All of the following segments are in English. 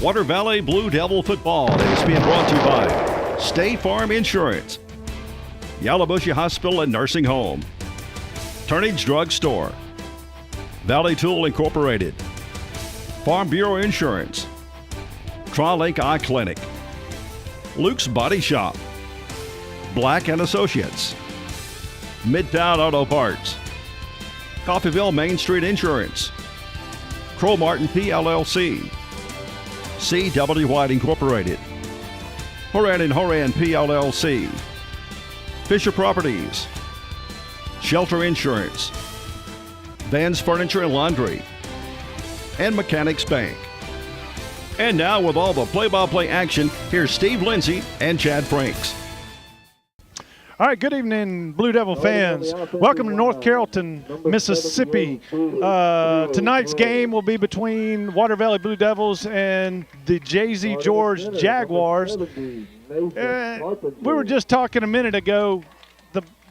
Water Valley Blue Devil football is being brought to you by State Farm Insurance, Yallowbushy Hospital and Nursing Home, Turnage Drug Store, Valley Tool Incorporated, Farm Bureau Insurance, Tri-Lake Eye Clinic, Luke's Body Shop, Black & Associates, Midtown Auto Parts, Coffeyville Main Street Insurance, Crow Martin PLLC, C.W. White Incorporated, Horan & Horan PLLC, Fisher Properties, Shelter Insurance, Vans Furniture and Laundry, and Mechanics Bank. And now with all the play-by-play action, here's Steve Lindsay and Chad Franks. All right, good evening, Blue Devil fans. Welcome to North Carrollton, Mississippi. Tonight's game will be between Water Valley Blue Devils and the J.Z. George Jaguars. We were just talking a minute ago.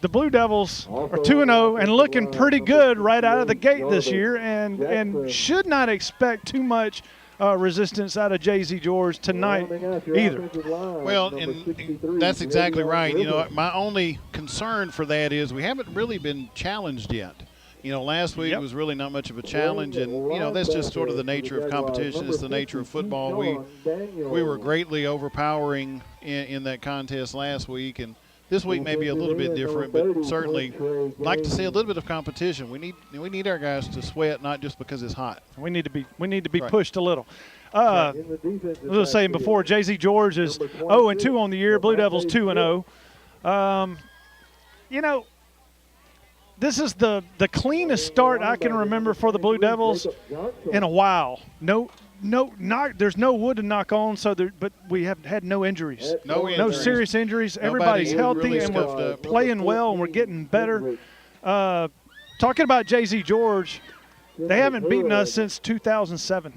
The Blue Devils are 2-0 and looking pretty good right out of the gate this year, and should not expect too much resistance out of J.Z. George tonight either. Well, and that's exactly right. You know, my only concern for that is we haven't really been challenged yet. You know, last week was really not much of a challenge, and, you know, that's just sort of the nature of competition. It's the nature of football. We were greatly overpowering in that contest last week, and this week may be a little bit different, but certainly like to see a little bit of competition. We need our guys to sweat, not just because it's hot. We need to be right. Pushed a little. I was saying before, J.Z. George is 0-2 on the year. Blue Devils 2-0. You know, this is the cleanest start I can remember for the Blue Devils in a while. There's no wood to knock on, but we have had no injuries. No serious injuries. Everybody's healthy, really, and we're playing well, and we're getting better. Talking about J.Z. George, they haven't beaten us since 2007.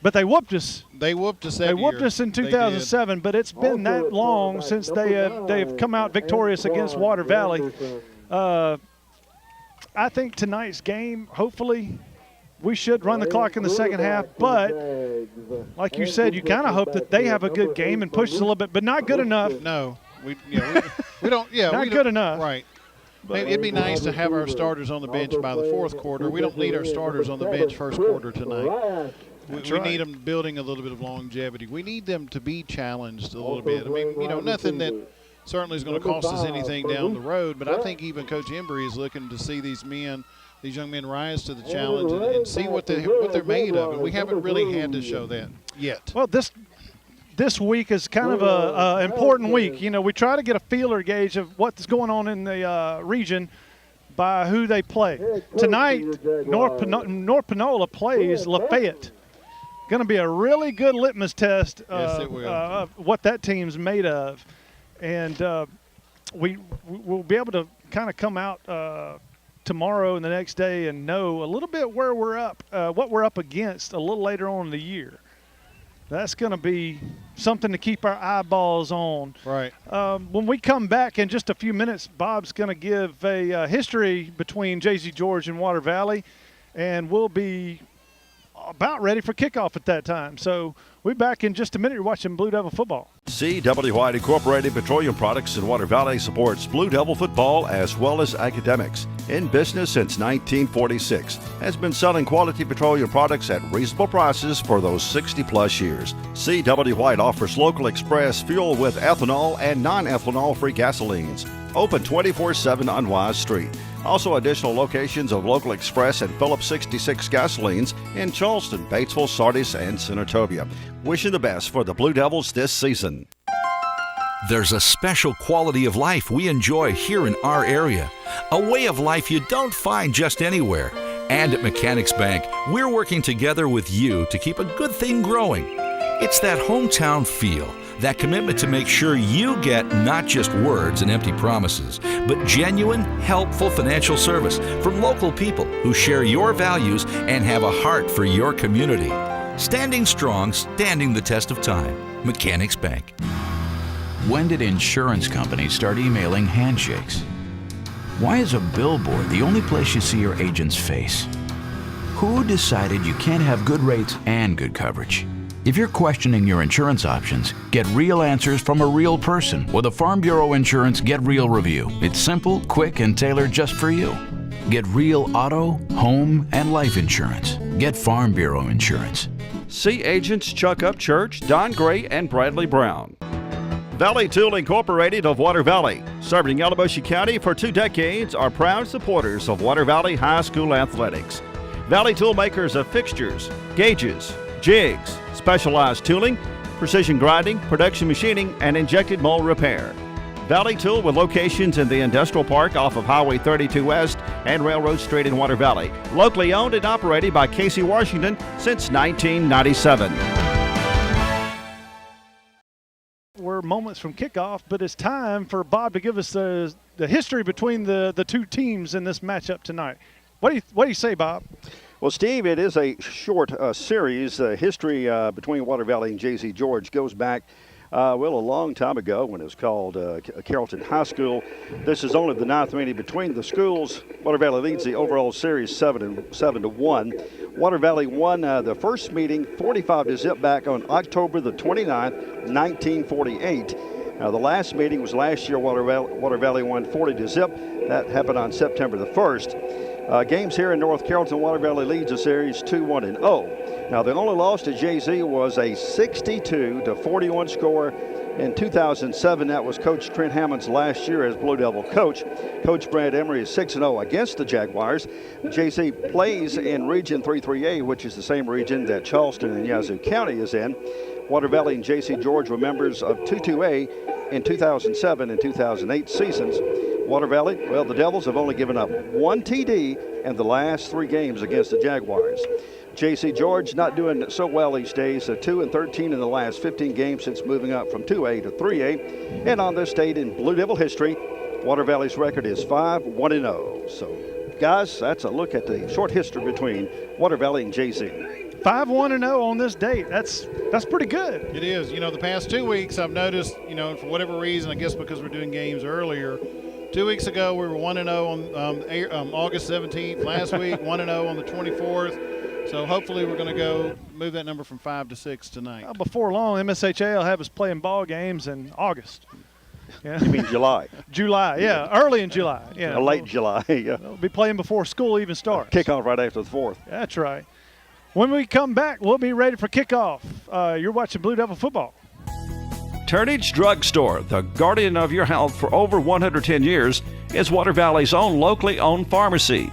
But they whooped us. They whooped us in 2007, but it's been that long since they have come out victorious against Water Valley. I think tonight's game, hopefully, we should run the clock in the second half, but like you said, you kind of hope that they have a good game and push us a little bit, but not good enough. No, we don't. Yeah, not good enough. Right. But it'd be nice to have our starters on the bench by the fourth quarter. We don't need our starters on the bench first quarter tonight. We need them building a little bit of longevity. We need them to be challenged a little bit. I mean, you know, nothing that certainly is going to cost us anything down the road, but I think even Coach Embry is looking to see these young men rise to the challenge and see what they're made of, and we haven't really had to show that yet. Well, this week is kind of a important week. You know, we try to get a feeler gauge of what's going on in the region by who they play. Tonight, North Panola plays Lafayette. Going to be a really good litmus test of what that team's made of, and we'll be able to kind of come out tomorrow and the next day and know a little bit where we're up, what we're up against a little later on in the year. That's going to be something to keep our eyeballs on. Right. When we come back in just a few minutes, Bob's going to give a history between J.Z. George and Water Valley, and we'll be about ready for kickoff at that time. So we'll be back in just a minute. You're watching Blue Devil football. C.W. White Incorporated Petroleum Products in Water Valley supports Blue Devil football as well as academics. In business since 1946, has been selling quality petroleum products at reasonable prices for those 60-plus years. C.W. White offers local express fuel with ethanol and non-ethanol-free gasolines. Open 24/7 on Wise Street. Also additional locations of local express and Phillips 66 gasolines in Charleston, Batesville, Sardis, and Senatobia. Wishing the best for the Blue Devils this season. There's a special quality of life we enjoy here in our area. A way of life you don't find just anywhere. And at Mechanics Bank, we're working together with you to keep a good thing growing. It's that hometown feel, that commitment to make sure you get not just words and empty promises, but genuine, helpful financial service from local people who share your values and have a heart for your community. Standing strong, standing the test of time. Mechanics Bank. When did insurance companies start emailing handshakes? Why is a billboard the only place you see your agent's face? Who decided you can't have good rates and good coverage? If you're questioning your insurance options, get real answers from a real person with a Farm Bureau Insurance Get Real review. It's simple, quick, and tailored just for you. Get real auto, home, and life insurance. Get Farm Bureau Insurance. See agents Chuck Upchurch, Don Gray, and Bradley Brown. Valley Tool Incorporated of Water Valley, serving Yalobusha County for 2 decades, are proud supporters of Water Valley High School athletics. Valley Tool makers of fixtures, gauges, jigs, specialized tooling, precision grinding, production machining, and injected mold repair. Valley Tool with locations in the Industrial Park off of Highway 32 West and Railroad Street in Water Valley. Locally owned and operated by Casey Washington since 1997. We're moments from kickoff, but it's time for Bob to give us the history between the two teams in this matchup tonight. What do you say, Bob? Well, Steve, it is a short series. History between Water Valley and J.C. George goes back, a long time ago when it was called Carrollton High School. This is only the 9th meeting between the schools. Water Valley leads the overall series 7-1. Water Valley won the first meeting 45-0 back on October the 29th, 1948. The last meeting was last year. Water Valley won 40-0. That happened on September the 1st. Games here in North Carrollton, Water Valley leads the series 2-1-0. Now, the only loss to Jay-Z was a 62-41 score in 2007. That was Coach Trent Hammond's last year as Blue Devil coach. Coach Brad Emery is 6-0 against the Jaguars. Jay-Z plays in Region 3-3A, which is the same region that Charleston and Yazoo County is in. Water Valley and J.C. George were members of 2-2A in 2007 and 2008 seasons. Water Valley, well, the Devils have only given up 1 TD in the last 3 games against the Jaguars. J.C. George not doing so well these days, 2-13 in the last 15 games since moving up from 2A to 3A. And on this date in Blue Devil history, Water Valley's record is 5-1-0. So, guys, that's a look at the short history between Water Valley and J.C. 5-1-0 on this date. That's pretty good. It is. The past 2 weeks I've noticed, for whatever reason, I guess because we're doing games earlier, 2 weeks ago we were 1-0 on August 17th. Last week 1-0 on the 24th. So hopefully we're going to move that number from 5 to 6 tonight. Well, before long, MSHA will have us playing ball games in August. Yeah. You mean July? July, yeah, early in July. Yeah, late July. Yeah. We'll be playing before school even starts. Kickoff right after the 4th. That's right. When we come back, we'll be ready for kickoff. You're watching Blue Devil football. Turnage Drug Store, the guardian of your health for over 110 years, is Water Valley's own locally owned pharmacy.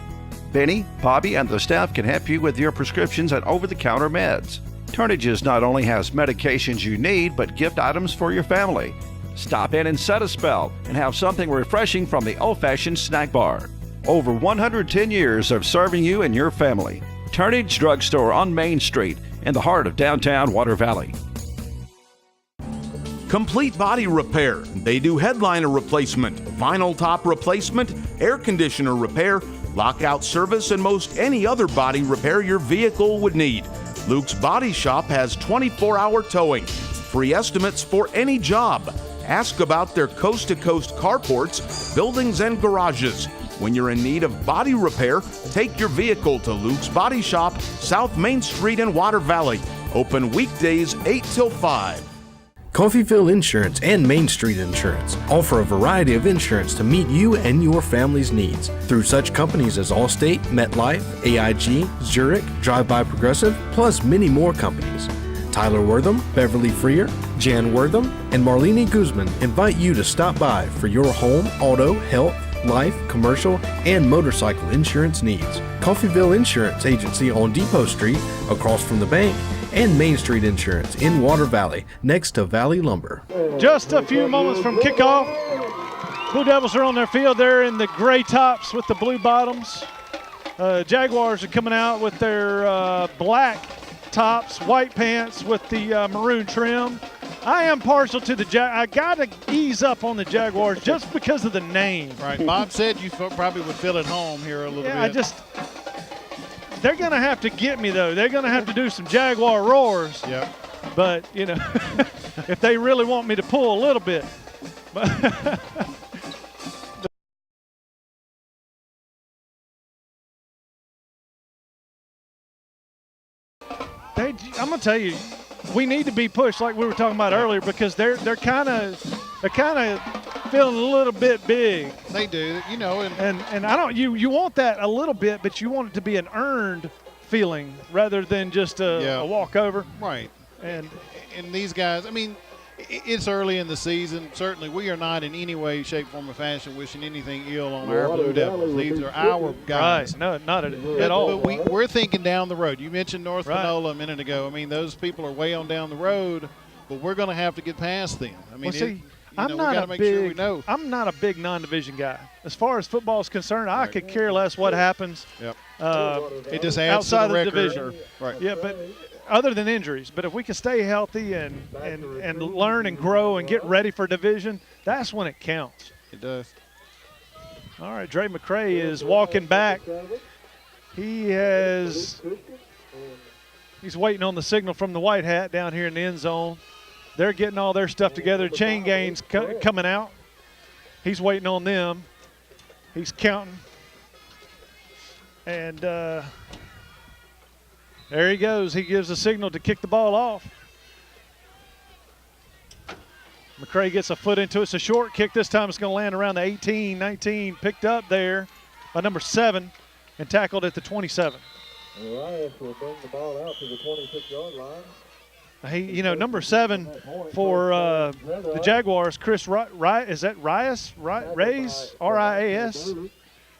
Benny, Bobby, and the staff can help you with your prescriptions and over-the-counter meds. Turnage's not only has medications you need, but gift items for your family. Stop in and set a spell and have something refreshing from the old-fashioned snack bar. Over 110 years of serving you and your family. Turnage Drug Store on Main Street in the heart of downtown Water Valley. Complete Body Repair. They do headliner replacement, vinyl top replacement, air conditioner repair, lockout service, and most any other body repair your vehicle would need. Luke's Body Shop has 24-hour towing, free estimates for any job. Ask about their coast-to-coast carports, buildings, and garages. When you're in need of body repair, take your vehicle to Luke's Body Shop, South Main Street in Water Valley. Open weekdays 8 till 5. Coffeyville Insurance and Main Street Insurance offer a variety of insurance to meet you and your family's needs through such companies as Allstate, MetLife, AIG, Zurich, Drive-By Progressive, plus many more companies. Tyler Wortham, Beverly Freer, Jan Wortham, and Marlene Guzman invite you to stop by for your home, auto, health, life, commercial, and motorcycle insurance needs. Coffeyville Insurance Agency on Depot Street, across from the bank, and Main Street Insurance in Water Valley, next to Valley Lumber. Just a few moments from kickoff. Blue Devils are on their field. They're in the gray tops with the blue bottoms. Jaguars are coming out with their black tops, white pants with the maroon trim. I am partial to the I got to ease up on the Jaguars just because of the name. Right. Bob said you probably would feel at home here a little bit. They're going to have to get me, though. They're going to have to do some Jaguar roars. Yep. But, if they really want me to pull a little bit. I'm going to tell you, we need to be pushed like we were talking about earlier because they're kind of feeling a little bit big. They do, you know, and I don't you want that a little bit, but you want it to be an earned feeling rather than just a walkover. Right. And these guys, I mean, it's early in the season. Certainly, we are not in any way, shape, form, or fashion wishing anything ill on our Blue Devils. These are our guys. Right. No, not at all. But we're thinking down the road. You mentioned North Panola a minute ago. I mean, those people are way on down the road, but we're going to have to get past them. I mean, I'm not a big non-division guy. As far as football is concerned, I could care less what happens. Yep. It just adds outside to the of the record. division. Right. Yeah, but other than injuries. But if we can stay healthy and learn and grow and get ready for division, that's when it counts. It does. All right, Dre McCray is walking back. He's waiting on the signal from the white hat down here in the end zone. They're getting all their stuff together. Chain gains coming out. He's waiting on them. He's counting. And there he goes. He gives a signal to kick the ball off. McCray gets a foot into it. It's a short kick. This time it's going to land around the 18, 19. Picked up there by number 7 and tackled at the 27. Elias will bring the ball out to the 26-yard line. Number 7 for the Jaguars, Chris Rias. Is that Rias? Rias? R-I-A-S?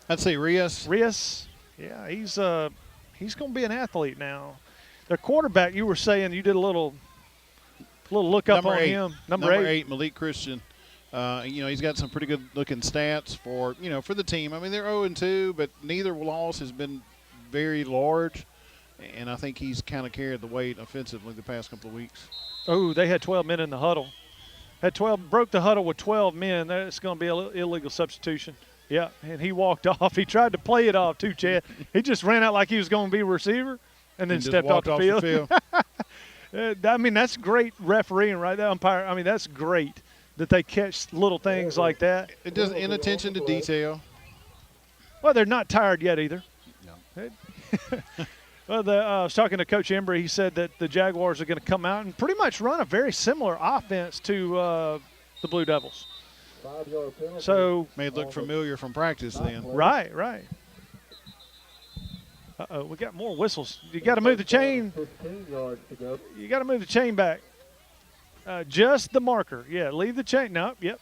I'd say Rias. Rias. Yeah, he's going to be an athlete now. Their quarterback, you were saying you did a little look up on him. Number 8, Malik Christian. He's got some pretty good looking stats for the team. I mean, they're 0-2, but neither loss has been very large. And I think he's kind of carried the weight offensively the past couple of weeks. Oh, they had 12 men in the huddle. Broke the huddle with 12 men. That's going to be an illegal substitution. Yeah, and he walked off. He tried to play it off too, Chad. He just ran out like he was going to be a receiver and then stepped off the field. I mean, that's great refereeing right there, umpire. I mean, that's great that they catch little things like that. It does inattention to detail. Well, they're not tired yet either. No. Well, I was talking to Coach Embry. He said that the Jaguars are going to come out and pretty much run a very similar offense to the Blue Devils. So may look familiar from practice then. Right. Uh-oh, we got more whistles. You got to move the chain. You got to move the chain back. Just the marker. Yeah, leave the chain. No, yep.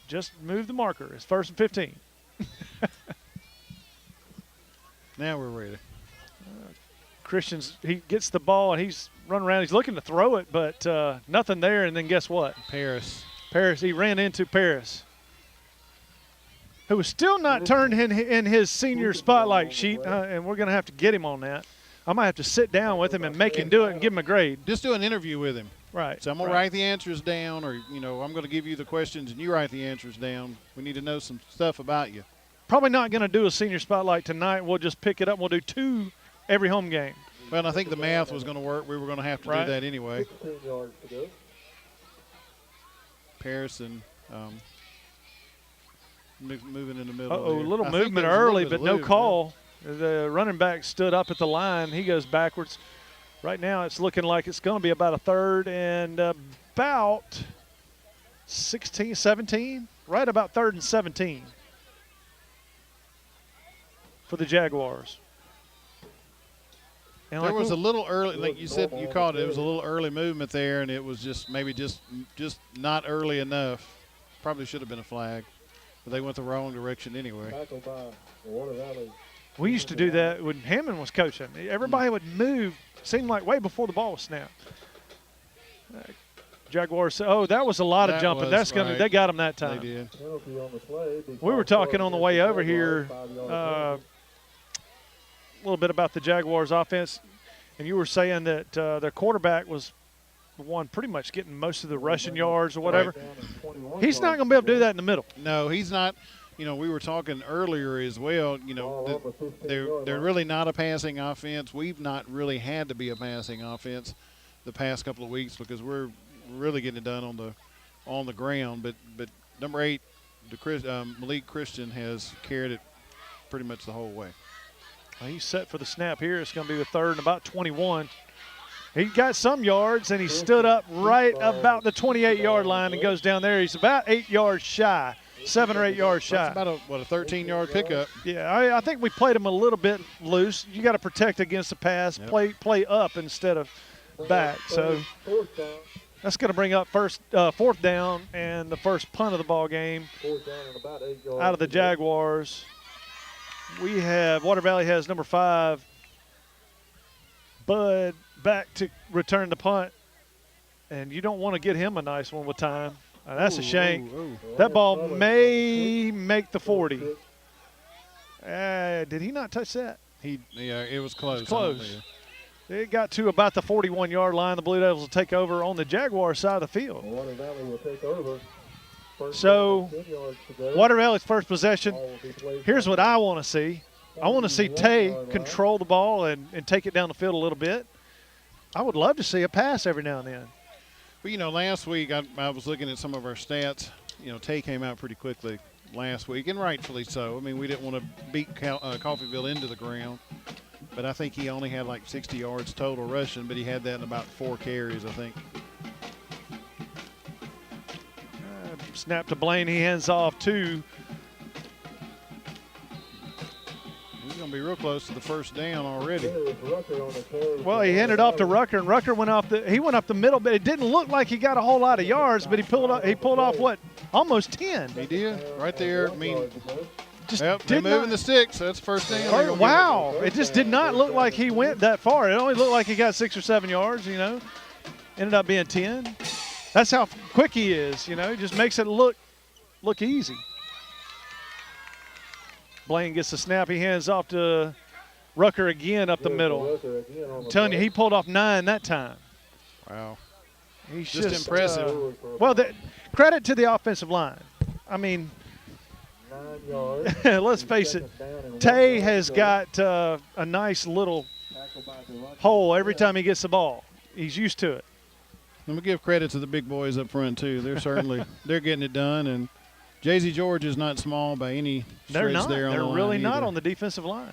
Just move the marker. It's 1st and 15. Now we're ready. Christian's, he gets the ball and he's running around. He's looking to throw it, but nothing there. And then guess what? Paris, he ran into Paris, who was still not turned in his senior spotlight sheet, and we're going to have to get him on that. I might have to sit down with him and make him do it and give him a grade. Just do an interview with him. Right. So I'm going to write the answers down, or, I'm going to give you the questions and you write the answers down. We need to know some stuff about you. Probably not going to do a senior spotlight tonight. We'll just pick it up. We'll do 2 every home game. Well, I think the math was going to work. We were going to have to do that anyway. Paris and moving in the middle. A little movement early, but no call. Yeah. The running back stood up at the line. He goes backwards. Right now it's looking like it's going to be about a 3rd and about 16, 17. Right about 3rd and 17 for the Jaguars. And there was a little early, like you said, you called it. It was a little early movement there, and it was just maybe just not early enough. Probably should have been a flag, but they went the wrong direction anyway. We used to do that when Hammond was coaching. Everybody would move, seemed like way before the ball was snapped. Jaguars. Oh, that was a lot of jumping. That's going to. They got them that time. They did. We were talking on the way over here. A little bit about the Jaguars offense, and you were saying that their quarterback was the one pretty much getting most of the rushing yards or whatever. Right. He's not going to be able to do that in the middle. No, he's not. We were talking earlier as well, they're really not a passing offense. We've not really had to be a passing offense the past couple of weeks because we're really getting it done on the ground. But number 8, Malik Christian has carried it pretty much the whole way. He's set for the snap here. It's going to be the 3rd and about 21. He got some yards, and he stood up right about the 28-yard line and goes down there. He's about 8 yards shy, 7 or 8 yards shy. That's about a 13-yard pickup. Yeah, I think we played him a little bit loose. You got to protect against the pass, play up instead of back. So that's going to bring up fourth down and the first punt of the ball game out of the Jaguars. We have Water Valley has number 5, Bud, back to return the punt, and you don't want to get him a nice one with time. That's a shank. That ball may make the 40. Did he not touch that? It was close. It was close. It got to about the 41-yard line. The Blue Devils will take over on the Jaguar side of the field. Water Valley will take over. So, Water Valley's first possession. Here's what I want to see. I want to see Tay control the ball and take it down the field a little bit. I would love to see a pass every now and then. Well, last week I was looking at some of our stats. Tay came out pretty quickly last week, and rightfully so. I mean, we didn't want to beat Coffeyville into the ground, but I think he only had like 60 yards total rushing, but he had that in about 4 carries, I think. Snap to Blaine. He hands off to. He's going to be real close to the first down already. Well, he handed off to Rucker, and Rucker went up the middle, but it didn't look like he got a whole lot of yards, but he pulled off what, almost 10. He did, right there. I mean, just they're moving the sticks. So that's first down. Wow, it just did not look like he went that far. It only looked like he got 6 or 7 yards. Ended up being 10. That's how quick he is. He just makes it look easy. Blaine gets the snap. He hands off to Rucker again up the middle. I'm telling you, he pulled off 9 that time. Wow. He's just impressive. Credit to the offensive line. I mean, let's face it, Tay has got a nice little hole every time he gets the ball. He's used to it. Let me give credit to the big boys up front, too. They're getting it done. And Jay-Z George is not small by any stretch. They're not. There on They're the line really either. not on the defensive line.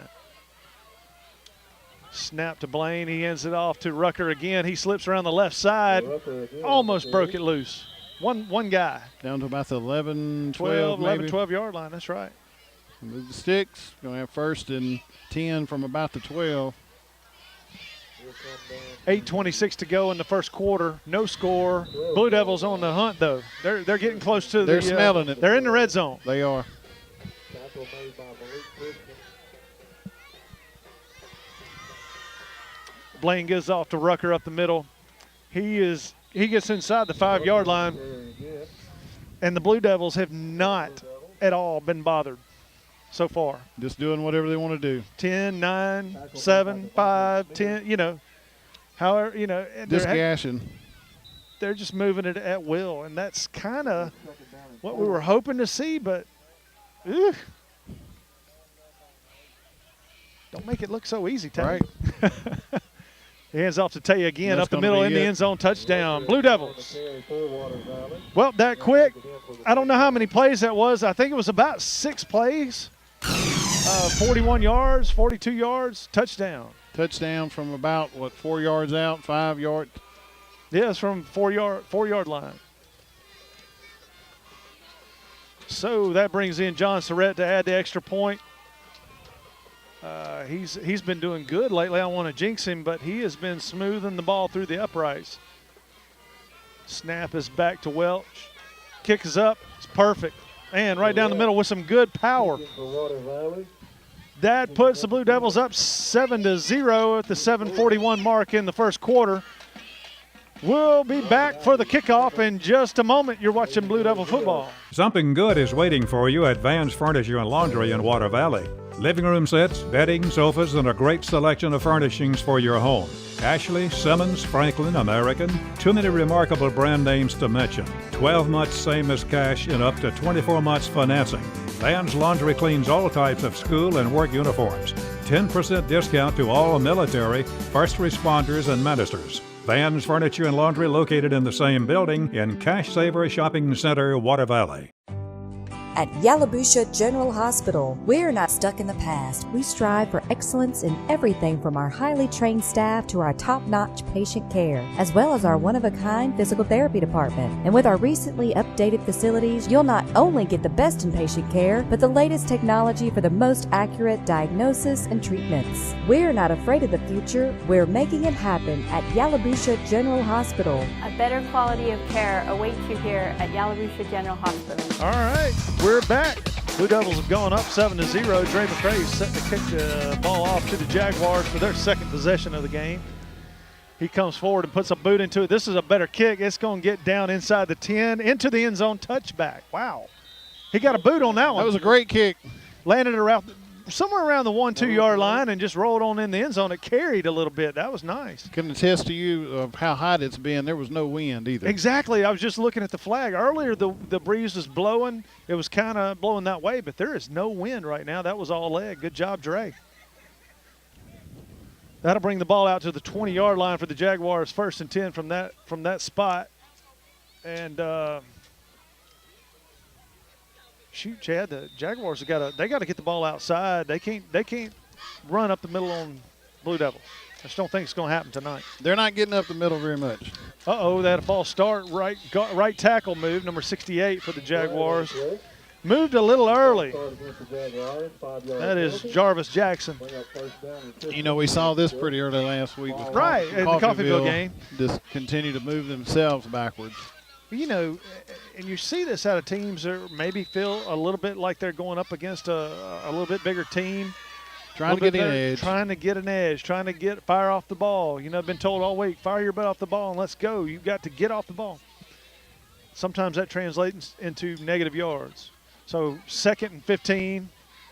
Snap to Blaine. He hands it off to Rucker again. He slips around the left side. Almost broke it loose. One guy. Down to about the 11, 12 12-yard line. That's right. Move the sticks. Going to have 1st and 10 from about the 12. 8:26 to go in the first quarter. No score. Blue Devils on the hunt, though. They're getting close to They're smelling it. They're in the red zone. They are. Blaine gives off to Rucker up the middle. He gets inside the 5-yard line, and the Blue Devils have not at all been bothered so far. Just doing whatever they want to do. 10, 9, 7, 5, 10, however, Just gashing. They're just moving it at will, and that's kind of what we were hoping to see, but don't make it look so easy, Tay. Right. Hands off to Tay again, That's up the middle in the end zone, touchdown. Blue Devils. Well, that quick, I don't know how many plays that was. I think it was about 6 plays, 41 yards, 42 yards, touchdown. Touchdown from about, 4 yards out, 5 yards? Yeah, it's from 4-yard line. So that brings in John Surrett to add the extra point. He's been doing good lately. I don't want to jinx him, but he has been smoothing the ball through the uprights. Snap is back to Welch. Kick is up. It's perfect. And right down the middle with some good power. That puts the Blue Devils up 7-0 at the 7:41 mark in the first quarter. We'll be back for the kickoff in just a moment. You're watching Blue Devil football. Something good is waiting for you at Van's Furniture and Laundry in Water Valley. Living room sets, bedding, sofas, and a great selection of furnishings for your home. Ashley, Simmons, Franklin, American, too many remarkable brand names to mention. 12 months same as cash and up to 24 months financing. Van's Laundry cleans all types of school and work uniforms. 10% discount to all military, first responders, and ministers. Van's Furniture and Laundry located in the same building in Cash Saver Shopping Center, Water Valley. At Yalabusha General Hospital, we're not stuck in the past. We strive for excellence in everything from our highly trained staff to our top-notch patient care, as well as our one-of-a-kind physical therapy department. And with our recently updated facilities, you'll not only get the best in patient care, but the latest technology for the most accurate diagnosis and treatments. We're not afraid of the future. We're making it happen at Yalabusha General Hospital. A better quality of care awaits you here at Yalabusha General Hospital. All right, we're back. Blue Devils have gone up 7-0. Dre McCray is set to kick the ball off to the Jaguars for their second possession of the game. He comes forward and puts a boot into it. This is a better kick. It's going to get down inside the 10, into the end zone, touchback. Wow. He got a boot on that one. That was a great kick. Landed around somewhere around the 1-2 yard line and just rolled on in the end zone. It carried a little bit. That was nice. Can attest to you of how hot it's been. There was no wind either. Exactly. I was just looking at the flag. Earlier, the breeze was blowing. It was kind of blowing that way, but there is no wind right now. That was all leg. Good job, Dre. That'll bring the ball out to the 20-yard line for the Jaguars, 1st and 10 from that spot. And shoot, Chad, the Jaguars got to get the ball outside. They can't run up the middle on Blue Devils. I just don't think it's going to happen tonight. They're not getting up the middle very much. They had a false start. Right tackle move, number 68 for the Jaguars. Moved a little early. That is Jarvis Jackson. You know, we saw this pretty early last week. Right, in the Coffeyville game. Just continue to move themselves backwards. You know, and you see this out of teams that maybe feel a little bit like they're going up against a little bit bigger team. Trying to get an edge. Trying to get an edge. Trying to fire off the ball. You know, I've been told all week, fire your butt off the ball and let's go. You've got to get off the ball. Sometimes that translates into negative yards. So 2nd and 15.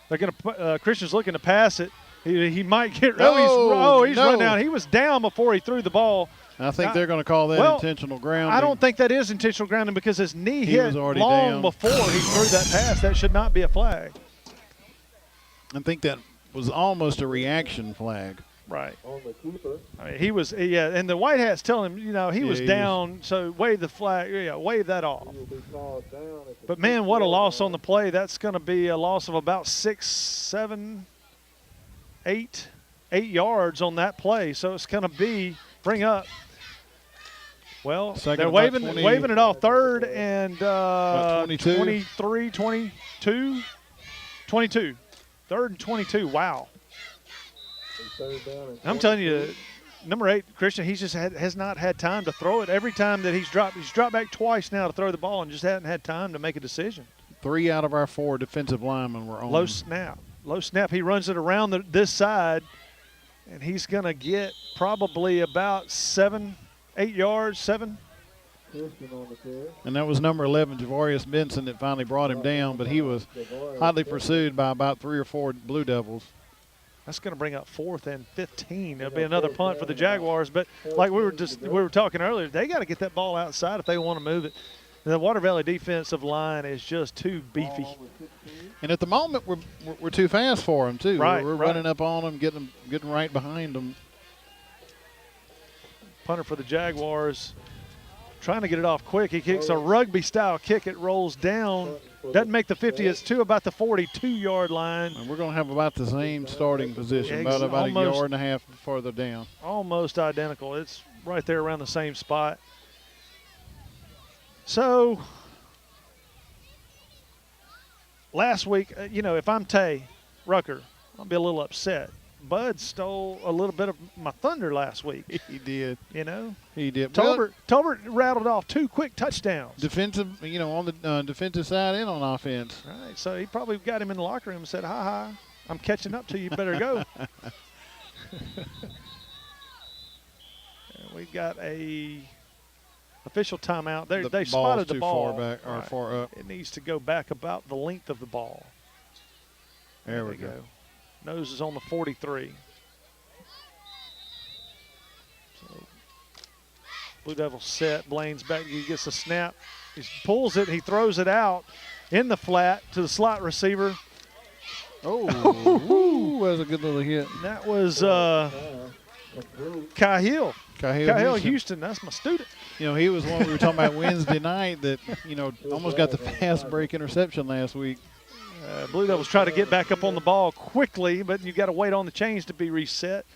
They're going to Christian's looking to pass it. He might get. He's run down. He was down before he threw the ball. I think they're going to call that intentional grounding. I don't think that is intentional grounding because his knee hit long down before he threw that pass. That should not be a flag. I think that was almost a reaction flag. Right. On the keeper. I mean, he was, and the white hats telling him, you know, he was down, so wave the flag, wave that off. But, man, what a loss on the play. That's going to be a loss of about 6, 7, 8 yards on that play. So it's going to bring up. Well, they're waving it off 3rd and 23, 22. 3rd and 22. Wow. I'm telling you, number 8, Christian, he just has not had time to throw it. Every time that he's dropped back twice now to throw the ball and just hadn't had time to make a decision. 3 out of our 4 defensive linemen were on. Low snap. He runs it around this side, and he's going to get probably about 7, 8 yards, 7. And that was number 11, Javarius Benson, that finally brought him down, but he was hotly pursued by about 3 or 4 Blue Devils. That's going to bring up 4th and 15. There'll be another punt for the Jaguars, but like we were talking earlier, they got to get that ball outside if they want to move it. The Water Valley defensive line is just too beefy. And at the moment, we're too fast for them too. Right, we're running up on them, getting right behind them. Punter for the Jaguars, trying to get it off quick. He kicks a rugby-style kick. It rolls down. Doesn't make the 50. It's to about the 42-yard line. And we're going to have about the same starting position, about a yard and a half further down. Almost identical. It's right there around the same spot. So, last week, if I'm Tay Rucker, I'll be a little upset. Bud stole a little bit of my thunder last week. He did. He did. Tolbert rattled off 2 quick touchdowns. Defensive, on the defensive side and on offense. Right. So he probably got him in the locker room and said, "Ha, I'm catching up to you. Better go." We got a official timeout. They spotted the ball. Far back or far up. It needs to go back about the length of the ball. There we go. Nose is on the 43. So Blue Devils set. Blaine's back. He gets the snap. He pulls it. He throws it out in the flat to the slot receiver. Oh, that was a good little hit. That was Cahill Houston. Houston, that's my student. You know, he was one we were talking about Wednesday night that, you know, almost got the fast break interception last week. Blue Devils try to get back up on the ball quickly, but you got to wait on the chains to be reset.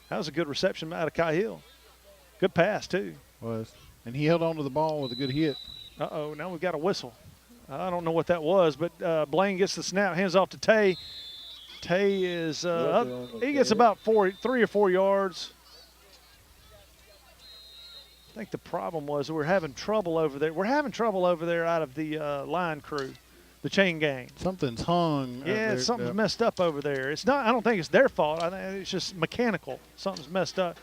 That was a good reception out of Cahill. Good pass, too. Was. And he held on to the ball with a good hit. Uh-oh, now we've got a whistle. I don't know what that was, but Blaine gets the snap, hands off to Tay. Tay is up. He gets about 3 or 4 yards. I think the problem was we're having trouble over there. We're having trouble over there out of the line crew, the chain gang. Something's hung. Yeah, something's messed up over there. It's not. I don't think it's their fault. I think it's just mechanical. Something's messed up.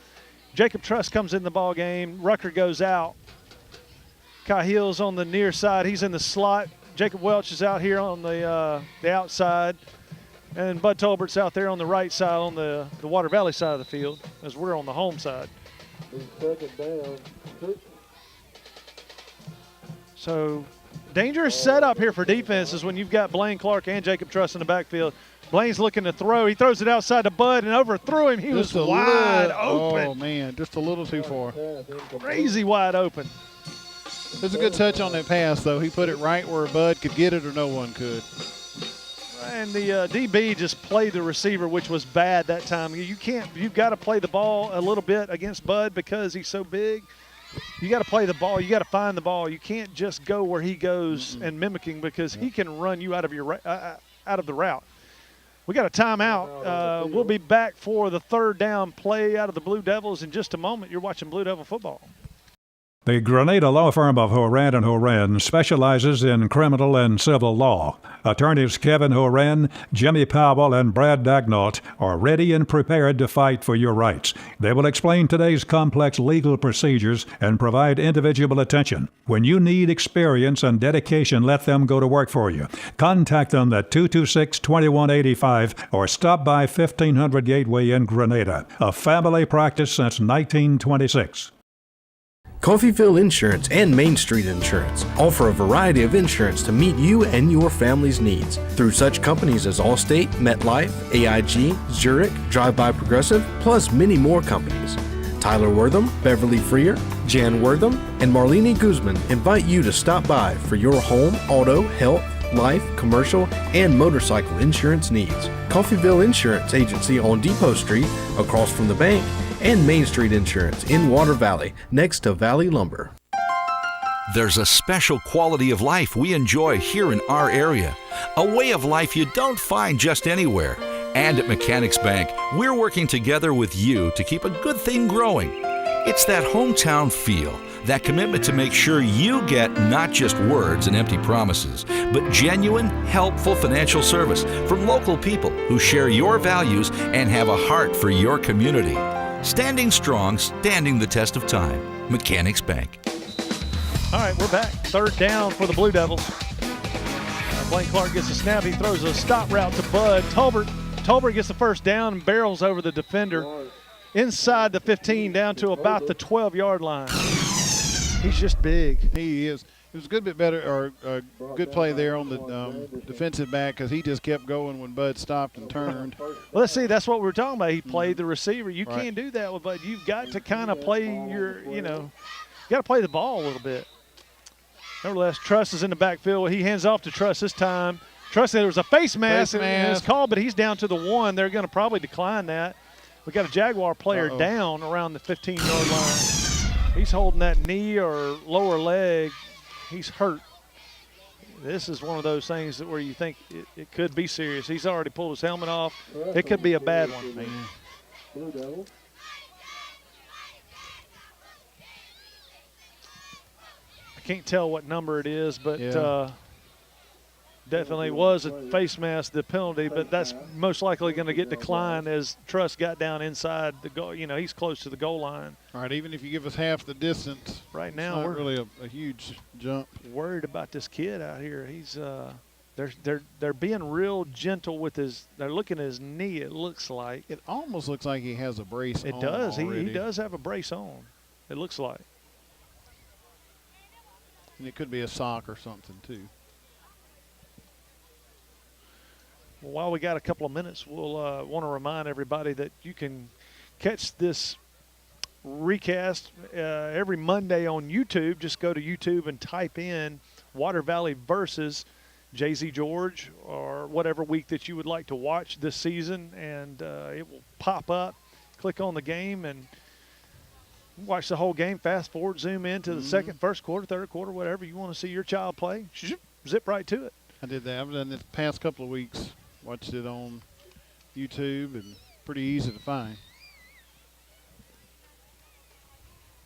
Jacob Truss comes in the ball game. Rucker goes out. Cahill's on the near side. He's in the slot. Jacob Welch is out here on the outside. And Bud Tolbert's out there on the right side on the Water Valley side of the field as we're on the home side. Second down. So dangerous setup here for defense is when you've got Blaine Clark and Jacob Truss in the backfield. Blaine's looking to throw. He throws it outside to Bud and overthrew him. He was wide open. Oh, man, just a little too far. Crazy wide open. It was a good touch on that pass, though. He put it right where Bud could get it or no one could. And the DB just played the receiver, which was bad that time. You've got to play the ball a little bit against Bud because he's so big. You got to play the ball. You got to find the ball. You can't just go where he goes and mimicking because he can run you out of the route. We got a timeout. We'll be back for the third down play out of the Blue Devils in just a moment. You're watching Blue Devil football. The Grenada Law Firm of Horan & Horan specializes in criminal and civil law. Attorneys Kevin Horan, Jimmy Powell, and Brad Dagnott are ready and prepared to fight for your rights. They will explain today's complex legal procedures and provide individual attention. When you need experience and dedication, let them go to work for you. Contact them at 226-2185 or stop by 1500 Gateway in Grenada. A family practice since 1926. Coffeyville Insurance and Main Street Insurance offer a variety of insurance to meet you and your family's needs through such companies as Allstate, MetLife, AIG, Zurich, Drive-By Progressive, plus many more companies. Tyler Wortham, Beverly Freer, Jan Wortham, and Marlene Guzman invite you to stop by for your home, auto, health, life, commercial, and motorcycle insurance needs. Coffeyville Insurance Agency on Depot Street, across from the bank, and Main Street Insurance in Water Valley, next to Valley Lumber. There's a special quality of life we enjoy here in our area, a way of life you don't find just anywhere. And at Mechanics Bank, we're working together with you to keep a good thing growing. It's that hometown feel, that commitment to make sure you get not just words and empty promises, but genuine, helpful financial service from local people who share your values and have a heart for your community. Standing strong, standing the test of time. Mechanics Bank. All right, we're back. Third down for the Blue Devils. Blaine Clark gets a snap. He throws a stop route to Bud. Tolbert gets the first down and barrels over the defender inside the 15 down to about the 12-yard line. He's just big. He is. It was a good bit better, or a good play there on the defensive back because he just kept going when Bud stopped and turned. Well, let's see. That's what we're talking about. He played the receiver. You can't do that with Bud. You've got to kind of play you got to play the ball a little bit. Nevertheless, Truss is in the backfield. He hands off to Truss this time. Truss said there was a face mask in his call, but he's down to the 1. They're going to probably decline that. We got a Jaguar player down around the 15-yard line. He's holding that knee or lower leg. He's hurt. This is one of those things where you think it could be serious. He's already pulled his helmet off. It could be a bad one, man. I can't tell what number it is, but definitely was a face mask, the penalty, but that's most likely going to get declined as Truss got down inside the goal. He's close to the goal line. All right, even if you give us half the distance, right now we're really a huge jump. Worried about this kid out here. He's they're being real gentle with his. They're looking at his knee. It looks like it almost looks like he has a brace. It does. He does have a brace on. It looks like. And it could be a sock or something too. Well, while we got a couple of minutes, we'll want to remind everybody that you can catch this recast every Monday on YouTube. Just go to YouTube and type in Water Valley versus Jay-Z George or whatever week that you would like to watch this season, and it will pop up. Click on the game and watch the whole game. Fast forward, zoom into the second, first quarter, third quarter, whatever you want to see your child play. Zip right to it. I did that. I've done this past couple of weeks. Watched it on YouTube, and pretty easy to find.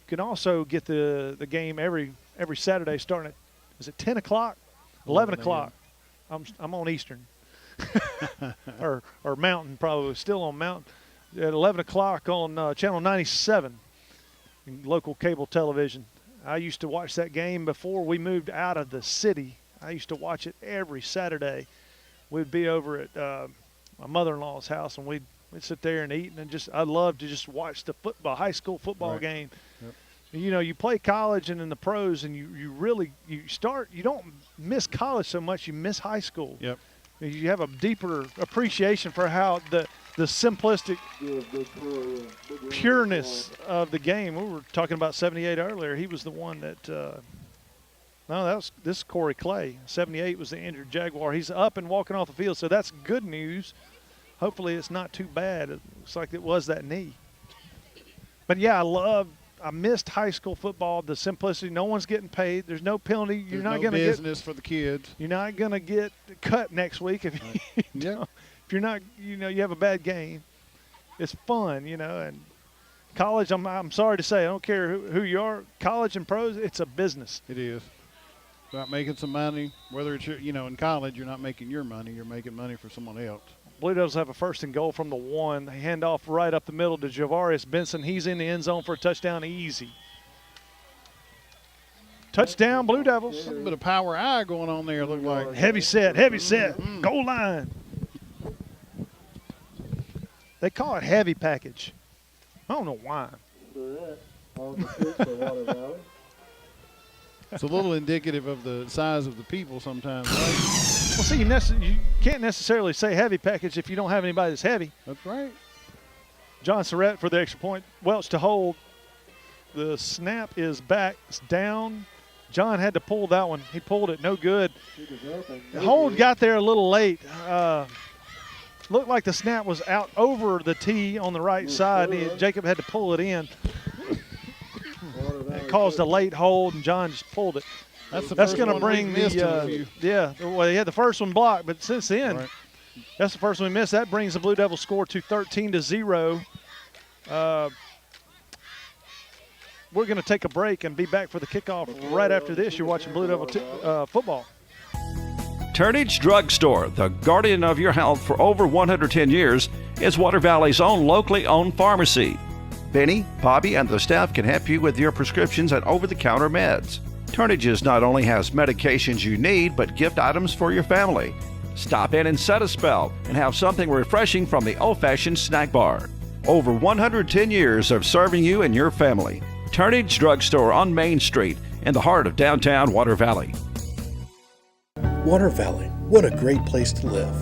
You can also get the game every Saturday starting at, is it 10 o'clock? 11 o'clock. I'm on Eastern. or Mountain, probably. Still on Mountain. At 11 o'clock on Channel 97, local cable television. I used to watch that game before we moved out of the city. I used to watch it every Saturday. We'd be over at my mother-in-law's house, and we'd sit there and eat, and I loved to just watch the high school football game. Yep. You know, you play college and in the pros, and you don't miss college so much, you miss high school. Yep. You have a deeper appreciation for how the simplistic pureness of the game. We were talking about 78 earlier. He was the one that this is Corey Clay. 78 was the injured Jaguar. He's up and walking off the field, so that's good news. Hopefully it's not too bad. It looks like it was that knee. But, yeah, I missed high school football, the simplicity. No one's getting paid. There's no penalty. There's no business for the kids. You're not going to get cut next week if you're not, you have a bad game. It's fun, and college, I'm sorry to say, I don't care who you are, college and pros, it's a business. It is. About making some money, whether it's in college, you're not making your money, you're making money for someone else. Blue Devils have a 1st and goal from the 1. They hand off right up the middle to Javarius Benson. He's in the end zone for a touchdown, easy. Touchdown, Blue Devils. A little bit of power eye going on there, look like. Heavy set, goal line. They call it heavy package. I don't know why. It's a little indicative of the size of the people sometimes, right? Well, see, you can't necessarily say heavy package if you don't have anybody that's heavy. That's right. John Surratt for the extra point. Welch to hold. The snap is back. It's down. John had to pull that one. He pulled it. No good. The hold got there a little late. Looked like the snap was out over the tee on the right side. Jacob had to pull it in. It caused a late hold, and John just pulled it. That's going to bring well, he had the first one blocked, but since then, that's the first one we missed. That brings the Blue Devils score to 13-0. We're going to take a break and be back for the kickoff right after this. You're watching Blue Devil football. Turnage Drug Store, the guardian of your health for over 110 years, is Water Valley's own locally owned pharmacy. Benny, Bobby, and the staff can help you with your prescriptions and over-the-counter meds. Turnages not only has medications you need, but gift items for your family. Stop in and set a spell and have something refreshing from the old-fashioned snack bar. Over 110 years of serving you and your family. Turnage Drug Store on Main Street in the heart of downtown Water Valley. Water Valley, what a great place to live.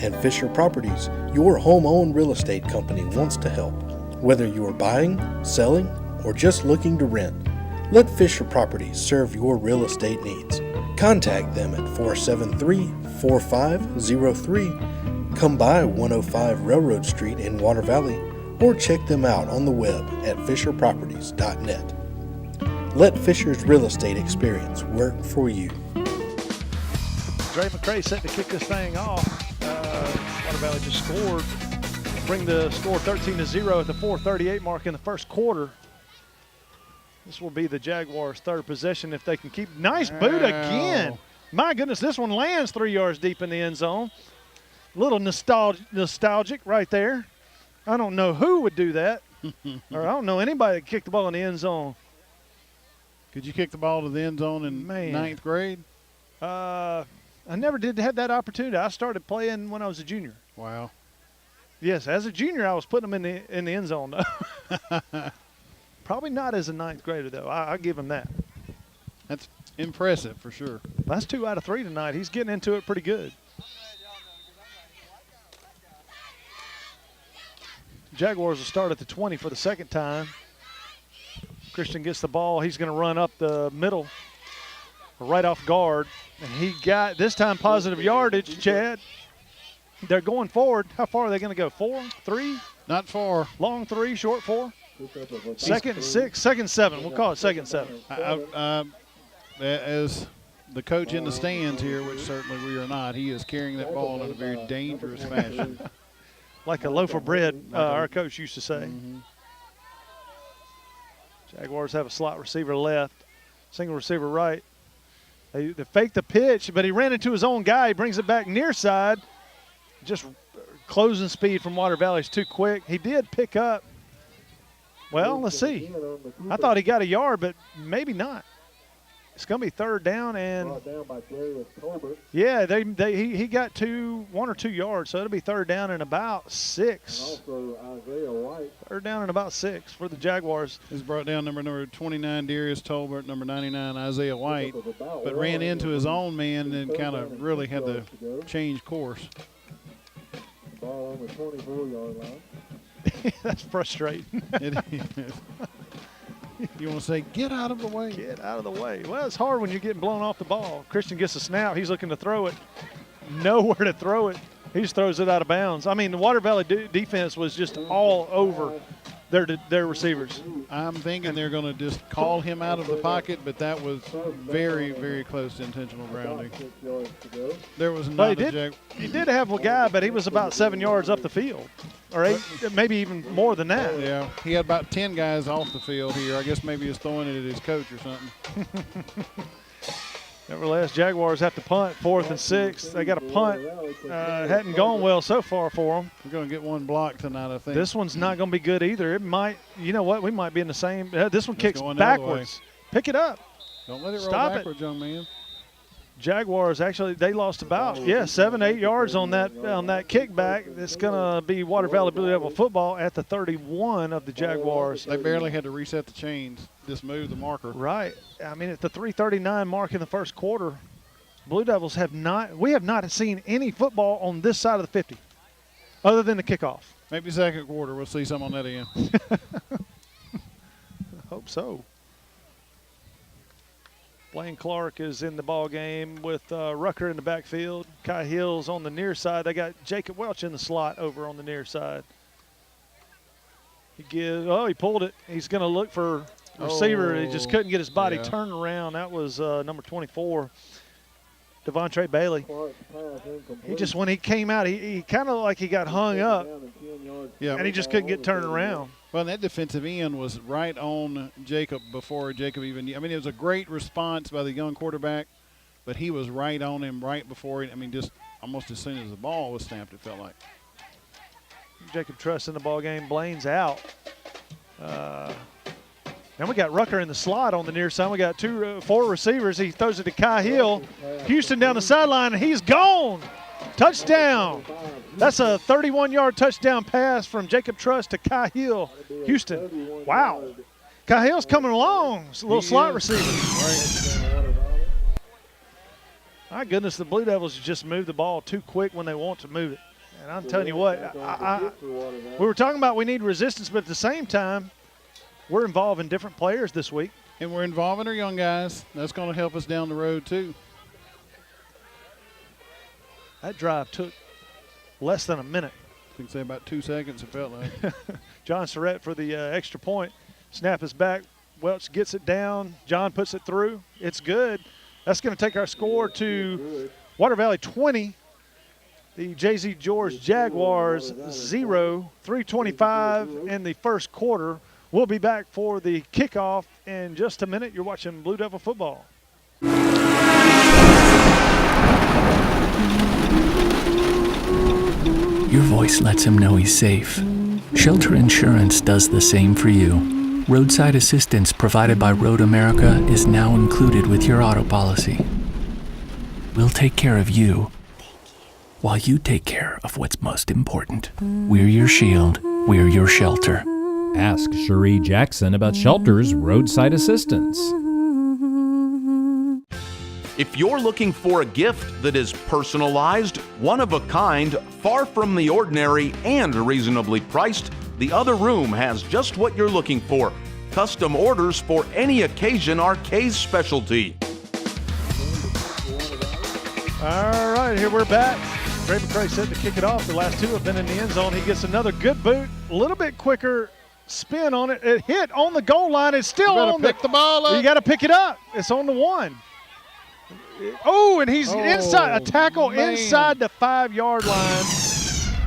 And Fisher Properties, your home-owned real estate company, wants to help. Whether you are buying, selling, or just looking to rent, let Fisher Properties serve your real estate needs. Contact them at 473-4503. Come by 105 Railroad Street in Water Valley, or check them out on the web at fisherproperties.net. Let Fisher's real estate experience work for you. Dre McCray set to kick this thing off. Water Valley just scored. Bring the score 13-0 at the 4:38 mark in the first quarter. This will be the Jaguars' third possession if they can keep. Nice boot again. My goodness, this one lands 3 yards deep in the end zone. A little nostalgic right there. I don't know who would do that. Or I don't know anybody that kicked the ball in the end zone. Could you kick the ball to the end zone in ninth grade? I never did have that opportunity. I started playing when I was a junior. Wow. Yes, as a junior, I was putting them in the end zone, though. Probably not as a ninth grader, though. I'll give him that. That's impressive for sure. That's 2 out of 3 tonight. He's getting into it pretty good. Jaguars will start at the 20 for the second time. Christian gets the ball. He's going to run up the middle, right off guard. And he got, this time, positive yardage, Chad. They're going forward. How far are they going to go? 4, 3? Not far. Long 3, short 4? Second 6, second 7. We'll call it second 7. As the coach in the stands here, which certainly we are not, he is carrying that ball in a very dangerous fashion. Like a loaf of bread, our coach used to say. Jaguars have a slot receiver left, single receiver right. They faked the pitch, but he ran into his own guy. He brings it back near side. Just closing speed from Water Valley is too quick. He did pick up. Well, let's see. I thought he got a yard, but maybe not. It's going to be third down, and yeah, he got 1 or 2 yards, so it'll be third down and about 6. Third down and about 6 for the Jaguars. He's brought down number 29, Darius Tolbert, number 99, Isaiah White, but ran into his own man and kind of really had to change course. Ball on the 24-yard line. That's frustrating. It is. You want to say, get out of the way. Get out of the way. Well, it's hard when you're getting blown off the ball. Christian gets a snap. He's looking to throw it. Nowhere to throw it. He just throws it out of bounds. I mean, the Water Valley defense was just all over their receivers. I'm thinking they're going to just call him out of the pocket, but that was very, very close to intentional grounding. There was not he did have a guy, but he was about 7 yards up the field, or 8, maybe even more than that. Yeah, he had about 10 guys off the field here. I guess maybe he was throwing it at his coach or something. Nevertheless, Jaguars have to punt, 4th and 6. They got a punt. Hadn't gone well so far for them. We're going to get one block tonight, I think. This one's not going to be good either. It might, you know what, we might be in the same. This one kicks backwards. Pick it up. Don't let it roll backwards, young man. Jaguars, actually, they lost about, 7, 8 yards on that kickback. It's going to be Water Valley Blue Devil football at the 31 of the Jaguars. They barely had to reset the chains, just move the marker. Right. I mean, at the 3:39 mark in the first quarter, Blue Devils we have not seen any football on this side of the 50, other than the kickoff. Maybe second quarter, we'll see some on that end. Hope so. Blaine Clark is in the ball game with Rucker in the backfield. Kai Hill's on the near side. They got Jacob Welch in the slot over on the near side. He pulled it. He's going to look for receiver. He just couldn't get his body turned around. That was number 24, Devontre Bailey. When he came out, he kind of like he got hung up, and he just couldn't get turned around. Well, that defensive end was right on Jacob before Jacob even – I mean, it was a great response by the young quarterback, but he was right on him right before – I mean, just almost as soon as the ball was snapped, it felt like. Jacob Truss in the ball game. Blaine's out. Then we got Rucker in the slot on the near side. We got 4 receivers. He throws it to Kai Hill. Houston down the sideline, and he's gone. Touchdown. That's a 31-yard touchdown pass from Jacob Truss to Kai Hill. Houston. Wow. Kai Hill's coming along. It's a little slot receiver. My goodness, the Blue Devils just move the ball too quick when they want to move it. And I'm telling you what, we were talking about we need resistance, but at the same time, we're involving different players this week. And we're involving our young guys. That's going to help us down the road, too. That drive took less than a minute. I think say about 2 seconds, it felt like. John Surratt for the extra point. Snap is back. Welch gets it down. John puts it through. It's good. That's going to take our score to Water Valley 20. The J.Z. George Jaguars 0. 3:25 in the first quarter. We'll be back for the kickoff in just a minute. You're watching Blue Devil football. Your voice lets him know he's safe. Shelter Insurance does the same for you. Roadside assistance provided by Road America is now included with your auto policy. We'll take care of you while you take care of what's most important. We're your shield. We're your shelter. Ask Cherie Jackson about Shelter's roadside assistance. If you're looking for a gift that is personalized, one of a kind, far from the ordinary, and reasonably priced, The other room has just what you're looking for. Custom orders for any occasion are Kay's specialty. All right, here we're back. Trey McCray set to kick it off. The last two have been in the end zone. He gets another good boot, a little bit quicker spin on it. It hit on the goal line. It's still on the ball up. You got to pick it up. It's on the 1. Oh, and he's inside, a tackle inside the 5-yard line.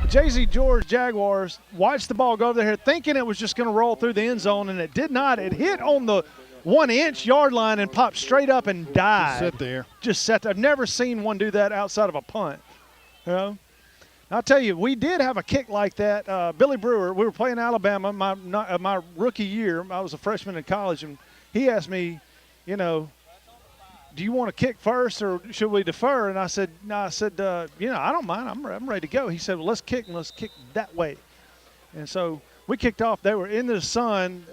Jay-Z George Jaguars watched the ball go over there thinking it was just going to roll through the end zone, and it did not. It hit on the 1-inch yard line and popped straight up and died. Just sit there. I've never seen one do that outside of a punt. You know? I'll tell you, we did have a kick like that. Billy Brewer, we were playing Alabama my rookie year. I was a freshman in college, and he asked me, you know, do you want to kick first or should we defer? And I said, no, I don't mind. I'm ready to go. He said, well, let's kick, and let's kick that way. And so we kicked off. They were in the sun.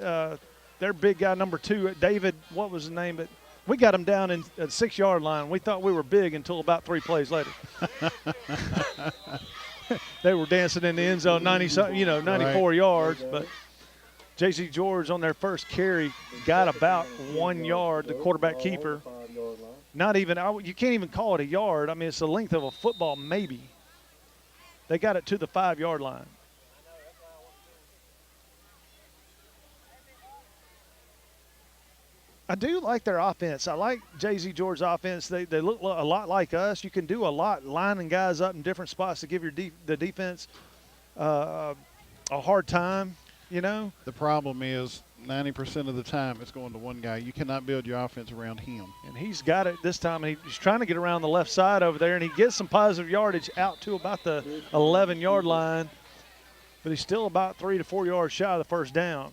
Their big guy, number 2, David, what was his name? But we got him down in at 6-yard line. We thought we were big until about 3 plays later. They were dancing in the end zone, 94 yards. But J.C. George on their first carry got about 1 yard, the quarterback keeper. Not even, you can't even call it a yard. I mean, it's the length of a football maybe. They got it to the 5-yard line. I do like their offense. I like Jay-Z George's offense. They look a lot like us. You can do a lot lining guys up in different spots to give the defense a hard time, you know. The problem is 90% of the time it's going to one guy. You cannot build your offense around him. And he's got it this time. He's trying to get around the left side over there, and he gets some positive yardage out to about the 11-yard line, but he's still about 3 to 4 yards shy of the first down.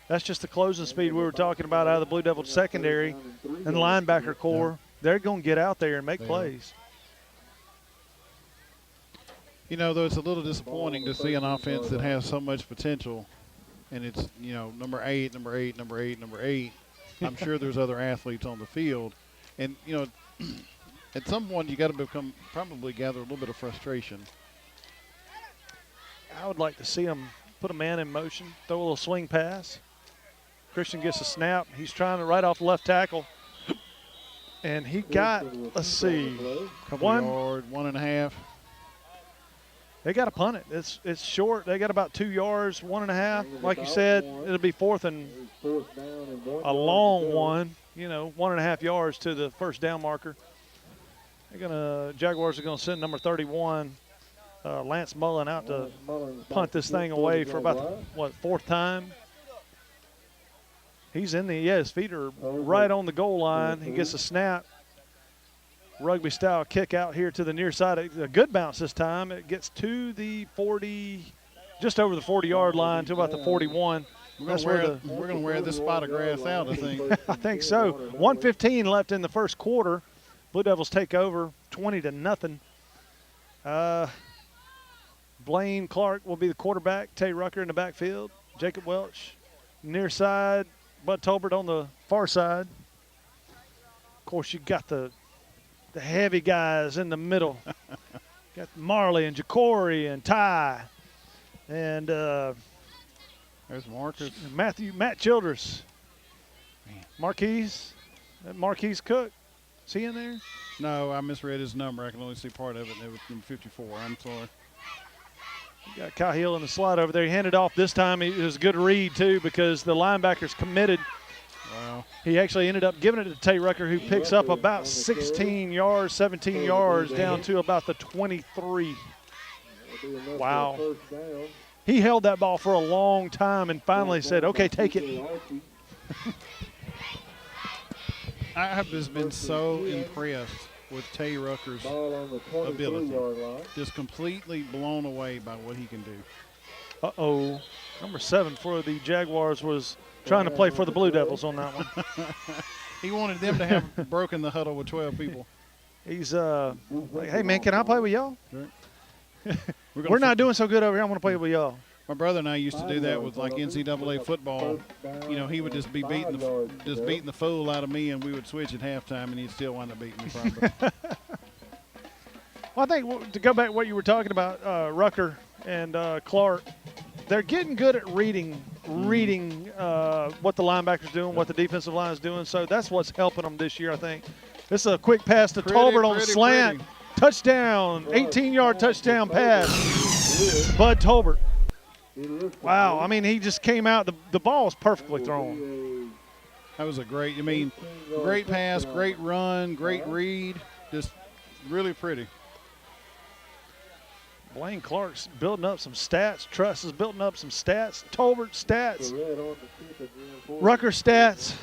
That's just the closing speed we were talking about out of the Blue Devils secondary and the linebacker core. They're going to get out there and make plays. You know, though, it's a little disappointing to see an offense that has so much potential, and it's, you know, number 8. I'm sure there's other athletes on the field. And, you know, at some point you got to probably gather a little bit of frustration. I would like to see them put a man in motion, throw a little swing pass. Christian gets a snap. He's trying to right off the left tackle. And he got, let's see, couple yard, 1.5. They got to punt it. It's short. They got about 2 yards, 1.5. Like you said, it'll be fourth and a long one. You know, 1.5 yards to the first down marker. Jaguars are gonna send number 31, Lance Mullen, out to punt this thing away for about the 4th time. He's in his feet are right on the goal line. He gets a snap. Rugby style kick out here to the near side. A good bounce this time. It gets to the 40, just over the 40-yard line to about the 41. We're going to wear this spot of grass out, I think. I think so. 1:15 left in the first quarter. Blue Devils take over 20-0. Blaine Clark will be the quarterback. Tay Rucker in the backfield. Jacob Welch near side. Bud Tolbert on the far side. Of course, you got the heavy guys in the middle. Got Marley and Jacory and Ty. And there's Marcus. Matt Childress. Marquise Cook. Is he in there? No, I misread his number. I can only see part of it, and it was number 54. I'm sorry. You got Kyle Hill in the slot over there. He handed off this time. It was a good read, too, because the linebacker's committed. Wow. He actually ended up giving it to Tay Rucker, who picks up about 16 yards, 17 yards, down to about the 23. Wow. He held that ball for a long time and finally said, okay, take it. I have just been so impressed with Tay Rucker's ability. Just completely blown away by what he can do. Uh-oh. Number 7 for the Jaguars was trying to play for the Blue Devils on that one. He wanted them to have broken the huddle with 12 people. He's like, hey, man, can I play with y'all? Right. We're not doing so good over here. I want to play with y'all. My brother and I used to do that with like NCAA football. You know, he would just be beating the fool out of me, and we would switch at halftime, and he'd still wind up beating me probably. Well, I think to go back to what you were talking about, Rucker and Clark, they're getting good at reading what the linebacker's doing, what the defensive line is doing. So that's what's helping them this year, I think. This is a quick pass to Tolbert on slant. Touchdown, 18-yard touchdown pass. Bud Tolbert. Wow, I mean, he just came out. The ball was perfectly thrown. That was great pass, great run, great read. Just really pretty. Blaine Clark's building up some stats. Truss is building up some stats. Tolbert stats. Rucker stats.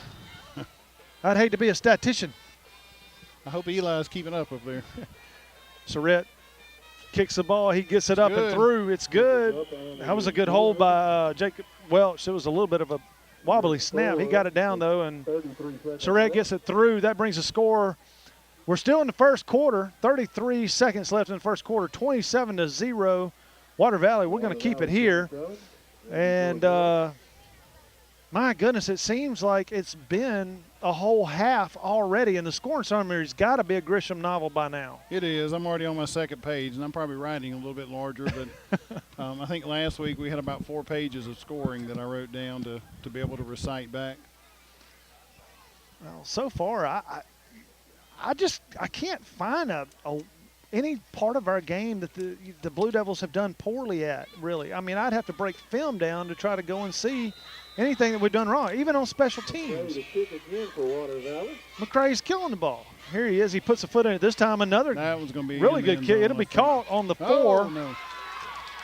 I'd hate to be a statistician. I hope Eli's keeping up there. Surratt kicks the ball. He gets it up and through. It's good. That was a good hold by Jacob Welch. It was a little bit of a wobbly snap. He got it down, though, and Surratt gets it through. That brings a score. We're still in the first quarter. 33 seconds left in the first quarter. 27-0. Water Valley. We're going to keep it here. And, my goodness, it seems like it's been a whole half already, and the scoring summary's got to be a Grisham novel by now. It is. I'm already on my second page, and I'm probably writing a little bit larger, but I think last week we had about 4 pages of scoring that I wrote down to be able to recite back. Well, so far, I can't find any part of our game that the Blue Devils have done poorly at, really. I mean, I'd have to break film down to try to go and see anything that we've done wrong, even on special teams. McCrae's killing the ball. Here he is. He puts a foot in it. This time another that was gonna be really good kick. It'll be caught on the 4. Oh, no.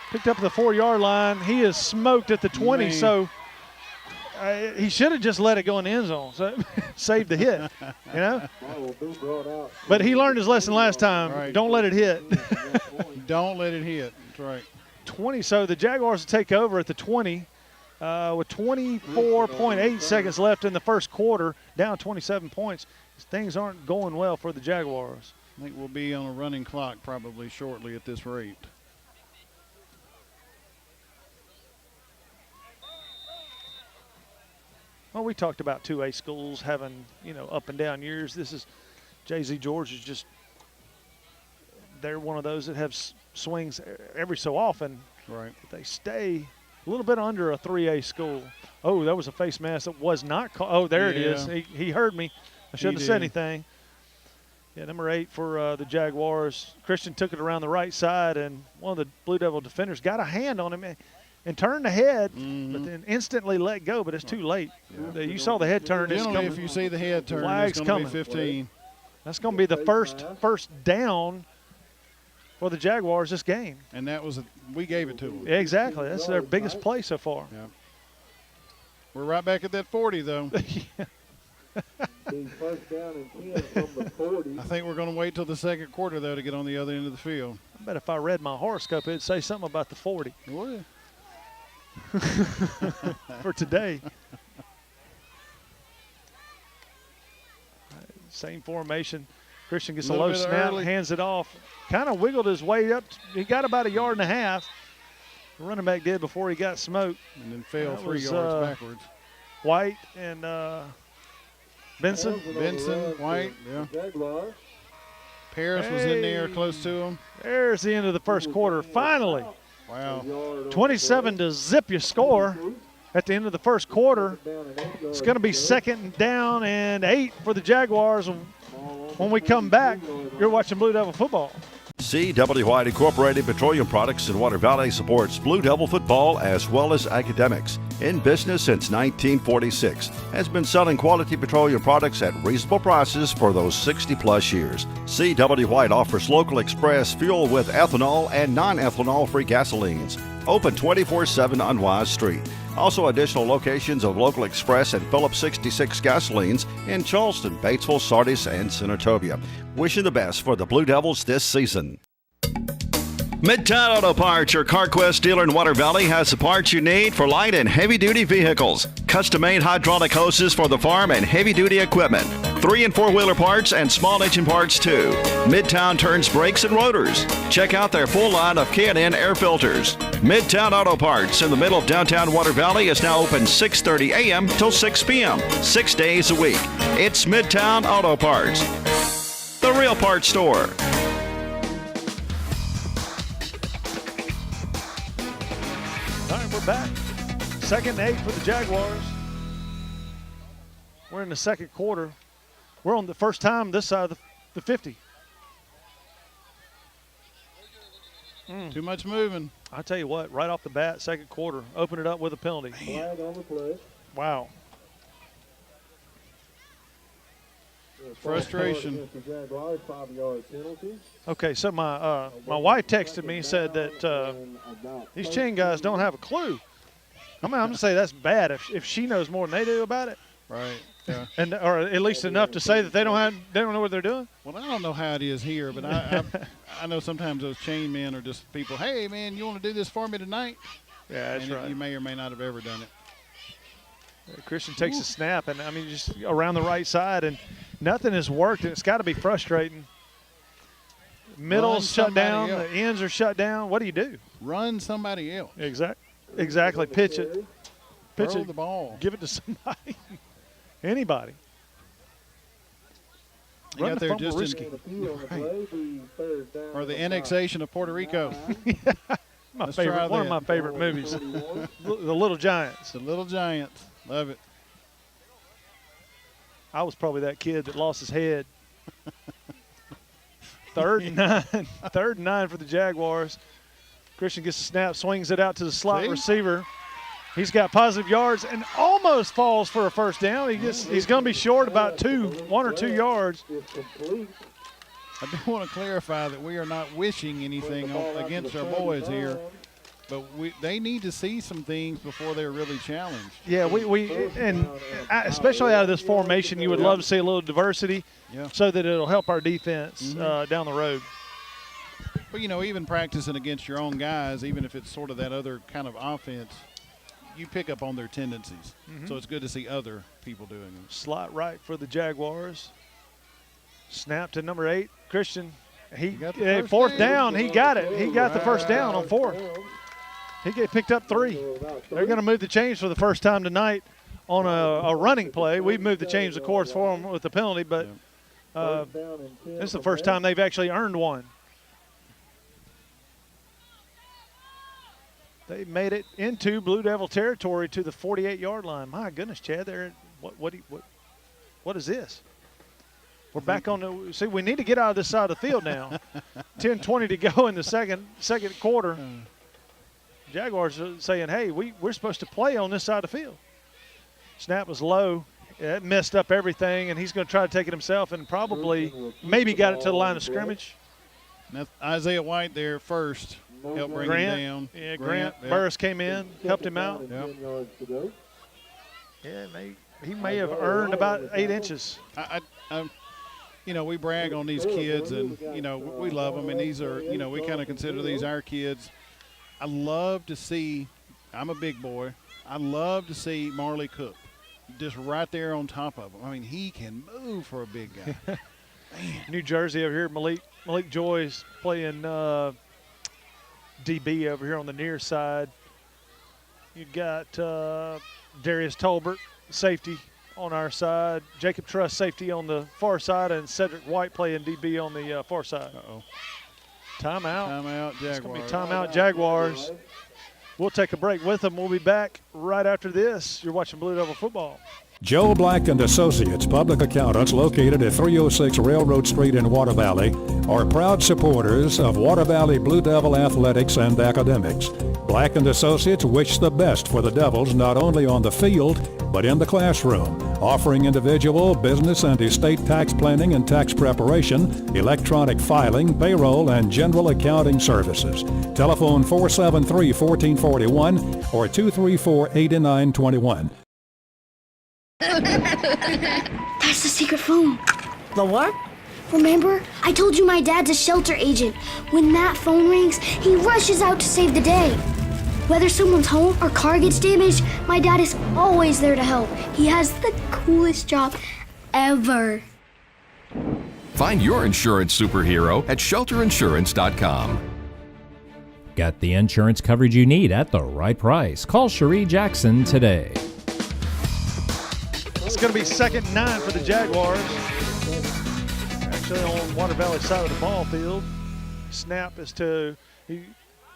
Picked up at the 4-yard line. He is smoked at the 20, Man. so he should have just let it go in the end zone. So saved the hit, you know. But he learned his lesson last time. Right. Don't let it hit. Don't let it hit. That's right. 20. So the Jaguars will take over at the 20 with 24.8 seconds left in the first quarter, down 27 points. Things aren't going well for the Jaguars. I think we'll be on a running clock probably shortly at this rate. Well, we talked about 2A schools having, up and down years. This is J.Z. George is just – they're one of those that have swings every so often. Right. But they stay a little bit under a 3A school. Oh, that was a face mask that was not called. Oh, there it is. He heard me. I shouldn't have said anything. Yeah, number 8 for the Jaguars. Christian took it around the right side, and one of the Blue Devil defenders got a hand on him and turned the head, but then instantly let go, but it's too late. Yeah. You saw the head turn. Generally, if you see the head turn, flag's it's going to coming. be 15. That's going to be the first down for the Jaguars this game. And that was we gave it to them. Yeah, exactly. That's their biggest play so far. Yeah. We're right back at that 40, though. I think we're going to wait till the second quarter, though, to get on the other end of the field. I bet if I read my horoscope, it'd say something about the 40. It would. For today. Same formation. Christian gets a low snap, hands it off. Kind of wiggled his way up. He got about 1.5 yards. The running back did before he got smoked. And then fell 3 yards backwards. White and Benson. Benson, White, yeah. Paris was in there close to him. There's the end of the first quarter. Finally. Wow. 27-0 your score at the end of the first quarter. It's going to be 2nd down and 8 for the Jaguars. When we come back, you're watching Blue Devil football. CW White Incorporated Petroleum Products in Water Valley supports Blue Devil football as well as academics. In business since 1946, has been selling quality petroleum products at reasonable prices for those 60-plus years. CW White offers local express fuel with ethanol and non-ethanol-free gasolines. Open 24/7 on Wise Street. Also additional locations of local express and Phillips 66 gasolines in Charleston, Batesville, Sardis, and Senatobia. Wishing the best for the Blue Devils this season. Midtown Auto Parts, your CarQuest dealer in Water Valley, has the parts you need for light and heavy-duty vehicles. Custom-made hydraulic hoses for the farm and heavy-duty equipment. 3- and 4-wheeler parts and small engine parts, too. Midtown turns brakes and rotors. Check out their full line of K&N air filters. Midtown Auto Parts in the middle of downtown Water Valley is now open 6:30 a.m. till 6 p.m., 6 days a week. It's Midtown Auto Parts, the real parts store. All right, we're back. 2nd and 8 for the Jaguars. We're in the second quarter. We're on the first time this side of the 50. Too much moving. I tell you what, right off the bat, second quarter, open it up with a penalty. Flag on the play. Wow. Frustration. Jaguars, 5-yard penalty. Okay, so my wife texted me, said that these chain guys don't have a clue. I'm going to say that's bad if she knows more than they do about it. Right. Yeah. And or at least enough to say that they don't know what they're doing. Well, I don't know how it is here, but I know sometimes those chain men are just people. Hey, man, you want to do this for me tonight? Yeah, that's right. You may or may not have ever done it. Christian takes a snap, and I mean just around the right side, and nothing has worked. And it's got to be frustrating. Middle's shut down. The ends are shut down. What do you do? Run somebody else. Exactly. Pitch it. Throw the ball. Give it to somebody. Anybody. You got there just or the annexation of Puerto Rico. One of my favorite movies. The Little Giants. The Little Giants. Love it. I was probably that kid that lost his head. 3rd and 9. 3rd and 9 for the Jaguars. Christian gets a snap, swings it out to the slot receiver. He's got positive yards and almost falls for a first down. He's going to be short about 1 or 2 yards. I do want to clarify that we are not wishing anything against our boys here, but they need to see some things before they're really challenged. Yeah, and especially out of this formation, you would love to see a little diversity so that it'll help our defense down the road. But, even practicing against your own guys, even if it's sort of that other kind of offense, you pick up on their tendencies. So it's good to see other people doing them. Slot right for the Jaguars. Snap to number 8, Christian. Fourth down, he got it. He got the first down on 4th. He picked up 3. They're going to move the chains for the first time tonight on a running play. We've moved the chains, of course, for them with the penalty, but this is the first time they've actually earned one. They made it into Blue Devil territory to the 48-yard line. My goodness, Chad, what is this? We're back on the – see, we need to get out of this side of the field now. 10:20 to go in the second quarter. Jaguars are saying, hey, we're supposed to play on this side of the field. Snap was low. It messed up everything, and he's going to try to take it himself and maybe got it to the line of scrimmage. Now, Isaiah White there first. Help bring him down. Yeah, Grant Burris came in, helped him out. Yeah, he may have earned about 8 inches. We brag on these kids, and, we love them, and these are, we kind of consider these our kids. I love to see – I'm a big boy. I love to see Marley Cook just right there on top of him. I mean, he can move for a big guy. New Jersey over here, Malik Joy's playing DB over here on the near side. You got Darius Tolbert, safety on our side. Jacob Truss, safety on the far side, and Cedric White playing DB on the far side. Timeout. Timeout, Jaguars. It's going to be timeout, Jaguars. We'll take a break with them. We'll be back right after this. You're watching Blue Devil Football. Joe Black and Associates, public accountants located at 306 Railroad Street in Water Valley, are proud supporters of Water Valley Blue Devil athletics and academics. Black and Associates wish the best for the Devils not only on the field, but in the classroom, offering individual, business, and estate tax planning and tax preparation, electronic filing, payroll, and general accounting services. Telephone 473-1441 or 234-8921. That's the secret phone. The what? Remember? I told you my dad's a shelter agent. When that phone rings, he rushes out to save the day. Whether someone's home or car gets damaged, my dad is always there to help. He has the coolest job ever. Find your insurance superhero at shelterinsurance.com. Get the insurance coverage you need at the right price. Call Cherie Jackson today. It's going to be 2nd and 9 for the Jaguars. Actually on Water Valley side of the ball field. Snap is to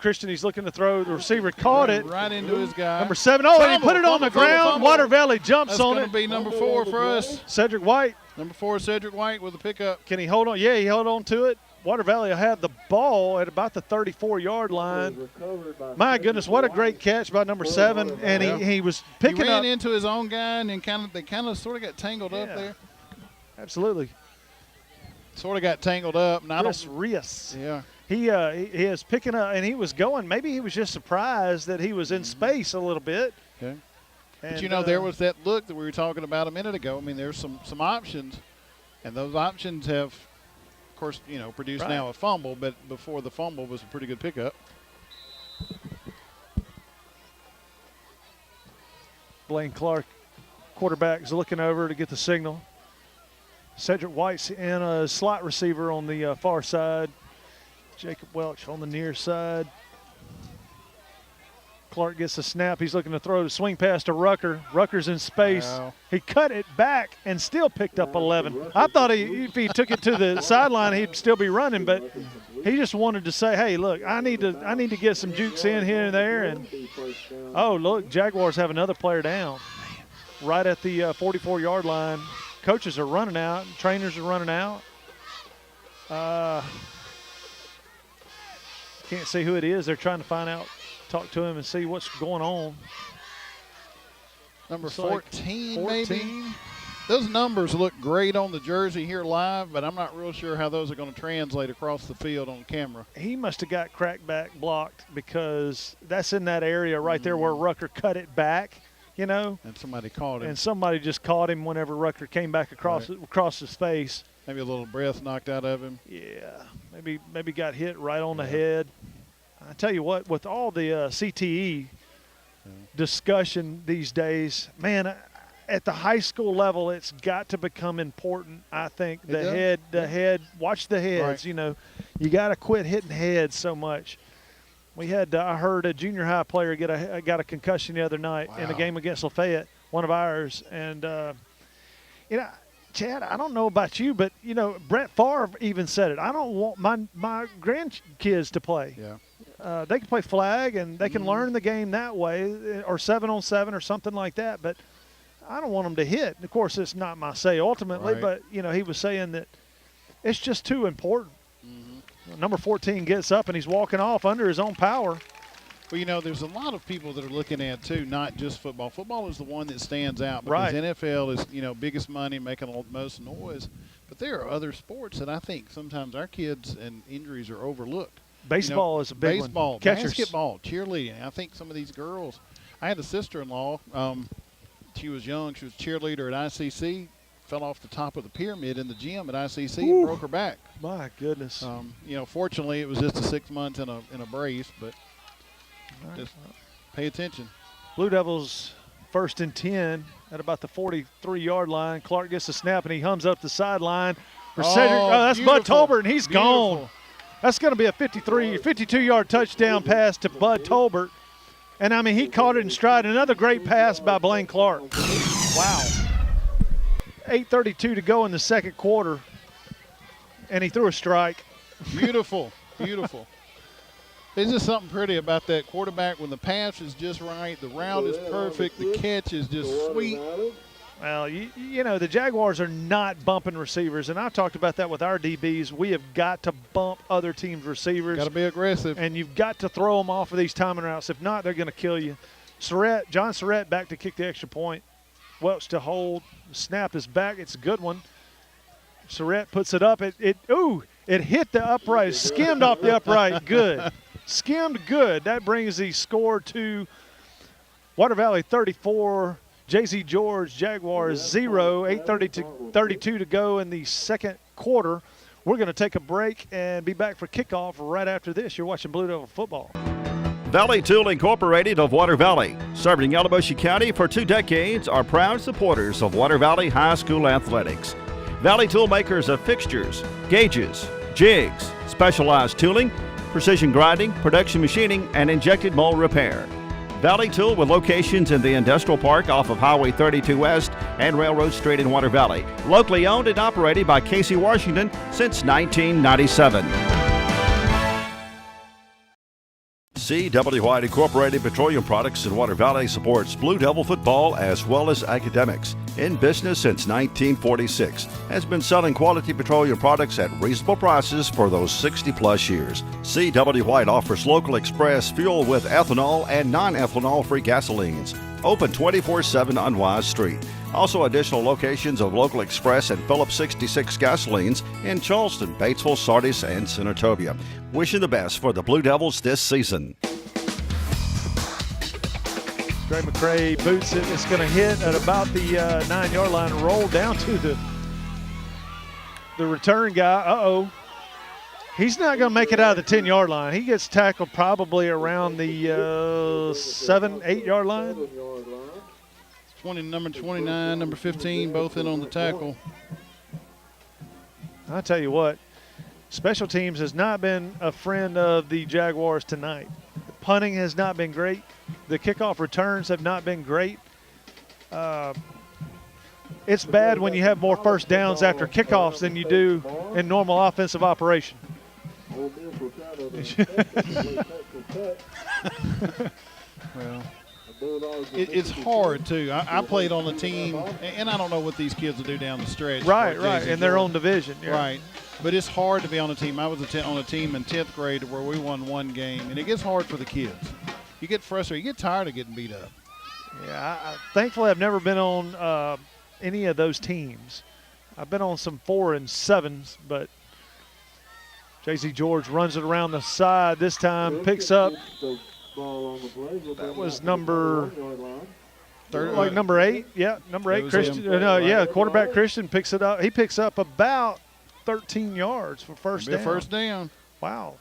Christian, he's looking to throw. The receiver caught it. Right into his guy. Number 7. Oh, and he put it on the ground. Water Valley jumps on it. That's going to be number 4 for us. Cedric White. Number 4, Cedric White with a pickup. Can he hold on? Yeah, he held on to it. Water Valley had the ball at about the 34-yard line. My goodness, what a great catch by number 7. And he was picking up. He ran into his own guy, and they kind of sort of got tangled up there. Absolutely. Sort of got tangled up. Chris Rios. Yeah. He is picking up, and he was going. Maybe he was just surprised that he was in space a little bit. Okay. And, but, there was that look that we were talking about a minute ago. I mean, there's some options, and those options have, of course, produced now a fumble, but before the fumble was a pretty good pickup. Blaine Clark, quarterback, is looking over to get the signal. Cedric White's in a slot receiver on the far side. Jacob Welch on the near side. Clark gets the snap. He's looking to throw the swing pass to Rucker. Rucker's in space. Wow. He cut it back and still picked up 11. I thought if he took it to the sideline, he'd still be running, but he just wanted to say, hey, look, I need to get some jukes in here and there. And oh, look, Jaguars have another player down right at the 44-yard line. Coaches are running out. Trainers are running out. Can't see who it is. They're trying to find out, talk to him and see what's going on. Number 14, maybe. Those numbers look great on the jersey here live, but I'm not real sure how those are going to translate across the field on camera. He must have got crackback blocked because that's in that area right there where Rucker cut it back. And somebody caught him. And somebody just caught him whenever Rucker came back across his face. Maybe a little breath knocked out of him. Yeah, maybe got hit right on the head. I tell you what, with all the CTE discussion these days, man, at the high school level, it's got to become important. I think the head. Watch the heads. Right. You got to quit hitting heads so much. We had I heard a junior high player got a concussion the other night in a game against Lafayette, one of ours, and Chad, I don't know about you, but Brett Favre even said it. I don't want my grandkids to play. Yeah. They can play flag and they can learn the game that way, or 7-on-7 or something like that. But I don't want them to hit. And of course, it's not my say ultimately, but he was saying that it's just too important. Number 14 gets up and he's walking off under his own power. Well, there's a lot of people that are looking at, too, not just football. Football is the one that stands out because NFL is, biggest money, making the most noise. But there are other sports that I think sometimes our kids and injuries are overlooked. Baseball is a big one. Baseball, Catchers. basketball, cheerleading. I think some of these girls – I had a sister-in-law. She was young. She was a cheerleader at ICC. Fell off the top of the pyramid in the gym at ICC and broke her back. My goodness. Fortunately, it was just a 6 months in a brace, but just pay attention. Blue Devils 1st and 10 at about the 43-yard line. Clark gets the snap and he hums up the sideline for Cedric. Oh, that's Bud Tolbert, and he's gone. That's going to be a 52-yard touchdown pass to Bud Tolbert. And, he caught it in stride. Another great pass by Blaine Clark. Wow. 8:32 to go in the second quarter, and he threw a strike. Beautiful, beautiful. There's just something pretty about that quarterback when the pass is just right, the route is perfect, the catch is just sweet. Well, the Jaguars are not bumping receivers, and I've talked about that with our DBs. We have got to bump other teams' receivers. Got to be aggressive. And you've got to throw them off of these timing routes. If not, they're going to kill you. John Surratt back to kick the extra point. Welch to hold. Snap is back. It's a good one. Surratt puts it up. It hit the upright. Skimmed off the upright. Good. Skimmed good. That brings the score to Water Valley 34, JZ George Jaguars 0. 8:32 to go in the second quarter. We're going to take a break and be back for kickoff right after this. You're watching Blue Devil Football. Valley Tool Incorporated of Water Valley, serving Yalobusha County for 2 decades, are proud supporters of Water Valley High School athletics. Valley Tool makers of fixtures, gauges, jigs, specialized tooling, precision grinding, production machining, and injected mold repair. Valley Tool with locations in the Industrial Park off of Highway 32 West and Railroad Street in Water Valley. Locally owned and operated by Casey Washington since 1997. C.W. White Incorporated Petroleum Products in Water Valley supports Blue Devil football as well as academics. In business since 1946, has been selling quality petroleum products at reasonable prices for those 60-plus years. C.W. White offers local express fuel with ethanol and non-ethanol-free gasolines. Open 24/7 on Wise Street. Also additional locations of local express and Phillips 66 gasolines in Charleston, Batesville, Sardis, and Senatobia. Wishing the best for the Blue Devils this season. Trey McCray boots it. It's going to hit at about the 9-yard line and roll down to the return guy. Uh-oh. He's not going to make it out of the 10-yard line. He gets tackled probably around the 7, 8-yard line. Number 29, number 15, both in on the tackle. I'll tell you what, special teams has not been a friend of the Jaguars tonight. The punting has not been great. The kickoff returns have not been great. It's bad when you have more first downs after kickoffs than you do in normal offensive operation. Well, it's hard, too. I played on a team, and I don't know what these kids will do down the stretch. Right, in their own division. Yeah. Right. But it's hard to be on a team. I was on a team in 10th grade where we won one game, and it gets hard for the kids. You get frustrated. You get tired of getting beat up. Yeah, thankfully I've never been on any of those teams. I've been on some 4 and 7s, but J.C. George runs it around the side this time, picks up. That was number 8. Yeah, number 8. Christian. Quarterback Christian picks it up. He picks up about 13 yards for first down. First down. Wow.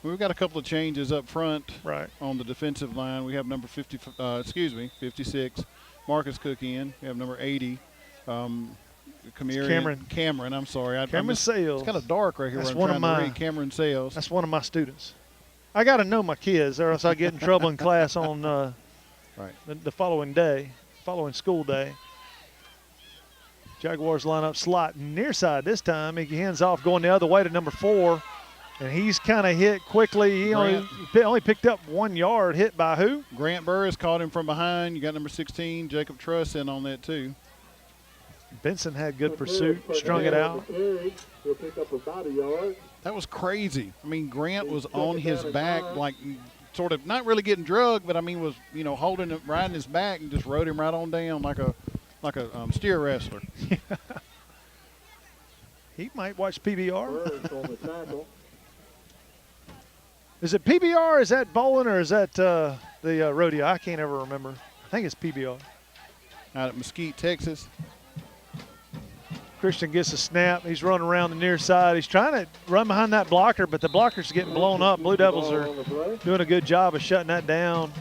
We've got a couple of changes up front. Right. On the defensive line, we have number 56, Marcus Cook in. We have number 80. Cameron, I'm sorry. Cameron Sales. It's kind of dark right here. That's one of my Cameron Sales. That's one of my students. I got to know my kids, or else I get in trouble in class on the following school day. Jaguars line up slot near side this time. He hands off going the other way to number 4, and he's kind of hit quickly. He only picked up 1 yard. Hit by who? Grant Burris caught him from behind. You got number 16, Jacob Truss, in on that too. Benson had good pursuit, strung it out. He'll pick up about a yard. That was crazy. I mean, Grant was on his back, like sort of not really getting drugged, but I mean was holding him, riding his back, and just rode him right on down like a steer wrestler. He might watch PBR. Is it PBR? Is that bowling, or is that the rodeo? I can't ever remember. I think it's PBR. Out at Mesquite, Texas. Christian gets a snap. He's running around the near side. He's trying to run behind that blocker, but the blocker's getting blown up. Blue Devils are doing a good job of shutting that down.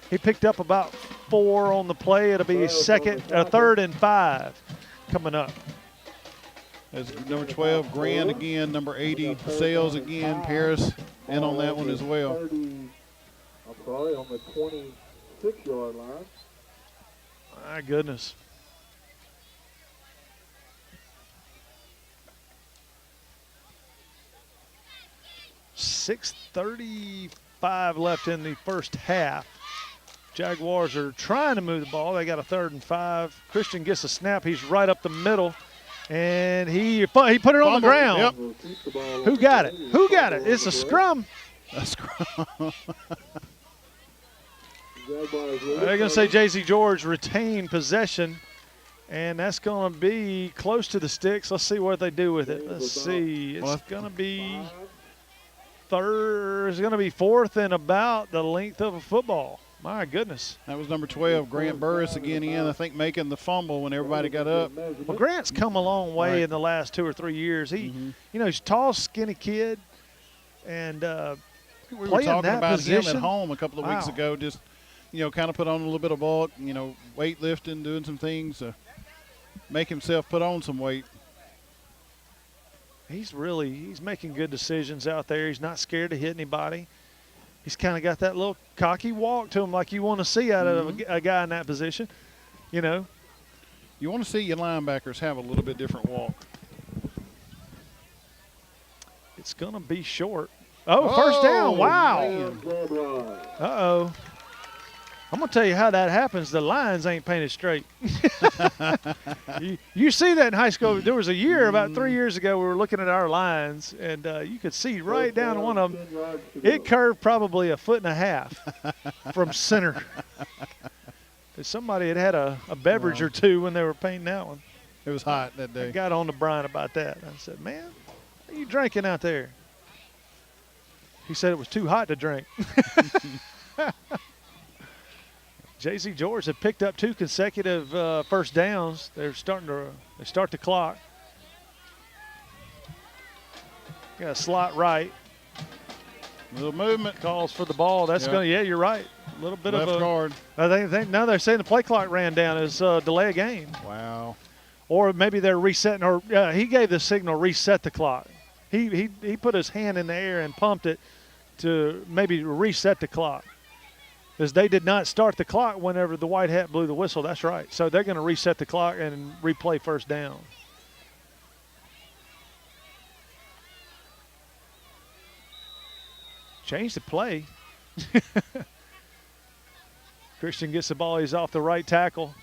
He picked up about 4 on the play. It'll be 3rd and 5 coming up. That's number 12, Grant again. Number 80, Sales again. Paris in on that one as well. I'm sorry, on the 26-yard line. My goodness. .635 left in the first half. Jaguars are trying to move the ball. They got a 3rd and 5. Christian gets a snap. He's right up the middle, and he put it on the ground. Yep. Who got it? Who got it? It's a scrum. A scrum. They're going to say J.C. George retained possession, and that's going to be close to the sticks. Let's see what they do with it. Let's see. It's going to be 4th and about the length of a football. My goodness. That was number 12, Grant Burris again in, I think making the fumble when everybody got up. Well, Grant's come a long way in the last 2 or 3 years. He's a tall, skinny kid, and we were talking about position, him at home a couple of weeks ago, just, kind of put on a little bit of bulk, weightlifting, doing some things to make himself put on some weight. He's making good decisions out there. He's not scared to hit anybody. He's kind of got that little cocky walk to him like you want to see out of a guy in that position, You want to see your linebackers have a little bit different walk. It's going to be short. Oh, first down. Wow. Uh-oh. I'm going to tell you how that happens. The lines ain't painted straight. you see that in high school. There was a year, about 3 years ago, we were looking at our lines, and you could see right down one of them. It curved probably 1.5 feet from center. Somebody had a beverage or two when they were painting that one. It was hot that day. I got on to Brian about that. I said, man, what are you drinking out there? He said it was too hot to drink. J.Z. George had picked up 2 consecutive first downs. They start the clock. Got a slot right. Little movement. Calls for the ball. That's going to, yeah, you're right. A little bit left of a. guard. Now they're saying the play clock ran down as delay a game. Wow. Or maybe they're resetting, or he gave the signal reset the clock. He put his hand in the air and pumped it to maybe reset the clock. Because they did not start the clock whenever the white hat blew the whistle. That's right. So they're going to reset the clock and replay first down. Change the play. Christian gets the ball. He's off the right tackle.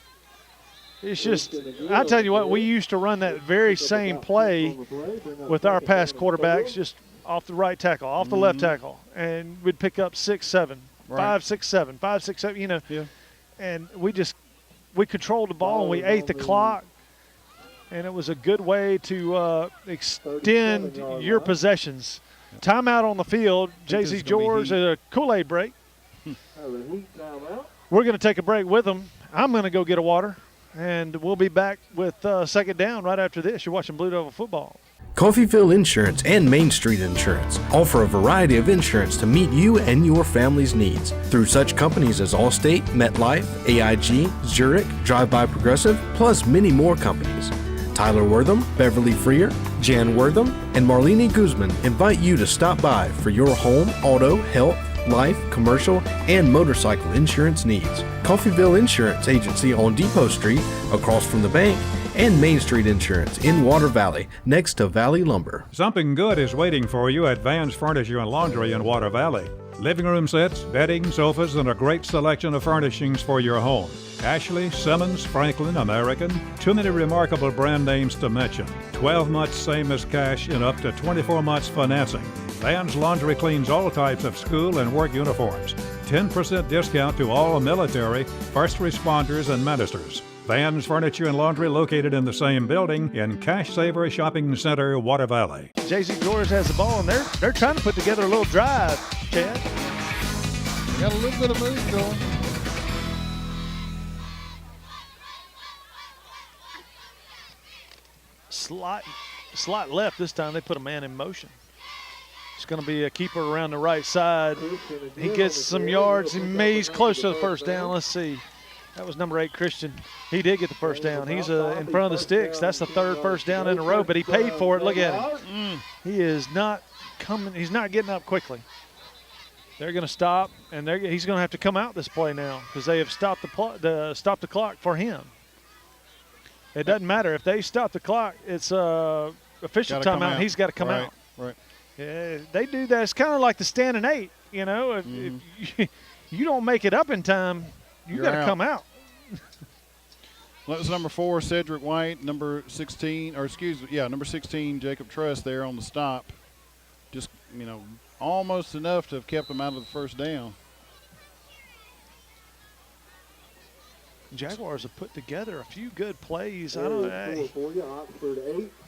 It's just, I tell you what, we used to run that very same play with our past quarterbacks, just off the right tackle, off the left tackle, and we'd pick up 6, 7, 5, 6, 7, 5, 6, 7, you know. Yeah. And we controlled the ball and we ate the clock, and it was a good way to extend your possessions. Timeout on the field. J.Z. George, a Kool-Aid break. We're going to take a break with them. I'm going to go get a water, and we'll be back with second down right after this. You're watching Blue Devil football. Coffeyville Insurance and Main Street Insurance offer a variety of insurance to meet you and your family's needs through such companies as Allstate, MetLife, AIG, Zurich, Drive-By Progressive, plus many more companies. Tyler Wortham, Beverly Freer, Jan Wortham, and Marlene Guzman invite you to stop by for your home, auto, health, life, commercial, and motorcycle insurance needs. Coffeyville Insurance Agency on Depot Street, across from the bank, and Main Street Insurance in Water Valley, next to Valley Lumber. Something good is waiting for you at Van's Furniture and Laundry in Water Valley. Living room sets, bedding, sofas, and a great selection of furnishings for your home. Ashley, Simmons, Franklin, American, too many remarkable brand names to mention. 12 months same as cash and up to 24 months financing. Van's Laundry cleans all types of school and work uniforms. 10% discount to all military, first responders, and ministers. Van's Furniture and Laundry located in the same building in Cash Saver Shopping Center, Water Valley. J.C. George has the ball, and they're trying to put together a little drive, Chad. They got a little bit of move going. Slot left this time. They put a man in motion. It's going to be a keeper around the right side. He gets some yards. He's close to the first down. Let's see. That was number 8, Christian. He did get the first down. He's in front of the sticks. That's the 3rd first down in a row, but he paid for it. Look at him. He is not coming. He's not getting up quickly. They're going to stop, and he's going to have to come out this play now because they have stopped the clock for him. It doesn't matter. If they stop the clock, it's official timeout. He's got to come out. Right. Yeah, they do that. It's kind of like the standing 8. You know, if you don't make it up in time, you got to come out. That was number 4, Cedric White. Number 16, number 16, Jacob Truss there on the stop. Just, almost enough to have kept them out of the first down. Jaguars have put together a few good plays.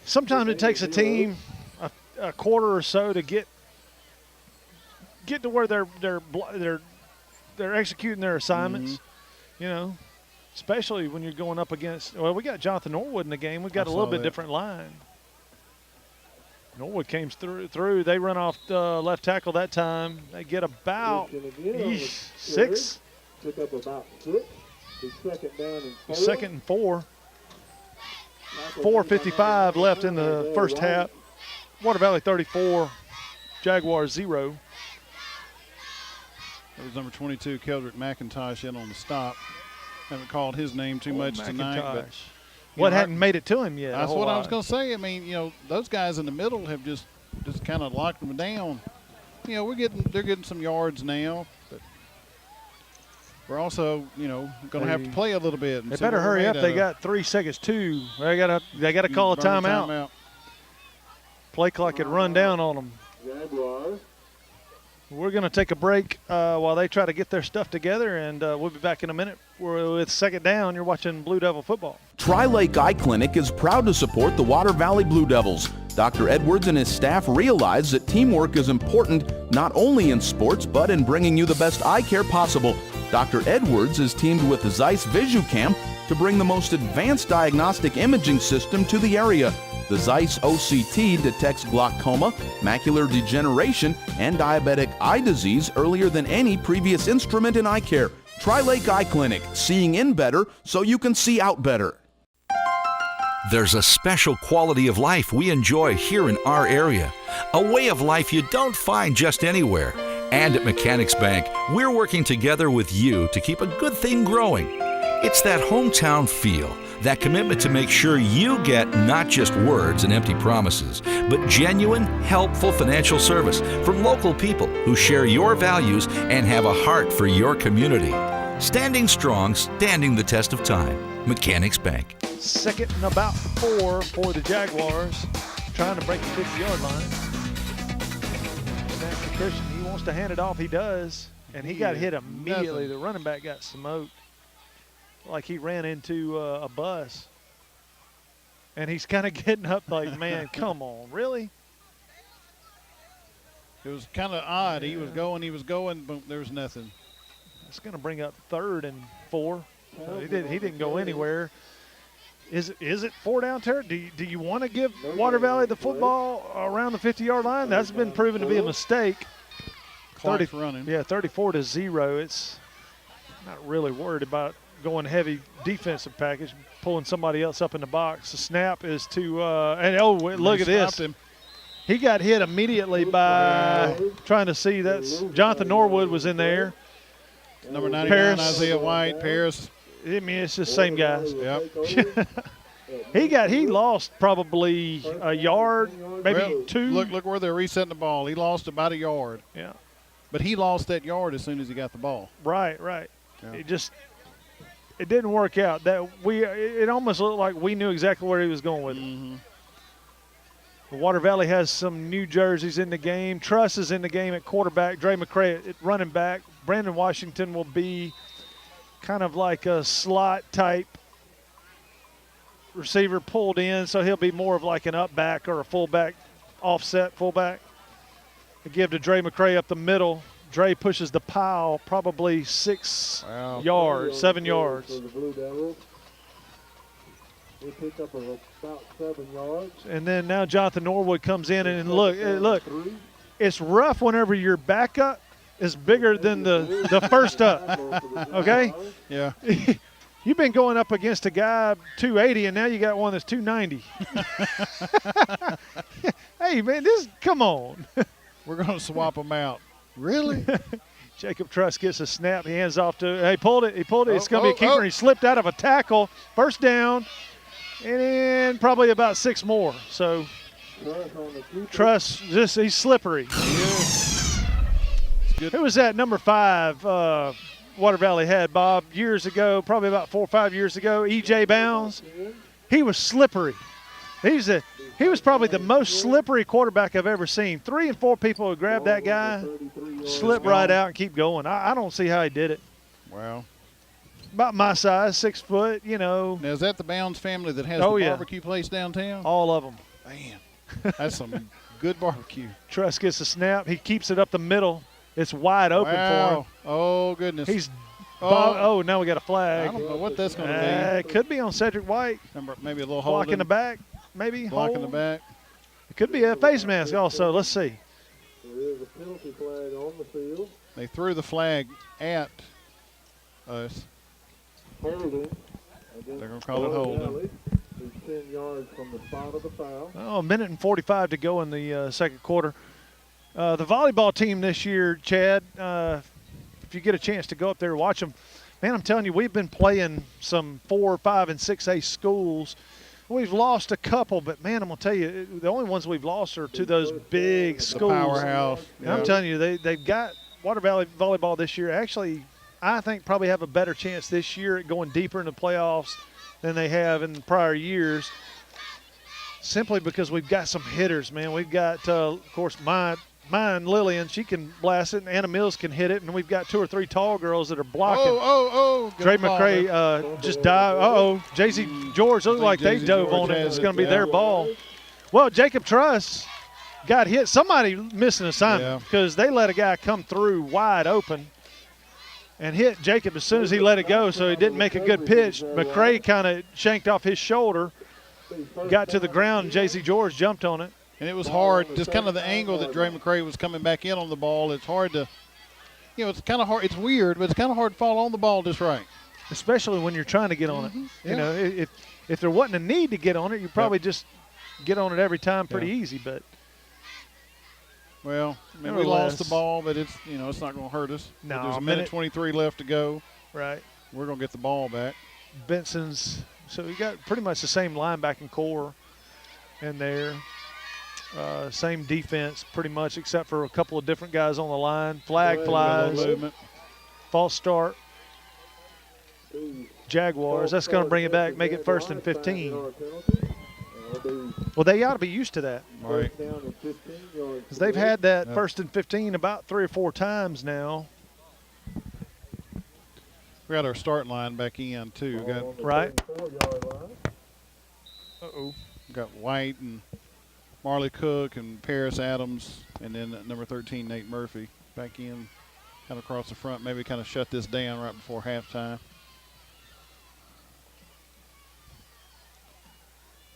Sometimes it takes a team a quarter or so to get to where they're executing their assignments. Especially when you're going up against. Well, we got Jonathan Norwood in the game. We've got a little bit different line. Norwood came through. They run off the left tackle that time. They get about 6. Took up about 6. Second and 4. 4:55 left in the first half. Water Valley 34, Jaguars 0. That was number 22, Keldrick McIntosh, in on the stop. Haven't called his name too much tonight. But hadn't made it to him yet. That's what I was going to say. I mean, those guys in the middle have just just kind of locked them down. You know, they're getting some yards now, but we're also, you know, going to have to play a little bit. They better hurry up. They got 3 seconds too. They got to call a timeout. Play clock had run down on them. We're going to take a break while they try to get their stuff together, and we'll be back in a minute. With second down, you're watching Blue Devil football. Tri-Lake Eye Clinic is proud to support the Water Valley Blue Devils. Dr. Edwards and his staff realize that teamwork is important not only in sports but in bringing you the best eye care possible. Dr. Edwards is teamed with the Zeiss VisuCam to bring the most advanced diagnostic imaging system to the area. The Zeiss OCT detects glaucoma, macular degeneration, and diabetic eye disease earlier than any previous instrument in eye care. Tri-Lake Eye Clinic, seeing in better so you can see out better. There's a special quality of life we enjoy here in our area, a way of life you don't find just anywhere. And at Mechanics Bank, we're working together with you to keep a good thing growing. It's that hometown feel, that commitment to make sure you get not just words and empty promises, but genuine, helpful financial service from local people who share your values and have a heart for your community. Standing strong, standing the test of time. Mechanics Bank. Second and about 4 for the Jaguars, trying to break the 50-yard line. That's the Christian. He wants to hand it off. He does, and he got hit immediately. The running back got smoked. Like he ran into a bus. And he's kind of getting up like, man, come on, really? It was kind of odd. Yeah. He was going, but there was nothing. It's going to bring up 3rd and 4. He didn't go anywhere. Is it 4 down territory? Do you want to give Water Valley the football around the 50-yard line? That's been proven to be a mistake. 34-0. It's not really worried about going heavy defensive package, pulling somebody else up in the box. The snap is to look at this. Him. He got hit immediately by trying to see that's Jonathan Norwood was in there. Number 99, Isaiah White, Paris. I mean, it's the same guys. Yep. he lost probably a yard, maybe 2. Look where they're resetting the ball. He lost about a yard. Yeah. But he lost that yard as soon as he got the ball. Right. Yeah. It didn't work out. It almost looked like we knew exactly where he was going with it. Mm-hmm. Water Valley has some new jerseys in the game. Truss is in the game at quarterback. Dre McCray at running back. Brandon Washington will be kind of like a slot type receiver pulled in, so he'll be more of like an up back or a fullback, offset fullback. They give to Dre McCray up the middle. Dre pushes the pile probably 7 yards. We picked up about 7 yards. And then now Jonathan Norwood comes in, and look, it's rough whenever your backup is bigger than the first up, okay? Yeah. You've been going up against a guy 280, and now you got one that's 290. Hey, man, come on. We're going to swap them out. Really? Jacob Truss gets a snap. He hands off to – he pulled it. It's going to be a keeper. He slipped out of a tackle. First down, and then probably about 6 more. So Truss, he's slippery. Who was that number 5 Water Valley had, Bob, years ago, probably about 4 or 5 years ago, E.J. Bounds? He was slippery. He was probably the most slippery quarterback I've ever seen. 3 and 4 people would grab that guy, slip right out, and keep going. I don't see how he did it. Wow. About my size, 6 foot, you know. Now, is that the Bounds family that has the barbecue place downtown? All of them. Man, that's some good barbecue. Truss gets a snap. He keeps it up the middle. It's wide open for him. Oh, goodness. Now we got a flag. I don't know what that's going to be. It could be on Cedric White. Maybe a little hold block in the back. Maybe block in the back. It could be a face mask also. Let's see. There is a penalty flag on the field. They threw the flag at us. Holding. They're going to call it holding. He's 10 yards from the spot of the foul. A minute and 45 to go in the second quarter. The volleyball team this year, Chad, if you get a chance to go up there and watch them, man, I'm telling you, we've been playing some 4, 5, and 6A schools. We've lost a couple, but man, I'm gonna tell you, the only ones we've lost are to those big schools. The powerhouse. Yeah. I'm telling you, they've got Water Valley volleyball this year. Actually, I think probably have a better chance this year at going deeper in the playoffs than they have in prior years. Simply because we've got some hitters, man. We've got, of course, mine Lillian. She can blast it, and Anna Mills can hit it, and we've got 2 or 3 tall girls that are blocking. Dre McCray just dived. J.C. George looked like they dove on it. It's going to be their ball. Well, Jacob Truss got hit. Somebody missed an assignment because they let a guy come through wide open and hit Jacob as soon as he let it go, so he didn't make a good pitch. McCray kind of shanked off his shoulder, got to the ground, and J.C. George jumped on it. And it was hard, just kind of the angle that Dre McCray was coming back in on the ball. It's hard to, it's kind of hard. It's weird, but it's kind of hard to fall on the ball just right. Especially when you're trying to get on it. Yeah. If there wasn't a need to get on it, you probably just get on it every time pretty easy. But well, I mean, we lost the ball, but it's it's not going to hurt us. No, there's a minute 23 left to go. Right. We're going to get the ball back. Benson's. So we got pretty much the same linebacking core in there. Same defense pretty much, except for a couple of different guys on the line. Flag flies. False start. Jaguars. That's going to bring it back, make it 1st and 15. Well, they ought to be used to that. Right. Because they've had that 1st and 15 about 3 or 4 times now. We got our start line back in, too. Right. Got White and Marley Cook and Paris Adams, and then number 13, Nate Murphy, back in, kind of across the front. Maybe kind of shut this down right before halftime.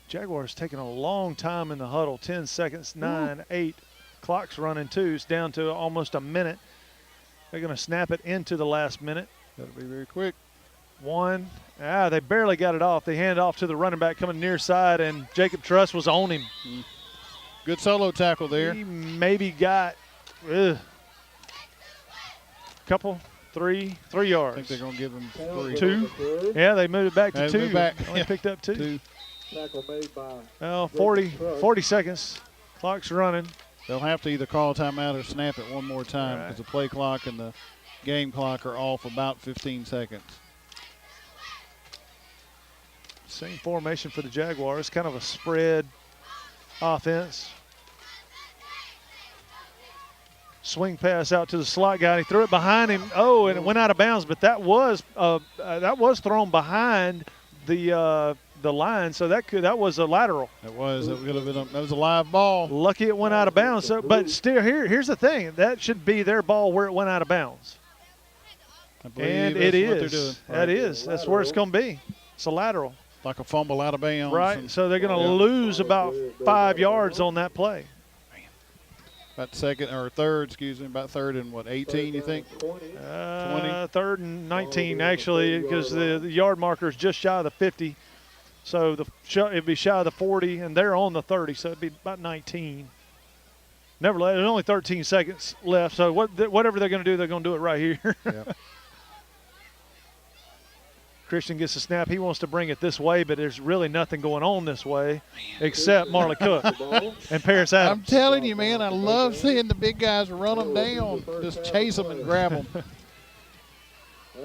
Jaguars taking a long time in the huddle. 10 seconds, 9, 8. Clock's running too. It's down to almost a minute. They're going to snap it into the last minute. That'll be very quick. 1. They barely got it off. They hand it off to the running back coming near side, and Jacob Truss was on him. Good solo tackle there. He maybe got a couple, 3 yards. I think they're going to give him 3. 2. Yeah, they moved it back to 2. Only picked up 2. Tackle made by. Well, 40 seconds. Clock's running. They'll have to either call a timeout or snap it one more time because the play clock and the game clock are off about 15 seconds. Same formation for the Jaguars, kind of a spread offense. Swing pass out to the slot guy. He threw it behind him. Oh, and it went out of bounds. But that was thrown behind the line, so that was a lateral. It was. That could have been. That was a live ball. Lucky it went out of bounds. So, but still, here's the thing. That should be their ball where it went out of bounds. And it is. What they're doing. That is. That's where it's going to be. It's a lateral. Like a fumble out of bounds. Right. So they're going to lose about 5 yards on that play. About third, about third and 18, you think? 20? 3rd and 19, actually, because the yard marker is just shy of the 50. So it'd be shy of the 40, and they're on the 30, so it'd be about 19. Nevertheless, there's only 13 seconds left, so whatever they're going to do, they're going to do it right here. Yep. Christian gets a snap. He wants to bring it this way, but there's really nothing going on this way except Marley Cook and Paris Adams. I'm telling you, man, I love seeing the big guys run them down, just chase them and grab them.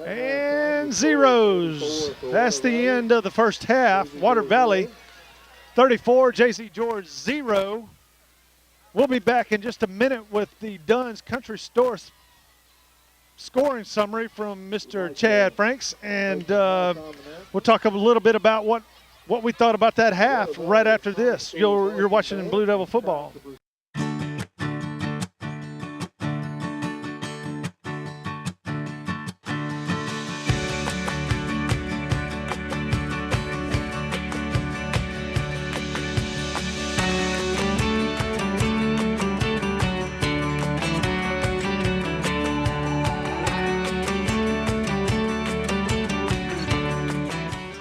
And zeros. That's the end of the first half. Water Valley 34, J.C. George 0. We'll be back in just a minute with the Dunn's Country Store scoring summary from Mr. Chad Franks, and we'll talk a little bit about what we thought about that half right after this. You're watching Blue Devil football.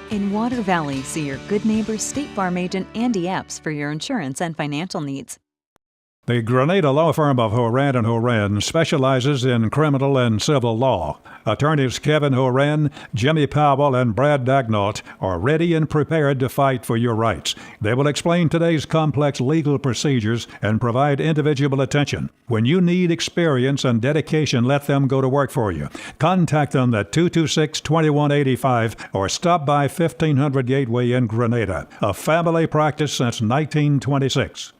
In Water Valley, see your good neighbor State Farm agent Andy Epps for your insurance and financial needs. The Grenada law firm of Horan and Horan specializes in criminal and civil law. Attorneys Kevin Horan, Jimmy Powell, and Brad Dagnall are ready and prepared to fight for your rights. They will explain today's complex legal procedures and provide individual attention. When you need experience and dedication, let them go to work for you. Contact them at 226-2185 or stop by 1500 Gateway in Grenada. A family practice since 1926.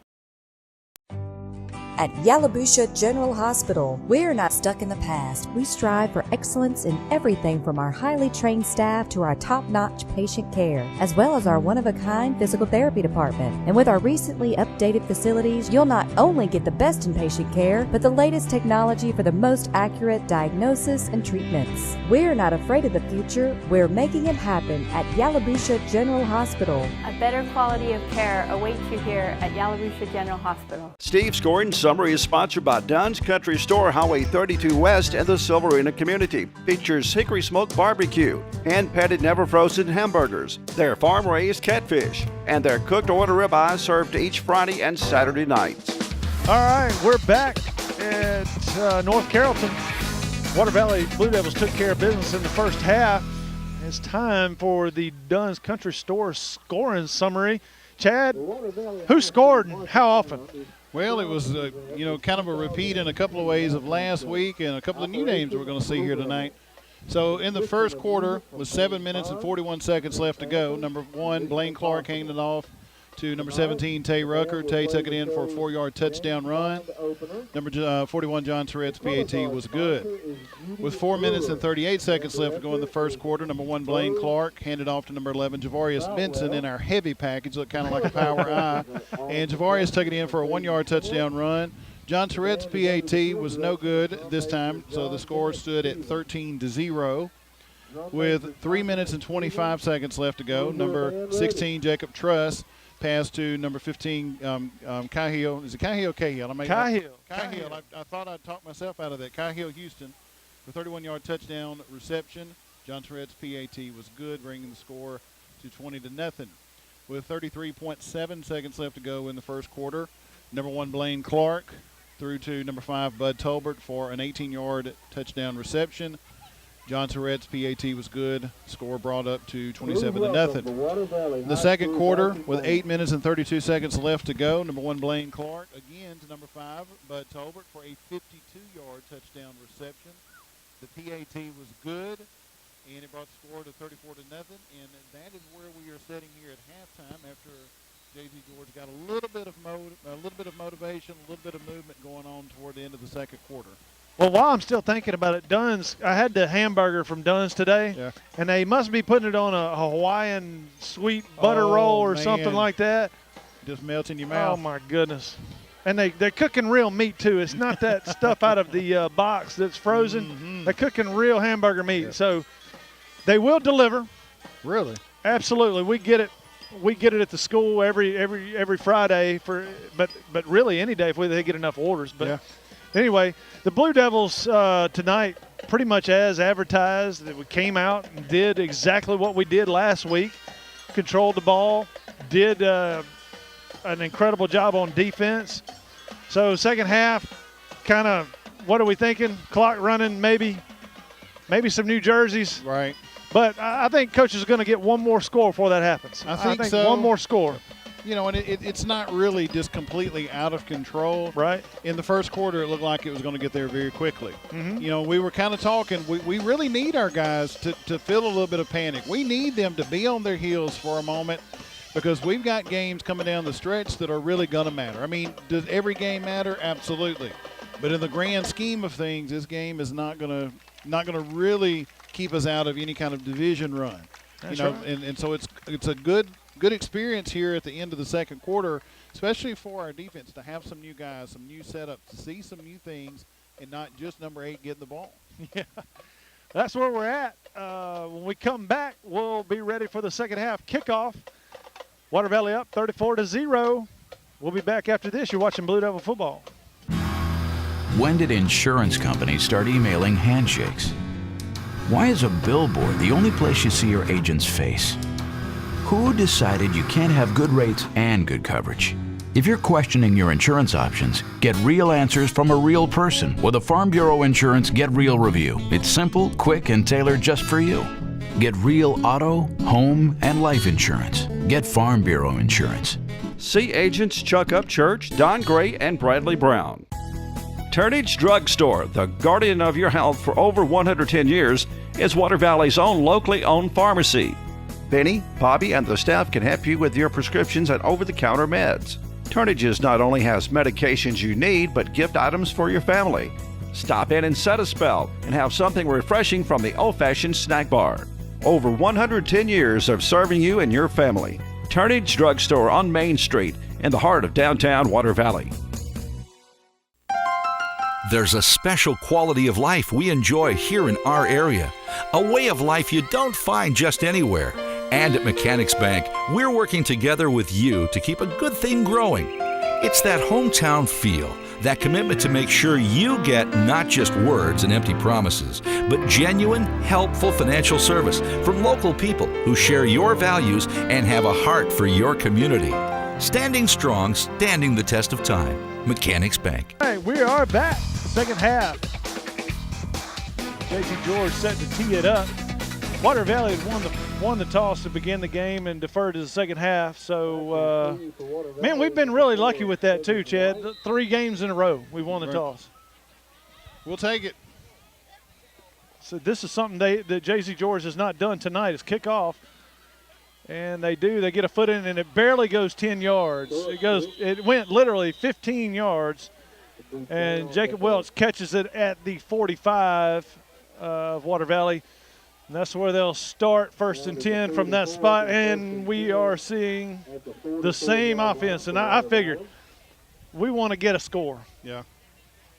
At Yalobusha General Hospital, we're not stuck in the past. We strive for excellence in everything from our highly trained staff to our top-notch patient care, as well as our one-of-a-kind physical therapy department. And with our recently updated facilities, you'll not only get the best in patient care, but the latest technology for the most accurate diagnosis and treatments. We're not afraid of the future. We're making it happen at Yalobusha General Hospital. A better quality of care awaits you here at Yalobusha General Hospital. Steve's Gordon Summary is sponsored by Dunn's Country Store, Highway 32 West, and the Silverina community. Features hickory smoked barbecue, hand-patted, never-frozen hamburgers, their farm-raised catfish, and their cooked order ribeyes served each Friday and Saturday nights. All right, we're back at North Carrollton. Water Valley Blue Devils took care of business in the first half. It's time for the Dunn's Country Store scoring summary. Chad, who scored and how often? Well, it was, kind of a repeat in a couple of ways of last week and a couple of new names we're going to see here tonight. So in the first quarter, with 7 minutes and 41 seconds left to go, number 1, Blaine Clark handed it off to number 17, Tay Rucker. Tay took it in for a 4-yard touchdown run. Number 41, John Tourette's PAT was good. With 4 minutes and 38 seconds left to go in the first quarter, number 1, Blaine Clark handed off to number 11, Javarius Benson in our heavy package, looked kind of like a power I. And Javarius took it in for a 1-yard touchdown run. John Tourette's PAT was no good this time, so the score stood at 13-0. With 3 minutes and 25 seconds left to go, number 16, Jacob Truss, pass to number 15, Cahill. Is it Cahill? Cahill. Cahill. I thought I'd talk myself out of that. Cahill Houston for 31-yard touchdown reception. John Tourette's PAT was good, bringing the score to 20-0. With 33.7 seconds left to go in the first quarter, number 1, Blaine Clark threw to number 5, Bud Tolbert for an 18-yard touchdown reception. John Tourette's PAT was good. Score brought up to 27-0. The second quarter, with 8 minutes and 32 seconds left to go, number 1, Blaine Clark, again to number 5, Bud Tolbert for a 52-yard touchdown reception. The PAT was good, and it brought the score to 34-0. And that is where we are sitting here at halftime after J.Z. George got a little bit of motivation, a little bit of movement going on toward the end of the second quarter. Well, while I'm still thinking about it, Dunn's, I had the hamburger from Dunn's today, and they must be putting it on a Hawaiian sweet butter roll or something like that. Just melts in your mouth. Oh, my goodness. And they're cooking real meat, too. It's not that stuff out of the box that's frozen. Mm-hmm. They're cooking real hamburger meat. Yeah. So they will deliver. Really? Absolutely. We get it. We get it at the school every Friday, but really any day if they get enough orders. But anyway, the Blue Devils tonight, pretty much as advertised, we came out and did exactly what we did last week. Controlled the ball, did an incredible job on defense. So second half, kind of, what are we thinking? Clock running, maybe some new jerseys. Right. But I think Coach is going to get one more score before that happens. I think so. One more score. You know, and it's not really just completely out of control. Right. In the first quarter, it looked like it was going to get there very quickly. Mm-hmm. You know, we were kind of talking. We really need our guys to feel a little bit of panic. We need them to be on their heels for a moment because we've got games coming down the stretch that are really going to matter. I mean, does every game matter? Absolutely. But in the grand scheme of things, this game is not going to really keep us out of any kind of division run. That's you know, right. and so it's a good experience here at the end of the second quarter, especially for our defense to have some new guys, some new setups, to see some new things, and not just number 8 getting the ball. Yeah, that's where we're at. When we come back, we'll be ready for the second half kickoff. Water Valley up 34-0. We'll be back after this. You're watching Blue Devil football. When did insurance companies start emailing handshakes? Why is a billboard the only place you see your agent's face? Who decided you can't have good rates and good coverage? If you're questioning your insurance options, get real answers from a real person with a Farm Bureau Insurance Get Real review. It's simple, quick, and tailored just for you. Get real auto, home, and life insurance. Get Farm Bureau Insurance. See agents Chuck Upchurch, Don Gray, and Bradley Brown. Turnage Drug Store, the guardian of your health for over 110 years, is Water Valley's own locally owned pharmacy. Benny, Bobby, and the staff can help you with your prescriptions and over-the-counter meds. Turnages not only has medications you need, but gift items for your family. Stop in and set a spell and have something refreshing from the old-fashioned snack bar. Over 110 years of serving you and your family. Turnage Drug Store on Main Street in the heart of downtown Water Valley. There's a special quality of life we enjoy here in our area, a way of life you don't find just anywhere. And at Mechanics Bank, we're working together with you to keep a good thing growing. It's that hometown feel, that commitment to make sure you get not just words and empty promises, but genuine, helpful financial service from local people who share your values and have a heart for your community. Standing strong, standing the test of time. Mechanics Bank. Hey, we are back. Second half. J.C. George set to tee it up. Water Valley had won the toss to begin the game and deferred to the second half. So, man, we've been really lucky with that too, Chad. 3 games in a row we won the toss. We'll take it. So this is something that J.C. George has not done tonight is kick off. And they get a foot in, and it barely goes 10 yards. It went literally 15 yards. And Jacob Welch catches it at the 45 of Water Valley. And that's where they'll start 1st and 10 from that spot. And we are seeing the same offense. And I figured we want to get a score. Yeah.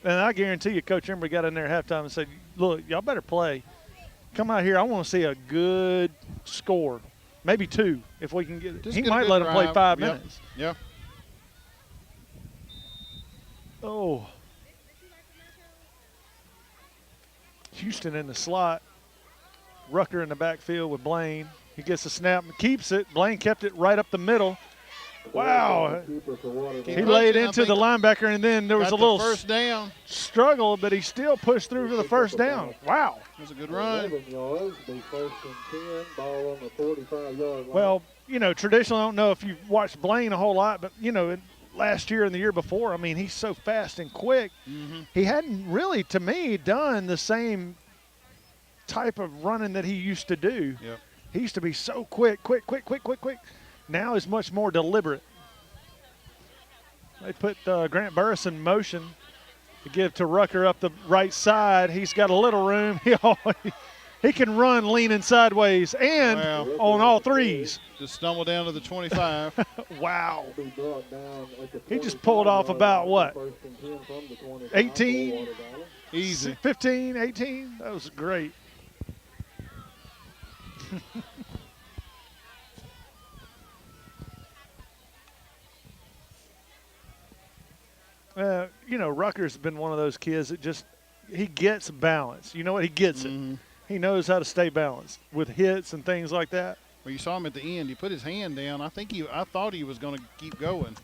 And I guarantee you Coach Embry got in there at halftime and said, look, y'all better play. Come out here. I want to see a good score. Maybe 2 if we can get it. He might let them play 5 minutes. Yeah. Oh. Houston in the slot. Rucker in the backfield with Blaine. He gets the snap and keeps it. Blaine kept it right up the middle. Wow. He laid into the linebacker, and then there was a little first down struggle, but he still pushed through for the first down. Wow. That was a good run. Well, traditionally, I don't know if you've watched Blaine a whole lot, but, last year and the year before, I mean, he's so fast and quick. Mm-hmm. He hadn't really, to me, done the same type of running that he used to do. Yep. He used to be so quick. Now he's much more deliberate. They put Grant Burris in motion to give to Rucker up the right side. He's got a little room. He can run leaning sideways and on all 3s. Just stumbled down to the 25. Wow. He just pulled off about what? 18? Easy. 15, 18? That was great. Rucker's been one of those kids that he gets balance. You know what? He gets it. He knows how to stay balanced with hits and things like that. Well, you saw him at the end. He put his hand down. I thought he was going to keep going.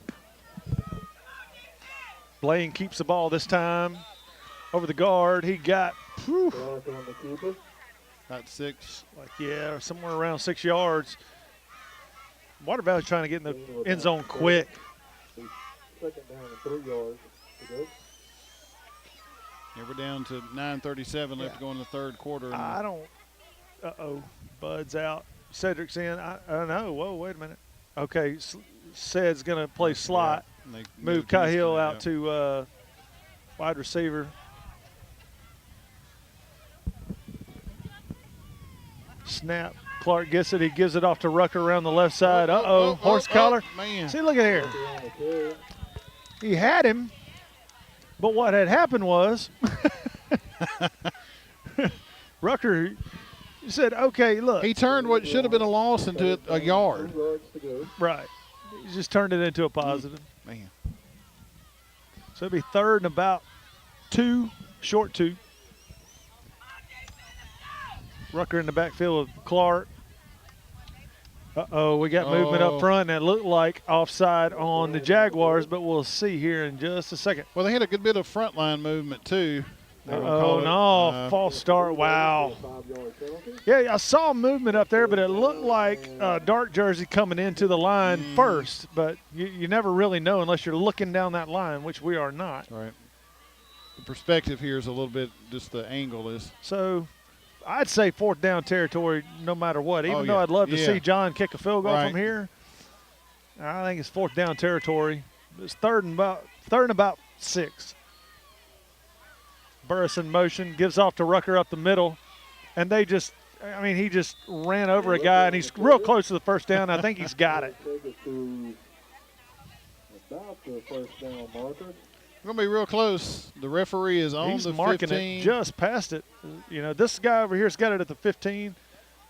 Blaine keeps the ball this time over the guard. He got about 6. Somewhere around 6 yards. Water Valley's trying to get in the end zone quick. Second down and 3 yards to go. Yeah, we're down to 9:37 left to go in the third quarter. Bud's out. Cedric's in. I don't know. Whoa, wait a minute. Okay, Ced's going to play slot. Yeah, move Cahill out to wide receiver. Snap. Clark gets it. He gives it off to Rucker around the left side. Horse collar. Man. See, look at here. He had him, but what had happened was Rucker said, okay, look. He turned what should have been a loss into a yard. Right. He just turned it into a positive. Man. So it'll be 3rd and about 2, short 2. Rucker in the backfield with Clark. Uh-oh, we got movement up front that looked like offside on the Jaguars, but we'll see here in just a second. Well, they had a good bit of front line movement, too. Oh, no, false start. Wow. Yeah, I saw movement up there, but it looked like dark jersey coming into the line first, but you never really know unless you're looking down that line, which we are not. Right. The perspective here is a little bit, just the angle is. So I'd say fourth down territory no matter what. Even though I'd love to see John kick a field goal from here, I think it's fourth down territory. It's third and about 6. Burris in motion, gives off to Rucker up the middle, and he just ran over a guy, and he's real close to the first down. I think he's got it. About the first down marker. We're going to be real close. The referee is on the 15. He's marking it just past it. You know, this guy over here's got it at the 15.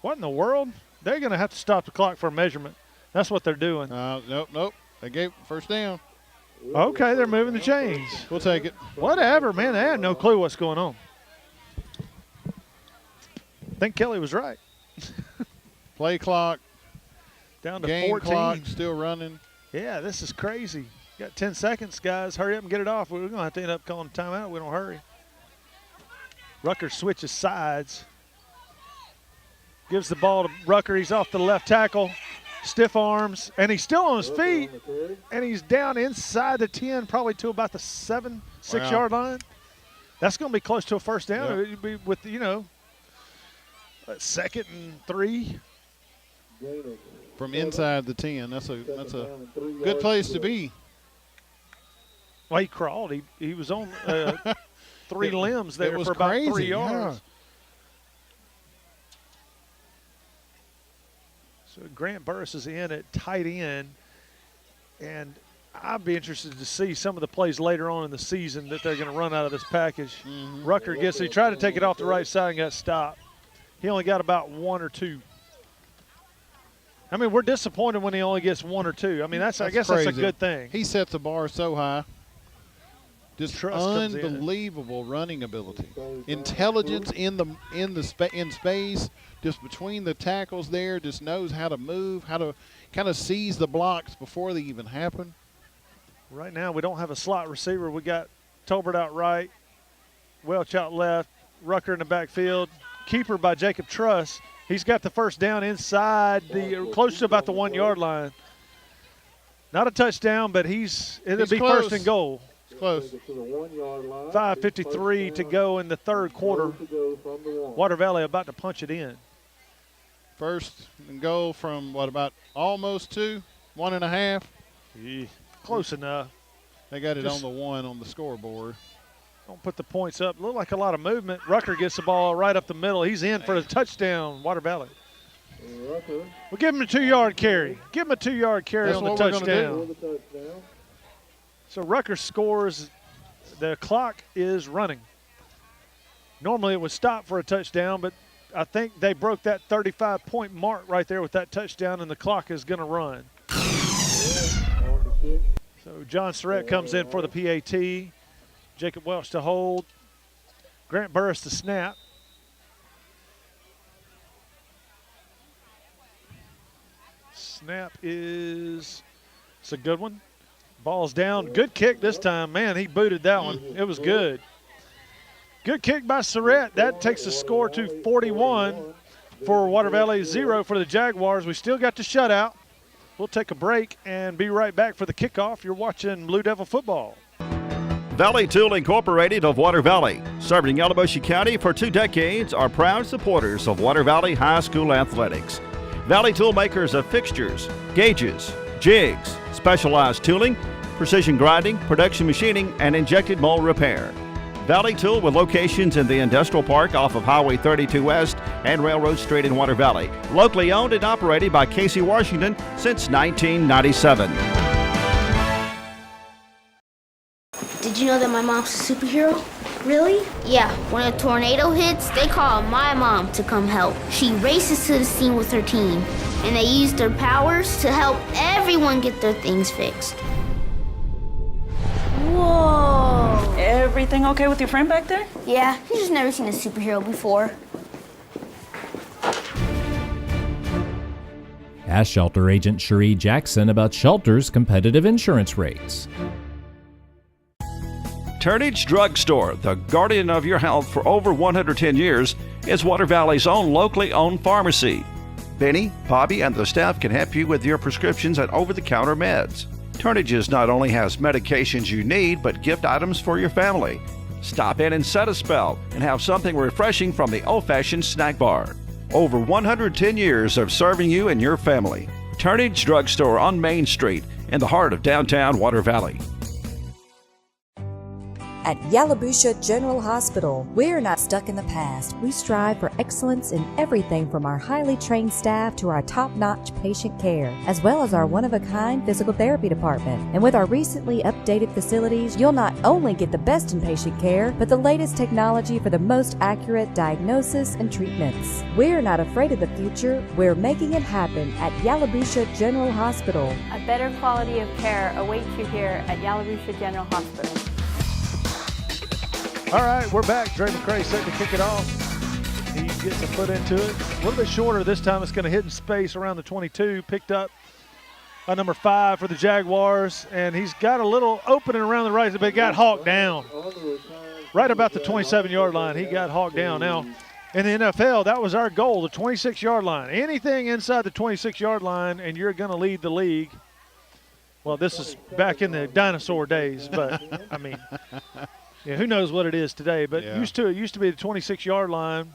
What in the world? They're going to have to stop the clock for a measurement. That's what they're doing. Nope. They gave first down. Okay, they're moving the chains. We'll take it. Whatever, man. They have no clue what's going on. I think Kelly was right. Play clock. Down to game 14. Clock still running. Yeah, this is crazy. Got 10 seconds, guys. Hurry up and get it off. We're going to have to end up calling a timeout. We don't hurry. Rucker switches sides. Gives the ball to Rucker. He's off the left tackle. Stiff arms. And he's still on his feet. And he's down inside the 10, probably to about the 6-yard line. That's going to be close to a first down. Yep. It'd be with, 2nd and 3. From inside the 10. That's a good place to be. Well, he crawled. He was on 3 limbs there for about crazy. 3 yards. Yeah. So Grant Burris is in at tight end, and I'd be interested to see some of the plays later on in the season that they're going to run out of this package. Rucker he tried to take it off the right side and got stopped. He only got about 1 or 2. I mean, we're disappointed when he only gets 1 or 2. I mean, I guess crazy. that's a good thing. He sets the bar so high. Just Trust unbelievable running ability, intelligence in space, just between the tackles there. Just knows how to move, how to kind of seize the blocks before they even happen. Right now, we don't have a slot receiver. We got Tolbert out right, Welch out left, Rucker in the backfield. Keeper by Jacob Truss. He's got the first down inside close to about the 1-yard line. Not a touchdown, but it'll be close. first and goal. It's close. 5:53 to go in the third quarter. Water Valley about to punch it in. First and goal from about almost 2, 1.5. Yeah, close enough. They got it on the 1 on the scoreboard. Don't put the points up. Look like a lot of movement. Rucker gets the ball right up the middle. He's in for the touchdown, Water Valley. We'll give him a 2-yard carry. Give him a 2-yard carry on the touchdown. So Rucker scores. The clock is running. Normally it would stop for a touchdown, but I think they broke that 35-point mark right there with that touchdown, and the clock is going to run. So John Surratt comes in for the PAT. Jacob Welch to hold. Grant Burris to snap. Snap it's a good one. Ball's down. Good kick this time. Man, he booted that one. It was good. Good kick by Surratt. That takes the score to 41 for Water Valley, 0 for the Jaguars. We still got the shutout. We'll take a break and be right back for the kickoff. You're watching Blue Devil football. Valley Tool Incorporated of Water Valley, serving Yalobusha County for 2 decades, are proud supporters of Water Valley High School athletics. Valley Tool makers of fixtures, gauges, jigs, specialized tooling, precision grinding, production machining, and injected mold repair. Valley Tool with locations in the Industrial Park off of Highway 32 West and Railroad Street in Water Valley. Locally owned and operated by Casey Washington since 1997. Did you know that my mom's a superhero? Really? Yeah, when a tornado hits, they call my mom to come help. She races to the scene with her team, and they use their powers to help everyone get their things fixed. Whoa! Everything okay with your friend back there? Yeah, he's just never seen a superhero before. Ask Shelter Agent Cherie Jackson about Shelter's competitive insurance rates. Turnage Drug Store, the guardian of your health for over 110 years, is Water Valley's own locally owned pharmacy. Benny, Bobby, and the staff can help you with your prescriptions and over-the-counter meds. Turnages not only has medications you need, but gift items for your family. Stop in and set a spell and have something refreshing from the old-fashioned snack bar. Over 110 years of serving you and your family. Turnage Drug Store on Main Street in the heart of downtown Water Valley. At Yalabusha General Hospital, we're not stuck in the past. We strive for excellence in everything from our highly trained staff to our top-notch patient care, as well as our one-of-a-kind physical therapy department. And with our recently updated facilities, you'll not only get the best in patient care, but the latest technology for the most accurate diagnosis and treatments. We're not afraid of the future. We're making it happen at Yalabusha General Hospital. A better quality of care awaits you here at Yalabusha General Hospital. All right, we're back. Dre McCray set to kick it off. He gets a foot into it. A little bit shorter this time. It's going to hit in space around the 22. Picked up by number 5 for the Jaguars. And he's got a little opening around the right, but got hawked down. Right about the 27-yard line, he got hawked down. Now, in the NFL, that was our goal, the 26-yard line. Anything inside the 26-yard line, and you're going to lead the league. Well, this is back in the dinosaur days, but, I mean – yeah, who knows what it is today, but it used to be the 26-yard line.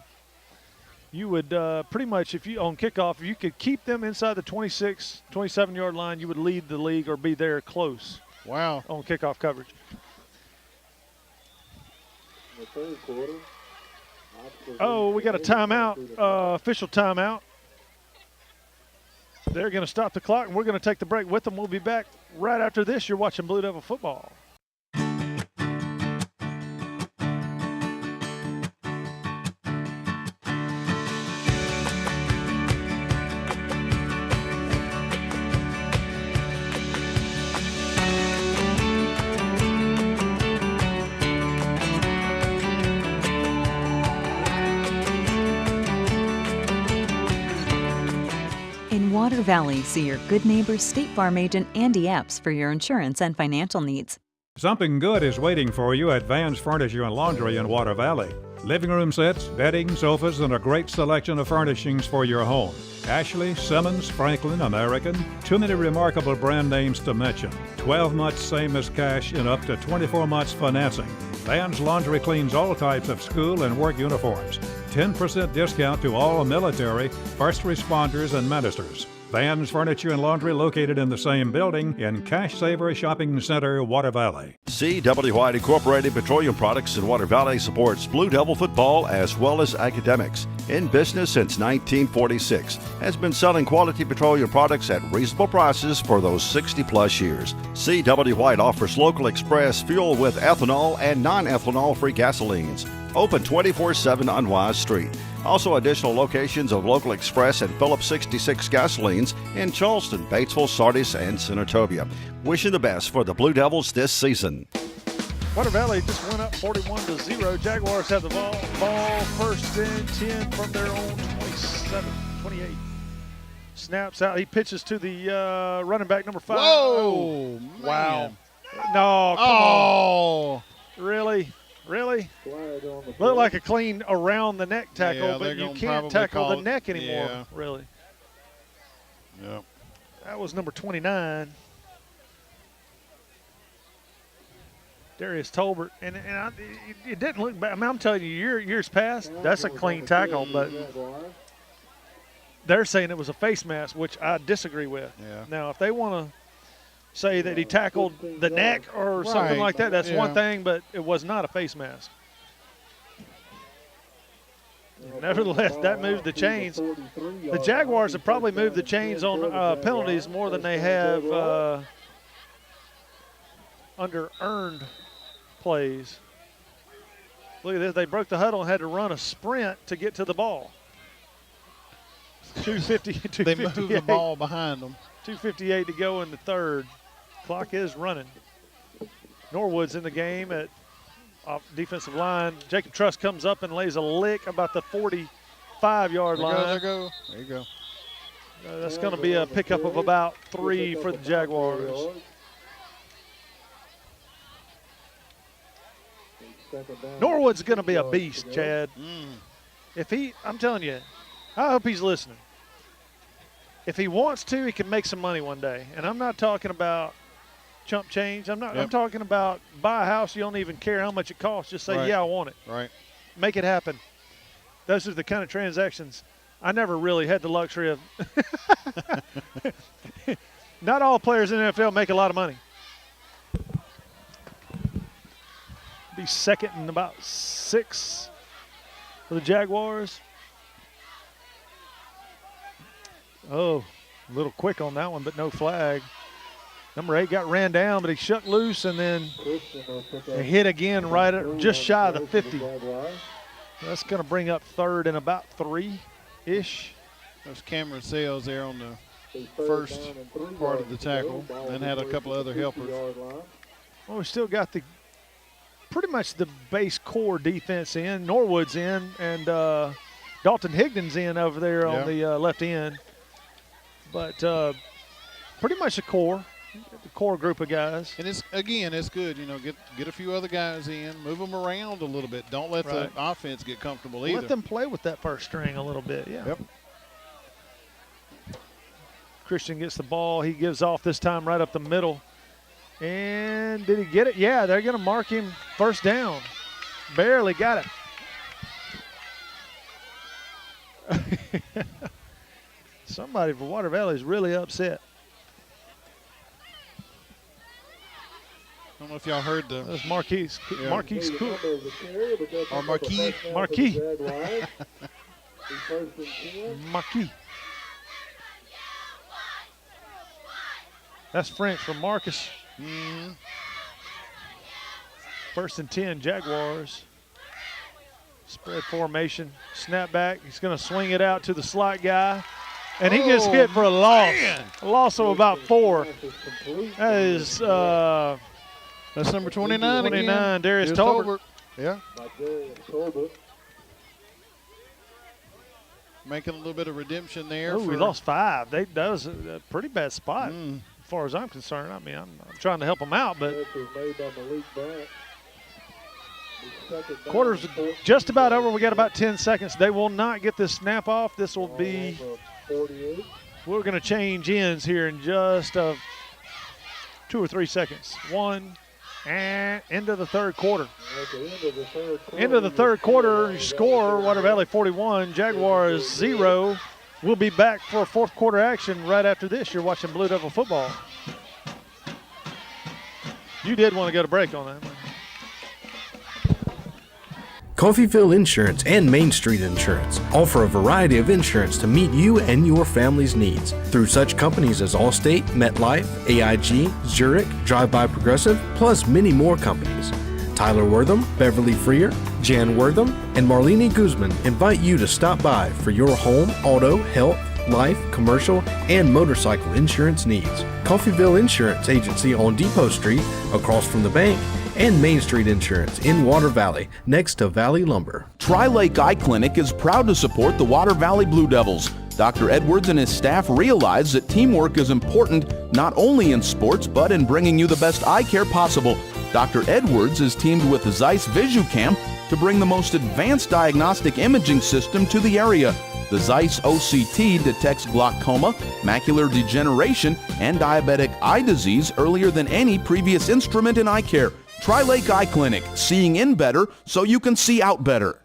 You would pretty much, if you on kickoff, if you could keep them inside the 27-yard line, you would lead the league or be there close. Wow. On kickoff coverage. The third quarter. Oh, we got a timeout, official timeout. They're going to stop the clock, and we're going to take the break with them. We'll be back right after this. You're watching Blue Devil Football. Water Valley, see your good neighbor State Farm agent Andy Epps for your insurance and financial needs. Something good is waiting for you at Van's Furniture and Laundry in Water Valley. Living room sets, bedding, sofas, and a great selection of furnishings for your home. Ashley, Simmons, Franklin, American, too many remarkable brand names to mention. 12 months same as cash and up to 24 months financing. Van's Laundry cleans all types of school and work uniforms. 10% discount to all military, first responders, and ministers. Van's Furniture and Laundry located in the same building in Cash Saver Shopping Center, Water Valley. C.W. White Incorporated Petroleum Products in Water Valley supports Blue Devil football as well as academics. In business since 1946, has been selling quality petroleum products at reasonable prices for those 60-plus years. C.W. White offers local express fuel with ethanol and non-ethanol-free gasolines. Open 24/7 on Wise Street. Also additional locations of Local Express and Phillips 66 gasolines in Charleston, Batesville, Sardis, and Senatobia. Wishing the best for the Blue Devils this season. Water Valley just went up 41-0. Jaguars have the ball first and 10 from their own 28. Snaps out. He pitches to the running back, number 5. Whoa! Wow. No, come on. Really? Looked like a clean around the neck tackle, but you can't tackle the neck anymore, really. Yep. That was number 29. Darius Tolbert. And it didn't look bad. I mean, I'm telling you, years past, that's a clean tackle, but they're saying it was a face mask, which I disagree with. Yeah. Now, if they want to say that he tackled the neck or something like that, that's one thing, but it was not a face mask. Nevertheless, that moved the chains. The Jaguars have probably moved the chains on penalties more than they have under earned plays. Look at this. They broke the huddle and had to run a sprint to get to the ball. 2:50. They moved the ball behind them. 2:58 to go in the third. Clock is running. Norwood's in the game at defensive line. Jacob Truss comes up and lays a lick about the 45-yard line. There you go. That's going to be a pickup of about 3 for the Jaguars. Norwood's going to be a beast, Chad. I'm telling you, I hope he's listening. If he wants to, he can make some money one day. And I'm not talking about chump change. I'm talking about buy a house, you don't even care how much it costs. Just say, yeah, I want it. Right. Make it happen. Those are the kind of transactions I never really had the luxury of. Not all players in the NFL make a lot of money. Be second and about 6 for the Jaguars. Oh, a little quick on that one, but no flag. Number 8 got ran down, but he shook loose and then hit again right at just shy of the 50. That's going to bring up 3rd and about 3-ish. There's Cameron Sales there on the first part of the tackle, and had a couple of other helpers. Well, we still got pretty much the base core defense in. Norwood's in, and Dalton Higdon's in over there on the left end. But pretty much the core group of guys. And it's good, get a few other guys in, move them around a little bit. Don't let the offense get comfortable either. Let them play with that first string a little bit, yeah. Yep. Christian gets the ball. He gives off this time right up the middle. And did he get it? Yeah, they're going to mark him first down. Barely got it. Somebody for Water Valley is really upset. I don't know if y'all heard the. That's Marquise Cook. Or Marquis. Marquis. That's French for Marcus. First and 10, Jaguars. Spread formation, snap back. He's going to swing it out to the slot guy. And he gets hit for a loss. Man. A loss of about 4. That is that's number 29 again. Darius Tolbert. Yeah. Making a little bit of redemption there. We lost 5. That was a pretty bad spot. As far as I'm concerned, I mean, I'm trying to help them out, but quarter's just about over. We got about 10 seconds. They will not get this snap off. This will be, we're going to change ends here in just 2 or 3 seconds. 1, and into the third quarter. Into the third quarter, score Water Valley 41, Jaguars 0. We'll be back for fourth quarter action right after this. You're watching Blue Devil football. You did want to go to break on that. Coffeyville Insurance and Main Street Insurance offer a variety of insurance to meet you and your family's needs through such companies as Allstate, MetLife, AIG, Zurich, Drive By Progressive, plus many more companies. Tyler Wortham, Beverly Freer, Jan Wortham, and Marlene Guzman invite you to stop by for your home, auto, health, life, commercial, and motorcycle insurance needs. Coffeyville Insurance Agency on Depot Street, across from the bank, and Main Street Insurance in Water Valley, next to Valley Lumber. Tri-Lake Eye Clinic is proud to support the Water Valley Blue Devils. Dr. Edwards and his staff realize that teamwork is important not only in sports but in bringing you the best eye care possible. Dr. Edwards is teamed with Zeiss VisuCam to bring the most advanced diagnostic imaging system to the area. The Zeiss OCT detects glaucoma, macular degeneration, and diabetic eye disease earlier than any previous instrument in eye care. Tri-Lake Eye Clinic, seeing in better so you can see out better.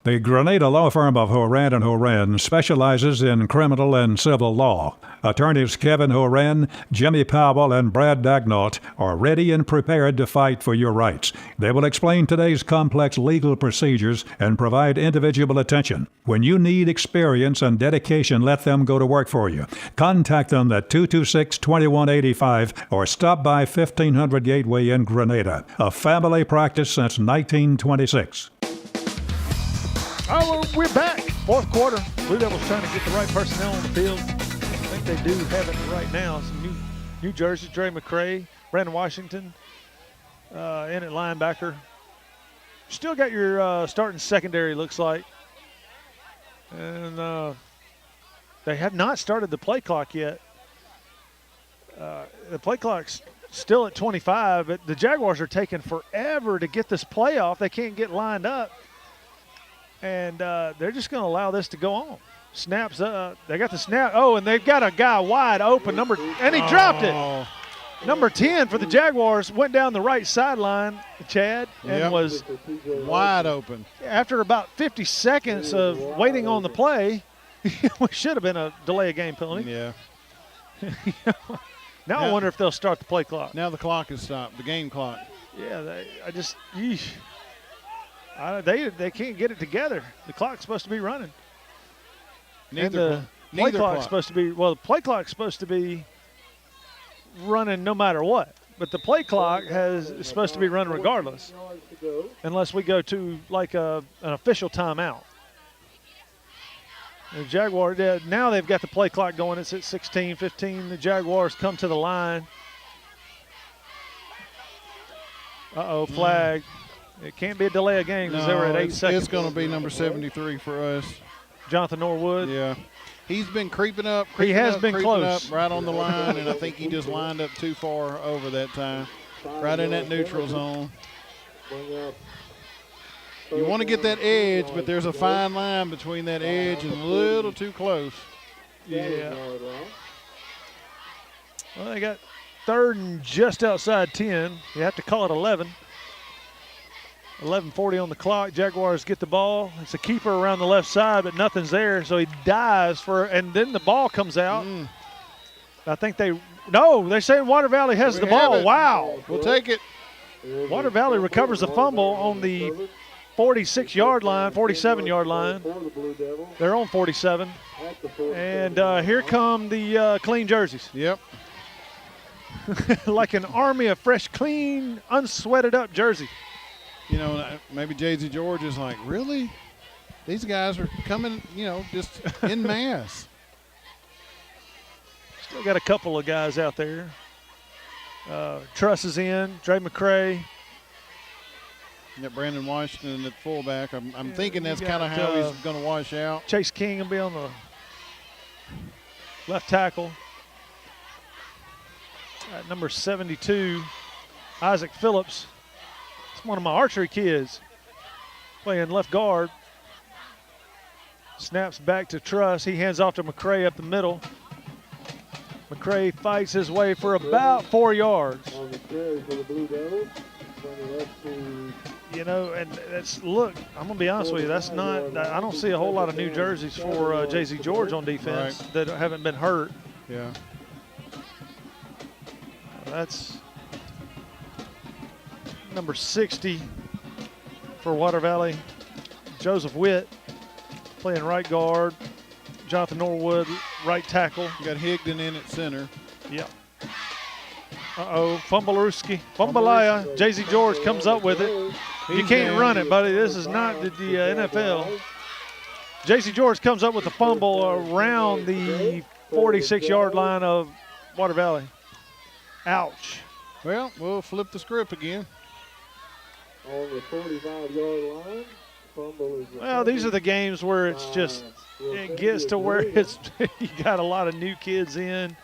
The Grenada law firm of Horan & Horan specializes in criminal and civil law. Attorneys Kevin Horan, Jimmy Powell, and Brad Dagnott are ready and prepared to fight for your rights. They will explain today's complex legal procedures and provide individual attention. When you need experience and dedication, let them go to work for you. Contact them at 226-2185 or stop by 1500 Gateway in Grenada. A family practice since 1926. Oh, we're back. Fourth quarter. Blue Devils trying to get the right personnel on the field. I think they do have it right now. Some new jerseys. Dre McCray, Brandon Washington in at linebacker. Still got your starting secondary, looks like. And They have not started the play clock yet. The play clock's still at 25, but the Jaguars are taking forever to get this play off. They can't get lined up, and they're just going to allow this to go on. Snaps up. They got the snap. Oh, and they've got a guy wide open, and he dropped it. Number 10 for the Jaguars went down the right sideline, Chad, and was wide open. After about 50 seconds of waiting on the play, it should have been a delay of game penalty. Yeah. Now I wonder if they'll start the play clock. Now the clock is stopped, the game clock. Yeah, they can't get it together. The clock's supposed to be running. The play clock's supposed to be, the play clock's supposed to be running no matter what. But the play clock is supposed to be running regardless, unless we go to like an official timeout. The Jaguars, now they've got the play clock going. It's at 16-15. The Jaguars come to the line. Flag. It can't be a delay of game because they were at 8 seconds. It's going to be number 73 for us. Jonathan Norwood. Yeah. He's been creeping up. He has been close. Up right on the line, and I think he just lined up too far over that time. Right in that neutral zone. You want to get that edge, but there's a fine line between that edge and a little too close. Yeah. Well, they got third and just outside 10. You have to call it 11. 11:40 on the clock. Jaguars get the ball. It's a keeper around the left side, but nothing's there, so he dives and then the ball comes out. I think they're saying Water Valley has the ball. Wow. We'll take it. Water Valley recovers a fumble on the 46-yard line, 47-yard line. They're on 47. And here come the clean jerseys. Yep. Like an army of fresh, clean, unsweated up jersey. You know, maybe Jay-Z George is like, really? These guys are coming, just en masse. Still got a couple of guys out there. Truss is in, Dre McCray. You got Brandon Washington at fullback. I'm thinking that's kind of how he's going to wash out. Chase King will be on the left tackle. At number 72, Isaac Phillips. It's one of my archery kids playing left guard. Snaps back to Truss. He hands off to McCray up the middle. McCray fights his way for about 4 yards. You know, and look, I'm going to be honest with you, I don't see a whole lot of new jerseys for Jay-Z George on defense that haven't been hurt. Yeah. That's number 60 for Water Valley. Joseph Witt playing right guard. Jonathan Norwood, right tackle. You got Higdon in at center. Yep. Fumbalaya. Jay-Z George comes up with it. You can't run it, buddy. This is not the NFL. Jay-Z George comes up with the fumble around the 46-yard line of Water Valley. Ouch. Well, we'll flip the script again. On the 45-yard line, fumble is. Well, these are the games where it's just it gets to where it's you got a lot of new kids in,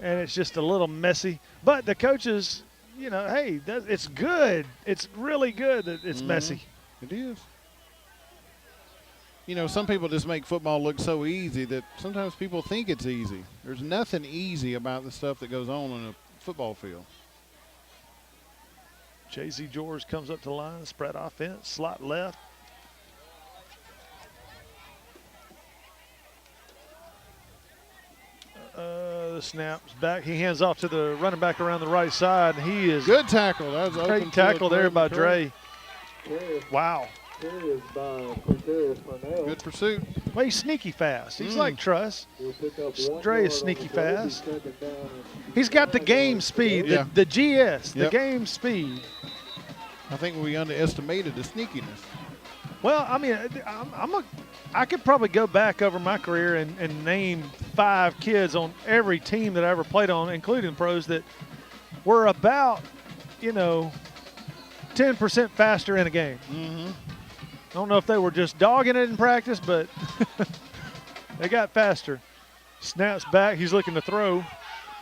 and it's just a little messy. But the coaches, hey, it's good. It's really good that it's messy. It is. Some people just make football look so easy that sometimes people think it's easy. There's nothing easy about the stuff that goes on in a football field. Jay-Z George comes up to the line, spread offense, slot left. The snap's back. He hands off to the running back around the right side. He is good tackle. That was great tackle there by Dre. Wow. Good pursuit. Well, he's sneaky fast. He's like Truss. Dre is sneaky fast. He's got the game speed, the GS, the game speed. I think we underestimated the sneakiness. Well, I mean, I could probably go back over my career and name 5 kids on every team that I ever played on, including pros, that were about, 10% faster in a game. Mm-hmm. I don't know if they were just dogging it in practice, but they got faster. Snaps back. He's looking to throw.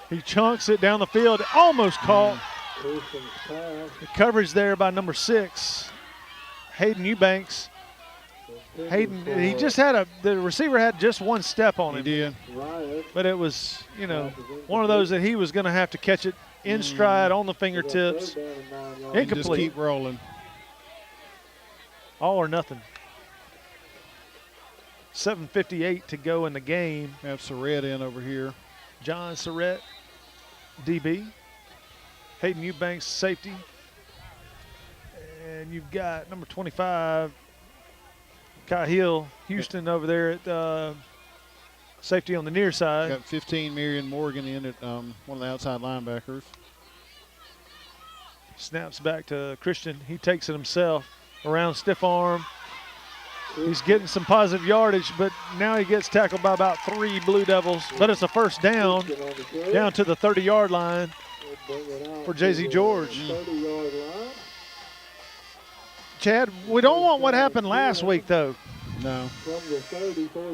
He chunks it down the field. Almost caught. The coverage there by number 6, Hayden Eubanks. Hayden, he just had the receiver had just one step on him. He did. But it was, one of those that he was going to have to catch it in stride on the fingertips. Incomplete. Just keep rolling. All or nothing. 7:58 to go in the game. Have Surratt in over here. John Surratt, DB. Hayden Eubanks, safety. And you've got number 25, Kyle Houston over there at safety on the near side. Got 15, Marion Morgan in at one of the outside linebackers. Snaps back to Christian. He takes it himself around stiff arm. He's getting some positive yardage, but now he gets tackled by about 3 Blue Devils. But it's a first down to the 30-yard line for J.Z. George. Chad, we don't want what happened last week, though. No.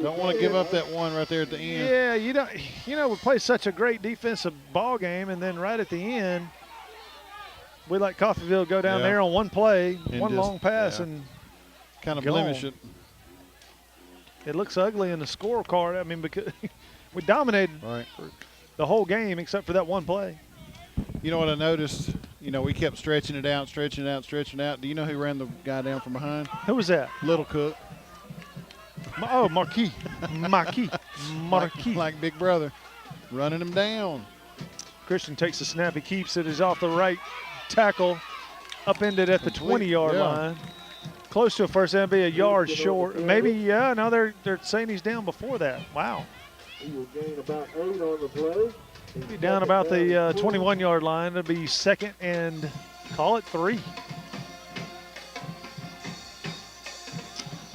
Don't want to give up that one right there at the end. Yeah, you don't. We play such a great defensive ball game, and then right at the end, we let Coffeyville go down there on one play, and one long pass, and kind of blemish it. It looks ugly in the scorecard. I mean, because we dominated the whole game except for that one play. You know what I noticed? We kept stretching it out. Do you know who ran the guy down from behind? Who was that? Little Cook. Oh, Marquis. Marquis. Like Big Brother. Running him down. Christian takes the snap. He keeps it. He's off the right tackle. Upended at the 20-yard line. Close to a first down, be a yard short. Maybe, no, they're saying he's down before that. Wow. He will gain about 8 on the play. Be down about the 21-yard line. It'll be second and call it 3.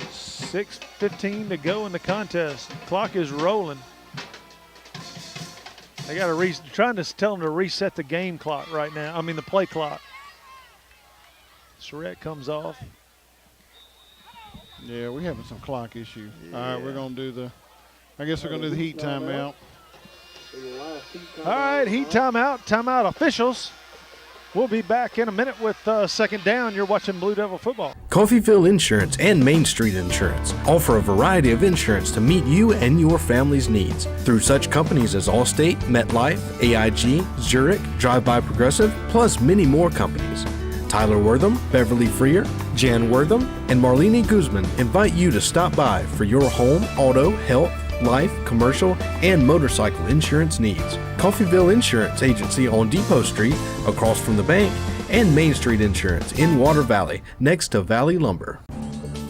6:15 to go in the contest. Clock is rolling. They got to trying to tell them to reset the game clock right now. I mean the play clock. Surratt comes off. Yeah, we're having some clock issue. Yeah. All right, we're going to do I guess we're going to do the heat timeout. All right, heat timeout. Timeout officials. We'll be back in a minute with second down. You're watching Blue Devil football. Coffeyville Insurance and Main Street Insurance offer a variety of insurance to meet you and your family's needs through such companies as Allstate, MetLife, AIG, Zurich, Drive By Progressive, plus many more companies. Tyler Wortham, Beverly Freer, Jan Wortham, and Marlene Guzman invite you to stop by for your home, auto, health, life, commercial, and motorcycle insurance needs. Coffeyville Insurance Agency on Depot Street, across from the bank, and Main Street Insurance in Water Valley, next to Valley Lumber.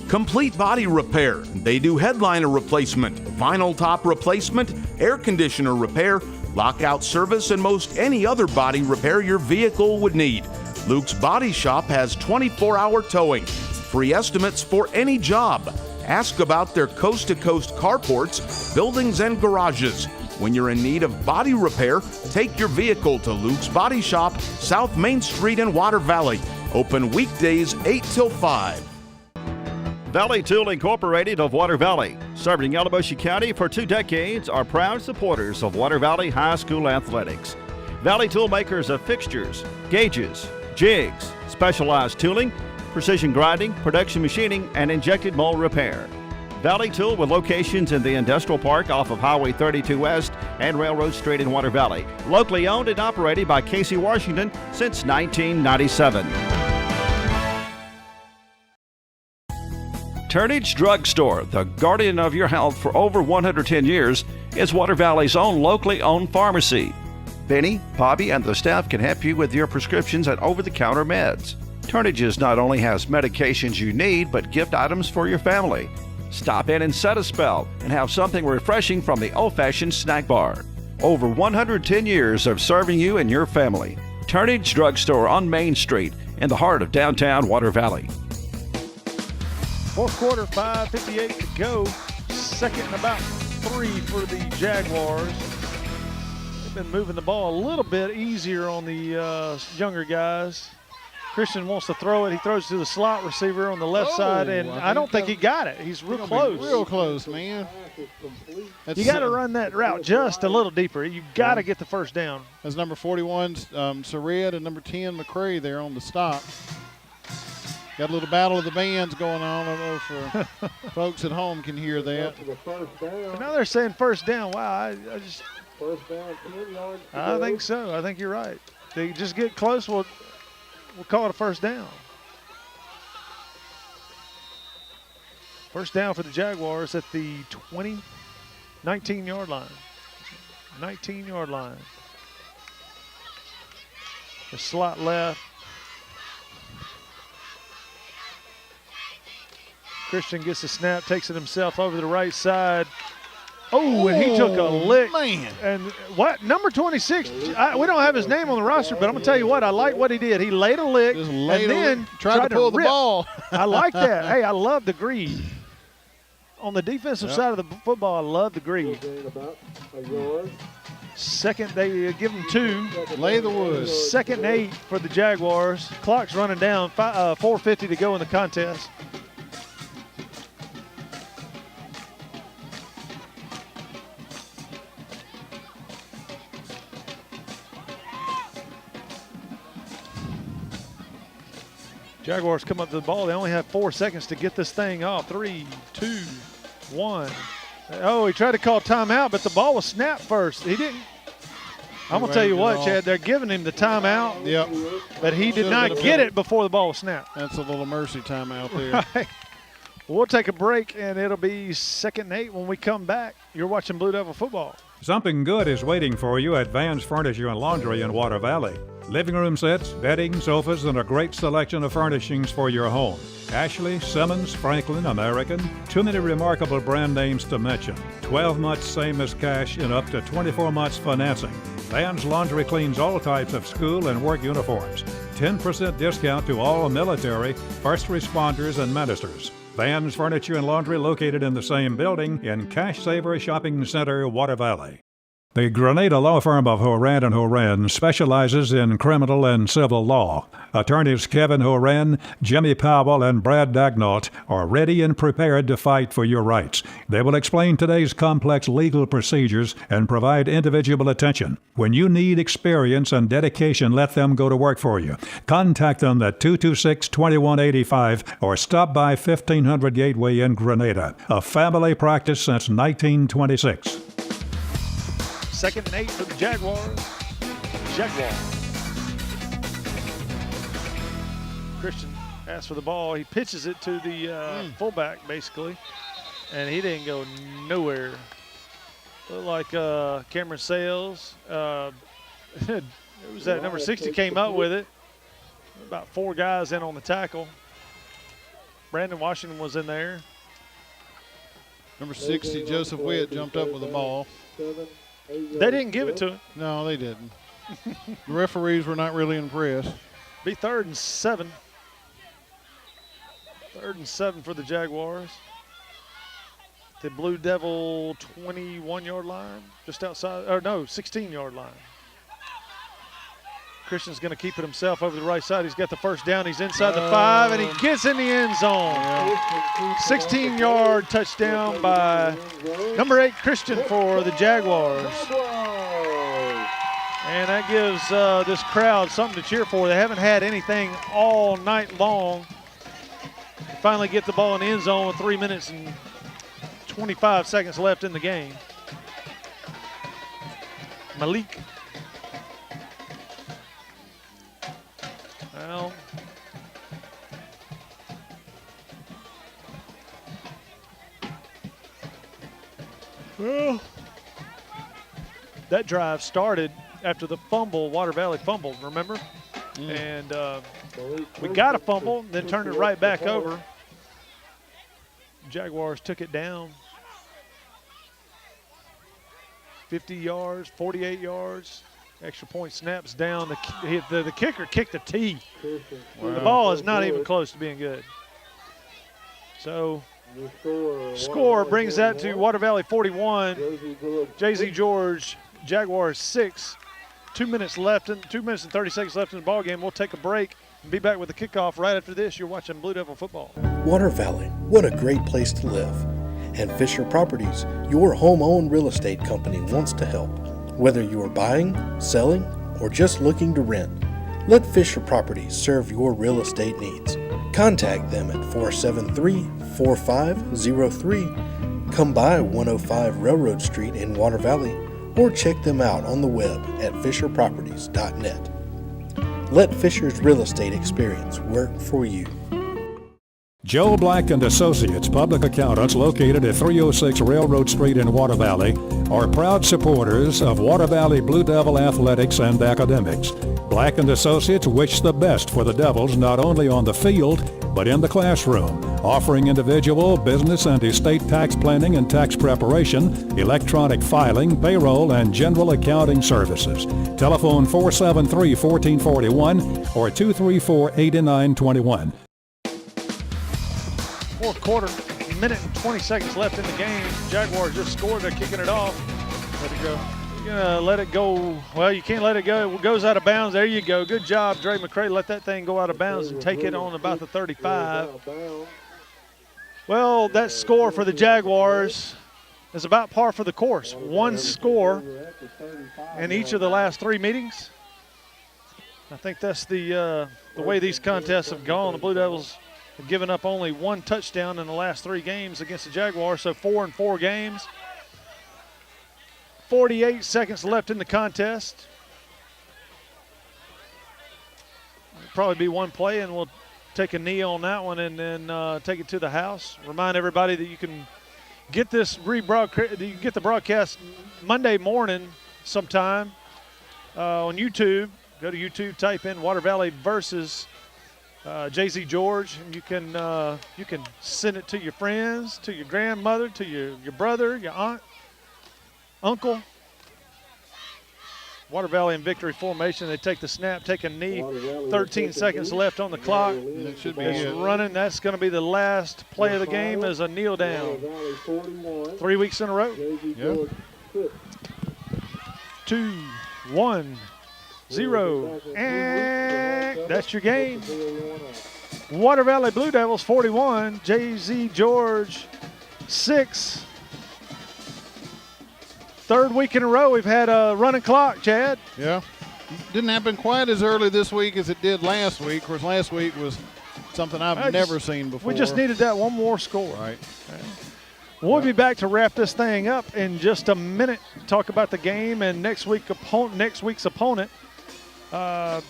Complete Body Repair. They do headliner replacement, vinyl top replacement, air conditioner repair, lockout service, and most any other body repair your vehicle would need. Luke's Body Shop has 24-hour towing, free estimates for any job. Ask about their coast-to-coast carports, buildings, and garages. When you're in need of body repair, take your vehicle to Luke's Body Shop, South Main Street in Water Valley. Open weekdays 8 till 5. Valley Tool Incorporated of Water Valley, serving Yalobusha County for 2 decades, are proud supporters of Water Valley High School athletics. Valley Tool makers of fixtures, gauges, jigs, specialized tooling, precision grinding, production machining, and injected mold repair. Valley Tool with locations in the Industrial Park off of Highway 32 West and Railroad Street in Water Valley. Locally owned and operated by Casey Washington since 1997. Turnage Drug Store, the guardian of your health for over 110 years, is Water Valley's own locally owned pharmacy. Benny, Bobby, and the staff can help you with your prescriptions and over-the-counter meds. Turnages not only has medications you need, but gift items for your family. Stop in and set a spell and have something refreshing from the old-fashioned snack bar. Over 110 years of serving you and your family. Turnage Drug Store on Main Street in the heart of downtown Water Valley. Fourth quarter, 5:58 to go. Second and about 3 for the Jaguars. They've been moving the ball a little bit easier on the younger guys. Christian wants to throw it. He throws to the slot receiver on the left side, and I don't think he got it. He's real close. Real close, man. You got to run that route just a little deeper. You got to get the first down. That's number 41, Surratt, and number 10, McCray there on the stop. Got a little battle of the bands going on. I don't know if folks at home can hear that. So now they're saying first down. Wow, I just. First down, 10 yards. I think so. I think you're right. They just get close. We'll call it a first down. First down for the Jaguars at the 19-yard line. 19-yard line. The slot left. Christian gets the snap, takes it himself over to the right side. Oh, and he took a lick. Man. And what? Number 26, we don't have his name on the roster, but I'm going to tell you what, I like what he did. He laid a lick and then tried to pull the rip. ball. I like that. Hey, I love the greed. On the defensive side of the football, I love the greed. Second, they give him 2. Lay the wood. Second and 8 for the Jaguars. Clock's running down, 4:50 to go in the contest. Jaguars come up to the ball. They only have 4 seconds to get this thing off. 3, 2, 1. Oh, he tried to call timeout, but the ball was snapped first. He didn't. I'm going to tell you what, Chad, they're giving him the timeout. Yep. But he did not get it before the ball was snapped. That's a little mercy timeout there. Right. We'll take a break, and it'll be 2nd and 8 when we come back. You're watching Blue Devil football. Something good is waiting for you at Van's Furniture and Laundry in Water Valley. Living room sets, bedding, sofas, and a great selection of furnishings for your home. Ashley, Simmons, Franklin, American. Too many remarkable brand names to mention. 12 months same as cash and up to 24 months financing. Van's Laundry cleans all types of school and work uniforms. 10% discount to all military, first responders, and ministers. Van's Furniture and Laundry located in the same building in Cash Saver Shopping Center, Water Valley. The Grenada Law Firm of Horan & Horan specializes in criminal and civil law. Attorneys Kevin Horan, Jimmy Powell, and Brad Dagnall are ready and prepared to fight for your rights. They will explain today's complex legal procedures and provide individual attention. When you need experience and dedication, let them go to work for you. Contact them at 226-2185 or stop by 1500 Gateway in Grenada. A family practice since 1926. 2nd and 8 for the Jaguars. Christian asks for the ball. He pitches it to the fullback, basically, and he didn't go nowhere. Looked like Cameron Sales. It was that number 60 came up with it. About 4 guys in on the tackle. Brandon Washington was in there. Number 60, Joseph Witt, jumped up with the ball. They didn't give it to him. No, they didn't. The referees were not really impressed. Be 3rd and 7. 3rd and 7 for the Jaguars. The Blue Devil 21-yard line, just outside, or no, 16-yard line. Christian's going to keep it himself over the right side. He's got the first down. He's inside the 5, and he gets in the end zone. 16-yard touchdown by number 8, Christian, for the Jaguars. And that gives this crowd something to cheer for. They haven't had anything all night long. They finally get the ball in the end zone with 3 minutes and 25 seconds left in the game. Malik. Well, that drive started after the fumble, Water Valley fumbled, remember? And we got a fumble, then turned it right back over. Jaguars took it down. 50 yards, 48 yards. Extra point snaps down. The kicker kicked a tee. Wow. The ball is not even close to being good. So score brings that to Water Valley 41. J.Z. George, Jaguars 6. 2 minutes left, 2 minutes and 30 seconds left in the ball game. We'll take a break. Be back with the kickoff right after this. You're watching Blue Devil football. Water Valley, what a great place to live. And Fisher Properties, your home-owned real estate company, wants to help. Whether you are buying, selling, or just looking to rent, let Fisher Properties serve your real estate needs. Contact them at 473-4503. Come by 105 Railroad Street in Water Valley, or check them out on the web at fisherproperties.net. Let Fisher's real estate experience work for you. Joe Black and Associates, public accountants located at 306 Railroad Street in Water Valley, are proud supporters of Water Valley Blue Devil athletics and academics. Black and Associates wish the best for the Devils not only on the field, but in the classroom, offering individual, business, and estate tax planning and tax preparation, electronic filing, payroll, and general accounting services. Telephone 473-1441 or 234-8921. Fourth quarter, minute and 20 seconds left in the game. Jaguars just scored. They're kicking it off. Let it go. You're going to let it go. Well, you can't let it go. It goes out of bounds. There you go. Good job, Dre McCray. Let that thing go out of bounds and take it on about the 35. Well, that score for the Jaguars is about par for the course. One score in each of the last three meetings. I think that's the way these contests have gone. The Blue Devils have given up only one touchdown in the last three games against the Jaguars, so 4 in 4 games. 48 seconds left in the contest. It'll probably be one play, and we'll take a knee on that one and then take it to the house. Remind everybody that you can get this you can get the broadcast Monday morning sometime on YouTube. Go to YouTube, type in Water Valley versus JZ George, and you can send it to your friends, to your grandmother, to your brother, your aunt, uncle. Water Valley in victory formation. They take the snap, take a knee. 13 seconds left on the clock. That should be it's running. That's going to be the last play of the game as a kneel down. 3 weeks in a row. Yep. 2, 1, 0, and that's your game. Water Valley Blue Devils 41, JZ George 6. Third week in a row we've had a running clock, Chad. Yeah. Didn't happen quite as early this week as it did last week. Of course, last week was something I've never seen before. We just needed that one more score. Right. We'll be back to wrap this thing up in just a minute. Talk about the game and next week's opponent. Again,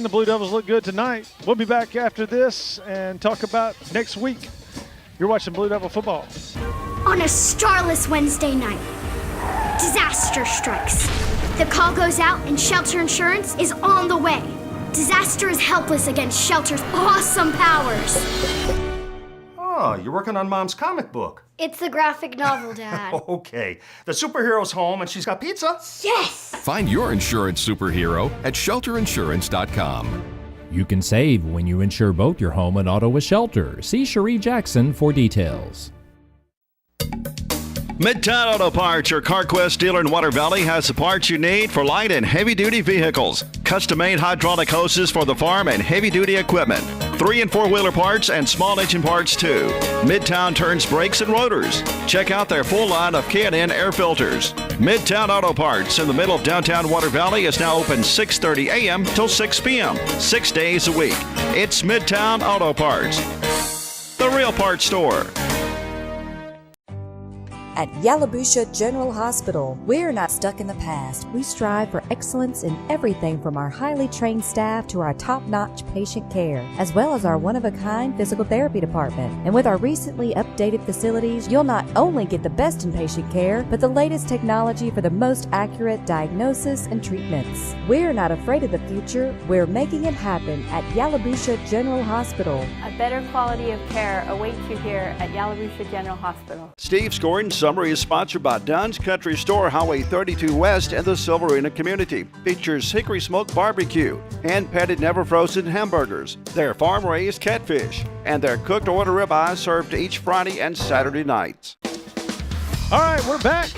the Blue Devils look good tonight. We'll be back after this and talk about next week. You're watching Blue Devil football. On a starless Wednesday night, disaster strikes. The call goes out and Shelter Insurance is on the way. Disaster is helpless against Shelter's awesome powers. Oh, you're working on Mom's comic book. It's the graphic novel, Dad. Okay. The superhero's home and she's got pizza? Yes! Find your insurance superhero at shelterinsurance.com. You can save when you insure both your home and auto with Shelter. See Cherie Jackson for details. Midtown Auto Parts, your CarQuest dealer in Water Valley, has the parts you need for light and heavy-duty vehicles. Custom-made hydraulic hoses for the farm and heavy-duty equipment. 3- and 4-wheeler parts and small engine parts, too. Midtown turns brakes and rotors. Check out their full line of K&N air filters. Midtown Auto Parts in the middle of downtown Water Valley is now open 6:30 a.m. till 6 p.m., 6 days a week. It's Midtown Auto Parts, the real parts store. At Yalobusha General Hospital, we're not stuck in the past. We strive for excellence in everything from our highly trained staff to our top-notch patient care, as well as our one-of-a-kind physical therapy department. And with our recently updated facilities, you'll not only get the best in patient care, but the latest technology for the most accurate diagnosis and treatments. We're not afraid of the future. We're making it happen at Yalobusha General Hospital. A better quality of care awaits you here at Yalobusha General Hospital. Steve's Gordon's Summary is sponsored by Dunn's Country Store, Highway 32 West in the Silverina community. Features hickory smoked barbecue, hand-patted, never-frozen hamburgers, their farm-raised catfish, and their cooked order ribeyes served each Friday and Saturday nights. All right, we're back.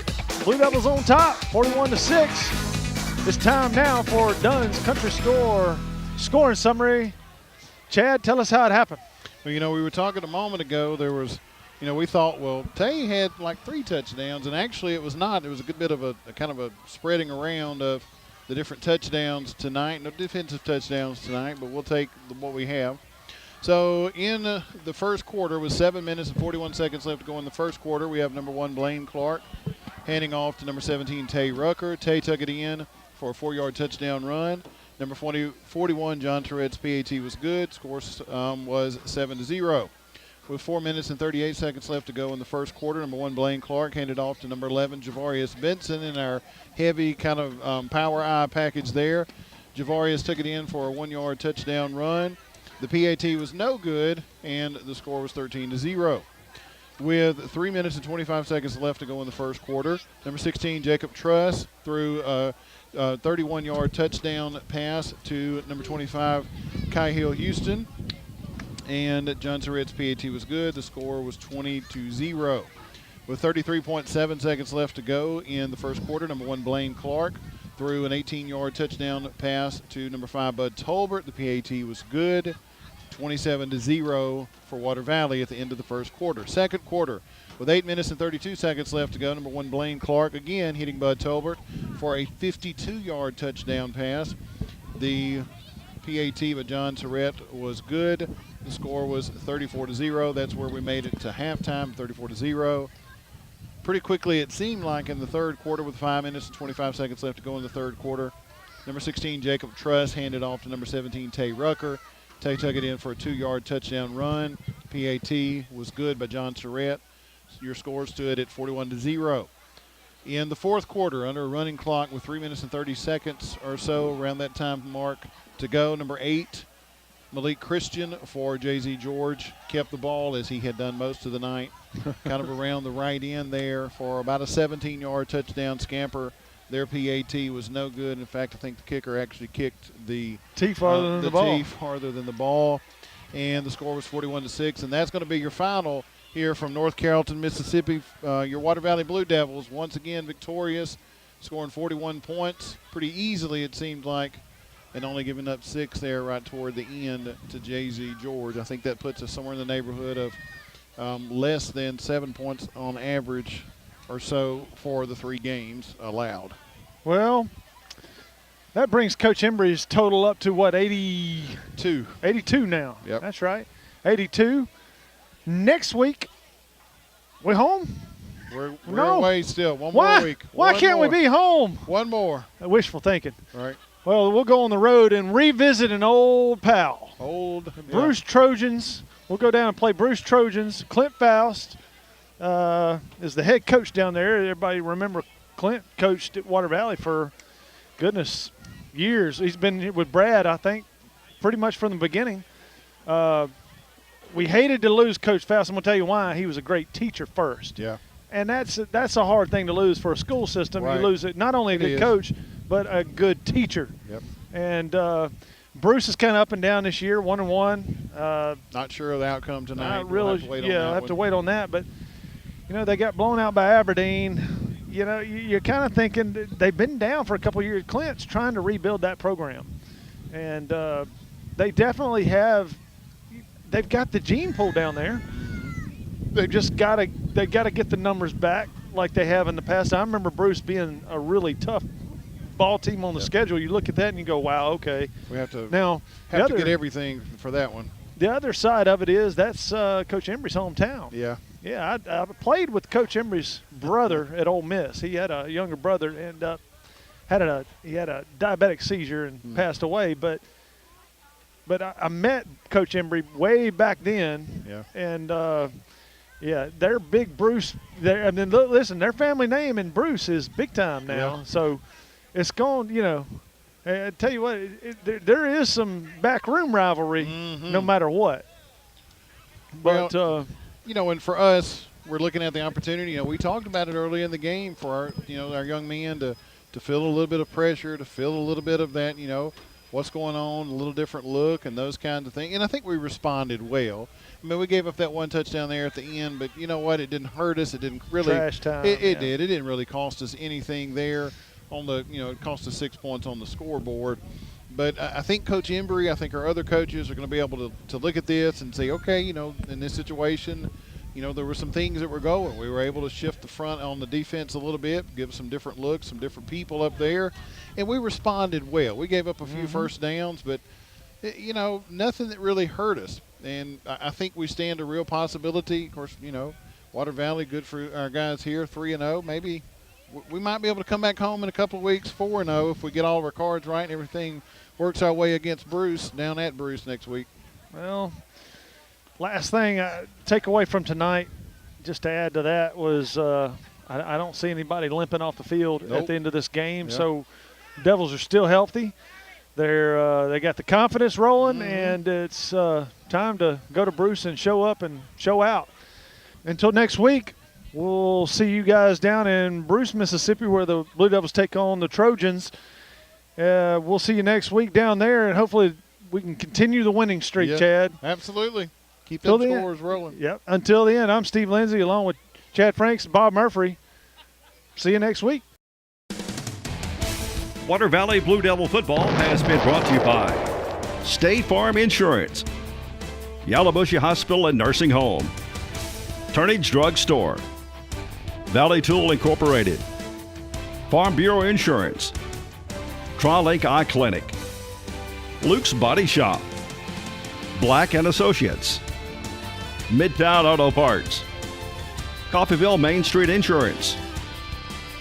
Blue Devils on top, 41-6. It's time now for Dunn's Country Store scoring summary. Chad, tell us how it happened. Well, we were talking a moment ago. There was, we thought, well, Tay had like 3 touchdowns, and actually it was not. It was a good bit of a kind of a spreading around of the different touchdowns tonight. No defensive touchdowns tonight, but we'll take what we have. So in the first quarter, with 7 minutes and 41 seconds left to go in the first quarter, we have number 1, Blaine Clark, handing off to number 17, Tay Rucker. Tay took it in for a 4-yard touchdown run. Number 41, John Tourette's PAT was good. Score was 7-0. With 4 minutes and 38 seconds left to go in the first quarter, number 1, Blaine Clark, handed off to number 11, Javarius Benson in our heavy kind of power eye package there. Javarius took it in for a 1-yard touchdown run. The PAT was no good, and the score was 13-0. With 3 minutes and 25 seconds left to go in the first quarter, number 16, Jacob Truss, threw a 31-yard touchdown pass to number 25, Kai Hill Houston. And John Tourette's PAT was good. The score was 20-0. With 33.7 seconds left to go in the first quarter, number 1, Blaine Clark, threw an 18-yard touchdown pass to number 5, Bud Tolbert. The PAT was good. 27-0 for Water Valley at the end of the first quarter. Second quarter, with 8 minutes and 32 seconds left to go, number 1, Blaine Clark, again hitting Bud Tolbert for a 52-yard touchdown pass. The PAT of John Tourette was good. The score was 34-0. That's where we made it to halftime, 34-0. Pretty quickly, it seemed like in the third quarter, with 5 minutes and 25 seconds left to go in the third quarter, number 16, Jacob Truss, handed off to number 17, Tay Rucker. Tay took it in for a 2-yard touchdown run. PAT was good by John Tourette. Your score stood at 41-0. In the fourth quarter, under a running clock with 3 minutes and 30 seconds or so, around that time mark to go, number 8, Malik Christian for J.Z. George, kept the ball as he had done most of the night, kind of around the right end there for about a 17-yard touchdown scamper. Their PAT was no good. In fact, I think the kicker actually kicked the tee farther than the ball. Tee farther than the ball, and the score was 41-6. And that's going to be your final here from North Carrollton, Mississippi. Your Water Valley Blue Devils once again victorious, scoring 41 points pretty easily, it seemed like, and only giving up 6 there right toward the end to J.Z. George. I think that puts us somewhere in the neighborhood of less than 7 points on average or so for the 3 games allowed. Well, that brings Coach Embry's total up to what, 82? 82 now. Yep. That's right, 82. Next week, we home? We're away still. One Why? more week. Why One can't more. we be home? One more. Wishful thinking. All right. Well, we'll go on the road and revisit an old pal. Bruce Trojans. We'll go down and play Bruce Trojans. Clint Faust is the head coach down there. Everybody remember Clint coached at Water Valley for, goodness, years. He's been with Brad, I think, pretty much from the beginning. We hated to lose Coach Faust. I'm going to tell you why. He was a great teacher first. Yeah. And that's a hard thing to lose for a school system. Right. You lose it, not only a good coach, but a good teacher. Yep. And Bruce is kind of up and down this year, 1-1. Not sure of the outcome tonight. Not really. We'll have to wait on that. But, they got blown out by Aberdeen. You're kind of thinking that they've been down for a couple of years. Clint's trying to rebuild that program. And they definitely have – they've got the gene pool down there. They've just got to get the numbers back like they have in the past. I remember Bruce being a really tough ball team on the schedule. You look at that and you go, wow, okay. We have to now to get everything for that one. The other side of it is that's Coach Embry's hometown. Yeah. Yeah, I played with Coach Embry's brother at Ole Miss. He had a younger brother and had a diabetic seizure and passed away. But I met Coach Embry way back then. Yeah. And they're big Bruce. I mean, listen, their family name in Bruce is big time now. Yeah. So it's gone. I tell you what, there is some backroom rivalry, no matter what. But and for us, we're looking at the opportunity. We talked about it early in the game for our young men to feel a little bit of pressure, to feel a little bit of that. What's going on, a little different look, and those kinds of things. And I think we responded well. I mean, we gave up that one touchdown there at the end, but you know what? It didn't hurt us. It didn't really. Trash time. It did. It didn't really cost us anything there. It cost us 6 points on the scoreboard. But I think Coach Embry, I think our other coaches are going to be able to look at this and say, okay, you know, in this situation, you know, there were some things that were going. We were able to shift the front on the defense a little bit, give some different looks, some different people up there, and we responded well. We gave up a few first downs, but, you know, nothing that really hurt us. And I think we stand a real possibility. Of course, you know, Water Valley, good for our guys here, 3-0. Maybe we might be able to come back home in a couple of weeks, 4-0, if we get all of our cards right and everything works our way against Bruce, down at Bruce next week. Well, last thing I take away from tonight, just to add to that, was I don't see anybody limping off the field at the end of this game. Yep. So Devils are still healthy. They got the confidence rolling, and it's time to go to Bruce and show up and show out. Until next week, we'll see you guys down in Bruce, Mississippi, where the Blue Devils take on the Trojans. We'll see you next week down there, and hopefully we can continue the winning streak, Yep. Chad. Absolutely. Keep those Till the scores rolling. Yep. Until the end, I'm Steve Lindsay along with Chad Franks and Bob Murphy. See you next week. Water Valley Blue Devil football has been brought to you by State Farm Insurance, Yalabushi Hospital and Nursing Home, Turnage Drug Store, Valley Tool Incorporated, Farm Bureau Insurance, Tri-Link Eye Clinic, Luke's Body Shop, Black & Associates, Midtown Auto Parts, Coffeyville Main Street Insurance,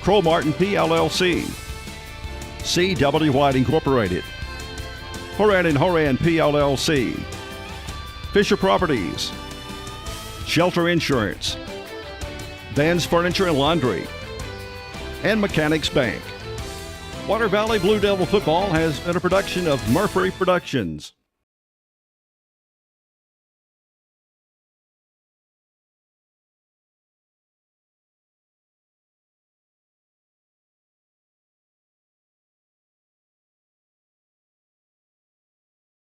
Crow Martin PLLC, C.W. White Incorporated, Horan & Horan PLLC, Fisher Properties, Shelter Insurance, Vans Furniture and Laundry, and Mechanics Bank. Water Valley Blue Devil football has been a production of Murphy Productions.